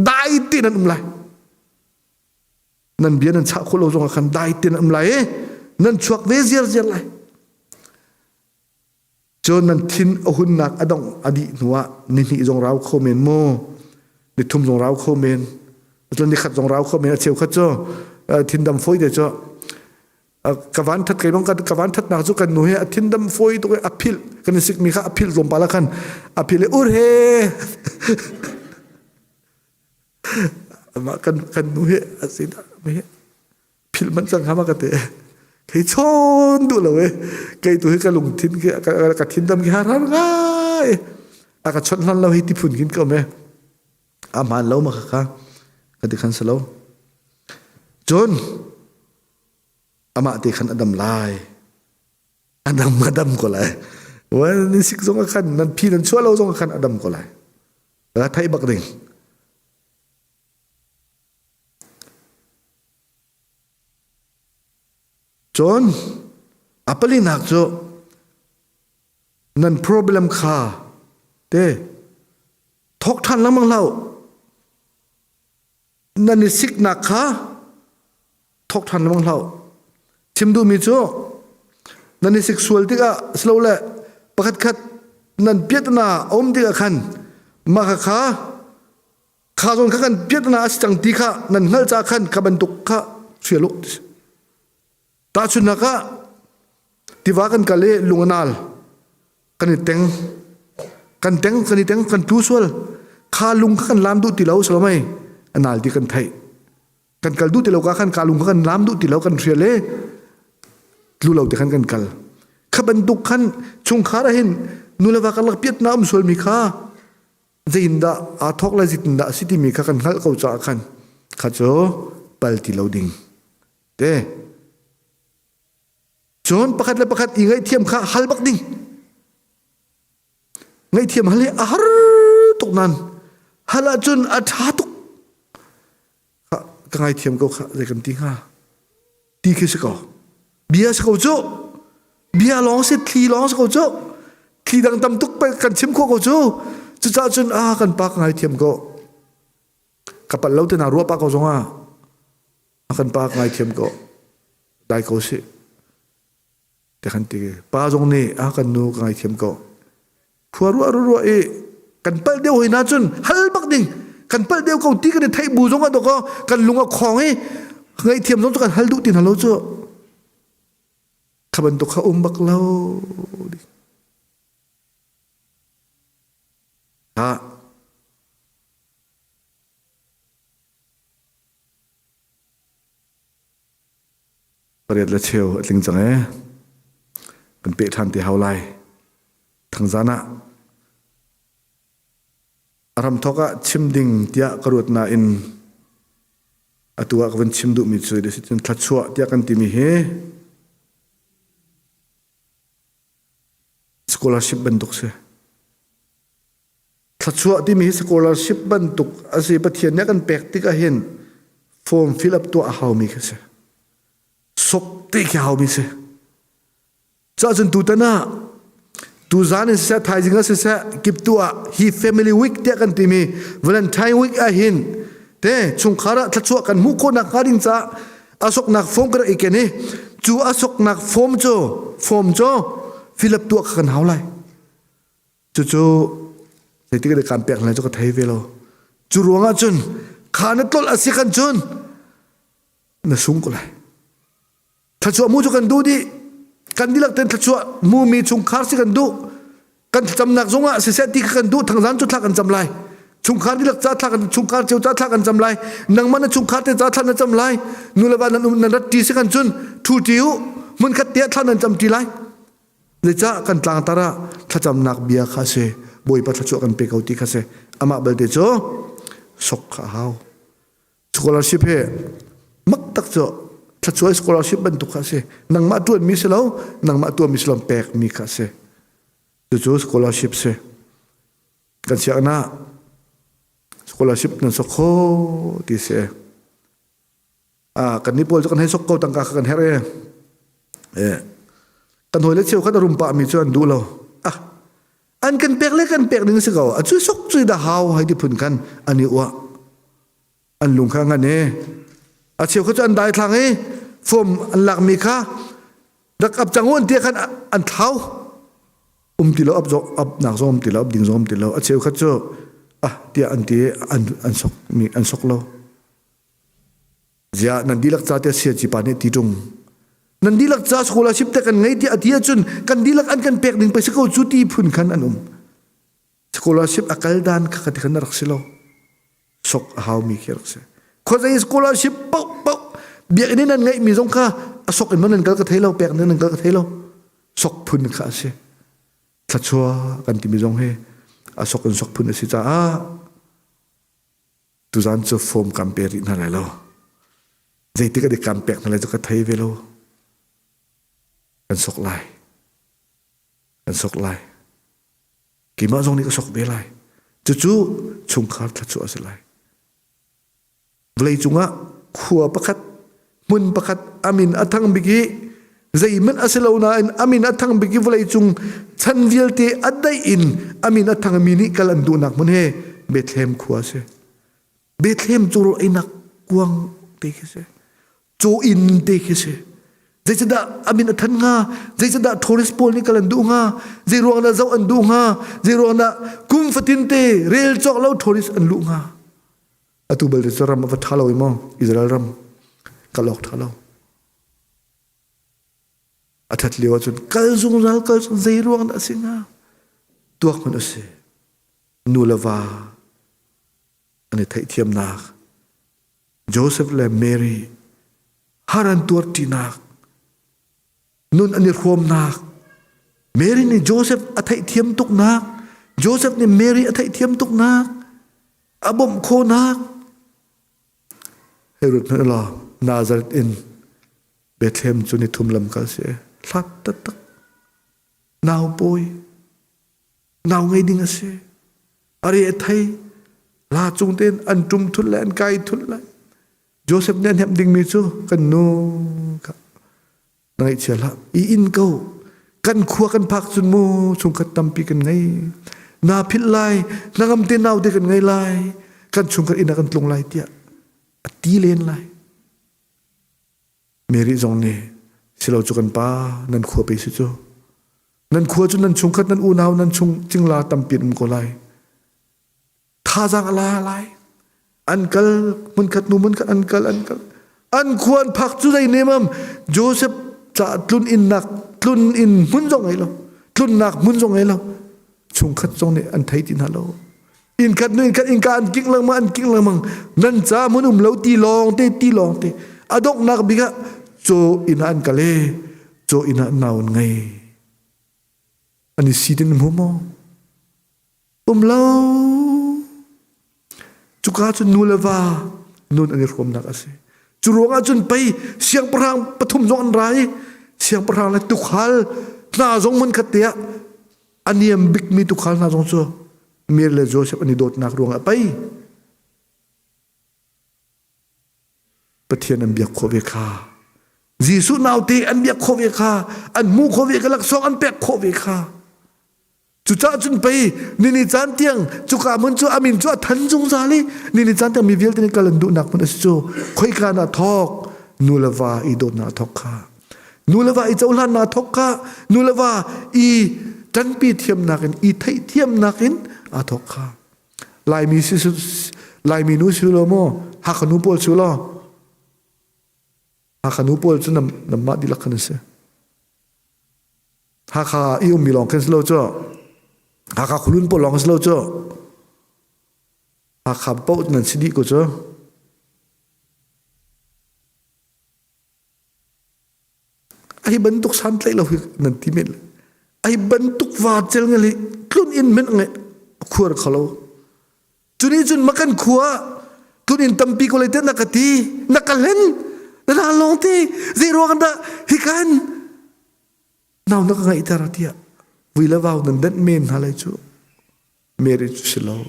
dai tin nan lai nan bian nan cha kho lo jong khan dai tin nan lai nan chuak ve zer lai chon nan thin a hun nak adong adi nuwa ni jong rau kho men mo ni thum jong rau kho men tlan ni khat jong rau kho men a cheu khat cho thin dam foi de cho kawan that kai long ka kawan that na chu kan nu he thin dam foi to apil kan sik mi kha apil lom pala kan apil ur he ma kan nu he asida me pil man chang hama ka te kai chon du lo we kai tu he ka lung thin ke ka thin dam ki har ngai aka chon lan lo hi ti phun kin ko me a man lo ma kha ka ti khan salo John ama te khan adam lai adam ko lai wa ni sik zong khan nan phi nan chua lo zong khan adam ko lai la thai bak ding John apali nak jo nan problem kha te thok than lamang lau nan ni sik nak kha thok than lamang lau chimdu mi cho nan ni sexual tika slow le pakhat khat nan piatna om tika khan ma kha zon kha kan piatna asang ti kha nan ngal cha khan kaban tuk kha chelo ta chuna ka tiwa kan kale lunganal kan teng kan tu sual kha lung kan lam du ti lo salomai anal ti kan thai kan kal du ti lo ka kan kalung kan lam du ti lo kan riale lu lo te kan kal khaban duk khan chung khara hin nulawa kalak piat na sol mi kha zeinda a thok la jitinda siti mi kha kan hal ko cha khan kha cho pal ti lo ding te chon pakhat le pakhat i ngai thiam kha hal bak ding ngai thiam hal a har tok nan hala chun a tha tuk ka ngai thiam ko kha ze kam ti ha ti ke se ko bia se ko cho bia long se thi long se ko cho thi dang tam tuk pa kan chim ko cho chu cha chun a kan pa ngai thiam ko kapal lo te na ro pa ko zonga kan pa ngai thiam ko dai ko se te kan ti pa zong ni a kan nu ngai thiam ko khuaru aru e kan pal deu hoina chun hal bak ding kan pal deu ko ti kan thai bu zong a to ko kan lunga khong e ngai thiam zong kan hal du tin halo cho kaban to kha bak lo ha pariat la cheu atling chang e kan pe than ti haulai thang zana aram thoka chimding tia karut na in atua kan chimdu mi choi de sitin thachua tia kan ti mi he scholarship banduk se thachua ti mi scholarship banduk ase pathian ne kan pek ti ka hen form fill up to a how mi ka se sok te ka how mi se cha chen tu ta na tu zan se thai jinga se kip tu a hi family week te kan ti mi valentine week a hin te chung khara thachua kan mu ko nak haring cha asok nak form kar ikeni chu asok nak form cho fill up tu kan haulai chu thế thì cái cảm giác này cho cái thấy về lo chú ruộng á chun khá nó tốt là xí khăn chun nó sung có lại thật sự mua cho cần đu đi cần đi lạc tên thật sự mua mi chung khá xí cần đu cần chăm nạc giống á sẽ đi cần đu thằng rắn cho thằng cần chăm lại chung khá đi lạc giá thằng chung khá chiều giá thằng cần chăm lại nang mana chung khá thì giá thằng nó chăm lại nu là bạn nó đất đi xí khăn chun thu chiếu muốn cắt tiết thằng nó chăm chỉ lại để cha cần tlang tara thằng chăm nạc bia khá xe bồi bắt cho kan pe kauti khase ama bel te cho sok kha hau scholarship he mak tak cho cho scholarship ban tu khase nang ma tu mi selo nang ma tu mi selom pek mi khase cho scholarship se kan sia na scholarship nan sok ho ti se kan ni pol kan hai sok ko tang ka kan here kan hoi le cheu kha rum pa mi cho an du lo an kan pek le kan pek ning se ko a chu sok chu da haw hai di phun kan ani wa an lung kha ngane a cheu kha chu an dai thlang e fom an lak mi kha dak ap changon ti khan an thau tilo up nak zom tilo up ding zom tilo a cheu kha chu ti an sok mi an sok lo ja nan dilak cha te sia chi pa ne ti tung nan dilak cha scholarship te kan ngai ti atia chun kan dilak an kan pek ding paisa ko chu ti phun khan anum scholarship akal dan kha ti kan rak silo sok how mi kher se khozai scholarship pau biak ni nan ngai mi jong kha asok in nan kal ka thailo pek nan kal ka thailo sok phun kha se thachua kan ti mi jong he asok an sok phun si cha tu zan chu form compare na la lo zai ti ka de kam pek na la ka thai velo kan sok lai ki ma jong ni ka sok be lai chu chung khar tha chu asalai vlei chunga khuwa pakhat mun pakhat amin athang bigi zai man asalo na in amin athang bigi vlei chung chan vialte adai in amin athang mini kalan du nak mun he Bethlehem khuwa se Bethlehem churo inak kuang te se chu in te se zai chada amin athan nga zai chada tourist pol ni kalan du nga zai ruang na zau an du nga zai ruang na kum fatin te rel chok lo tourist an lu nga atu bal de ram va thalo imo Israel ram kalok thalo athat liwa chun kal zung ral kal zai ruang na singa tuak man ase nulawa ani thai thiam nak Joseph le Mary haran tur tinak nun ani khom nak Mary ni Joseph athai thiam tuk nak Joseph ni Mary athai thiam tuk nak abom kho nak Herod na la Nazareth in Bethlehem chuni thumlam kal se thlat tak naw boy naw ngai ding ase ari athai la chung ten an tum thul la an kai thul la Joseph nen hem ding mi chu kan no ka ngai chela I in ko kan khua kan phak chun mu chung khat tampi kan ngai na phit lai nangam te naw de kan ngai lai kan chung khat ina kan tlung lai tia ti len lai Mary zong ne silo chu kan pa nan khua pe su chu nan khua chu nan chung khat nan u naw nan chung chingla tampi ko lai tha jang ala lai Uncle mun khat uncle an khuan phak chu dai nemam Joseph cha tlun in nak tlun in mun jong ai lo tlun nak mun jong ai lo chung khat jong ne an thai tin halo in khat nu in khat in ka an king lang mang nan cha mun lo ti long te adok nak biga cho in an kale cho in naun ngai ani sidin mo lo chuka chun nulawa nun ani khom nak ase churonga chun pai siang parang pathum jong an rai siang parang la tukhal na jong mun khatia aniam big mi tukhal na jong cho mir le Joseph ani dot nak ronga pai pathian an biak khobe kha Jisu naute an biak khobe kha an mu khobe ka lak song an pek khobe kha จุจ้าจุนไปนี่จานเตียงจุกามันจูอามินจูทันจงซาลีนี่จานเตียงมีเวลตินกัลันดูนักมันจูค่อยการนาทอกนูเลวาอีโดนาทอกค่ะนูเลวาอีเจ้าลันนาทอกค่ะนูเลวาอีจันปีเทียมนักินอีไทยเทียมนักินอาทอกค่ะลายมีสุลายมีนูสุโลโมฮักนูปอลสุโลฮักนูปอลจุนนำมาดิลักขันเสฮักอีอุมมีลองกันสโลจ้าฮักคุณปอลองกันสโลจ้าฮักปอนันสิดีก็จ้าไอ้บรรทุกสันเลยเรานันที่มิลไอ้บรรทุกวาดเจลเงลิคลุนอินเมนเงขวดเขาเราจุนี่จุนมากันขัวคลุนอินตัมปีก็เลยเต้นนักตีนักเล่นนั่นลองที่เซโรกันดะฮิกันน่านักไงอิตาราตีวิลาวาวนั่นเด็ดเมนฮาเลจูเมริจูสิลาว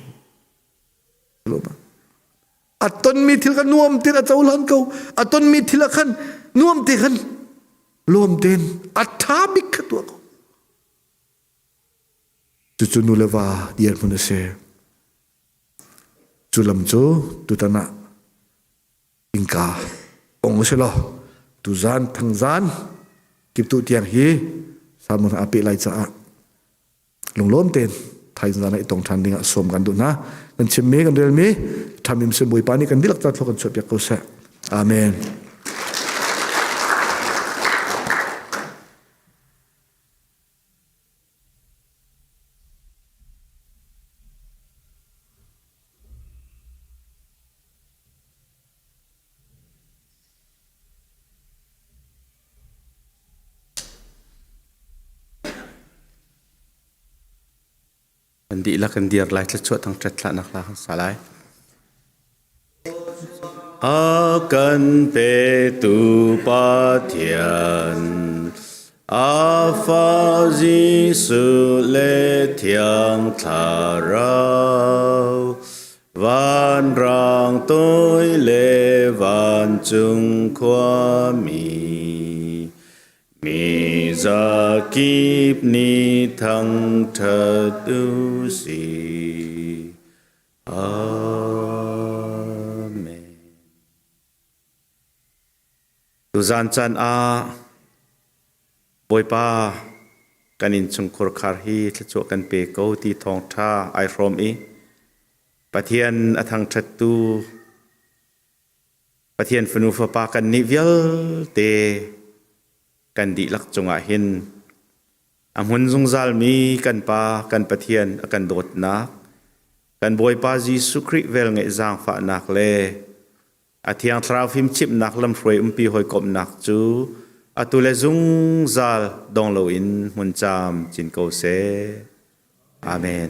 รู้ปะอัตตนมีทิลกันน่วมติระเจ้าหลานเขาอัตตนมีทิลกันน่วมติกันรวมเต็นอัฐาบิกตัวเขาจุนูเลวาเดียร์มุนเสจุลมโจตุตนะอิงกาองเสลอตุจานทั้งจานกิบตุเตียงฮีสามุนอาเปไลจ้าลงล้มเต็นไทยจานไอตรงทันดิ้งสมกันดูนะนั่นเชื่อเมกันเรื่องนี้ทำมิมเสบุยปานี่กันดิลักตัดพวกกันสวดยักษ์กุศลอาเมนอันดีละกันเดียร์ไล่จะช่วยทั้งจัดละนักละสลายอากันเปตุปาเทียนอาฟาจิสุเลเทียงทาราววันรังตุยเลวันจุงความมีzakip ni thang thatu si amen tu zan chan a boy pa kanin chung khor khar hi thchu kan pe ko ti thong tha ai from e pathian athang thatu pathian funu fa pa kan ni vial teกันดีลักจงอาหินอำหุนจงซาลมีกันปากันปะเทียนกันโดดนักกันบอยปาจีสุคริเวลเงจางฝานักเลอาเทียงทราฟิมชิบนักลำฟรวยปีหอยกบนักจูอาตุเลจงซาลดองโลอินมุนจามจินโกเซอาเมน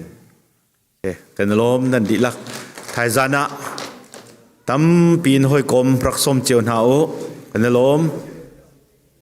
กันลมนันดีลักไทยจานะตั้มปีนหอยกบพรักสมเจียวหาโอกันลม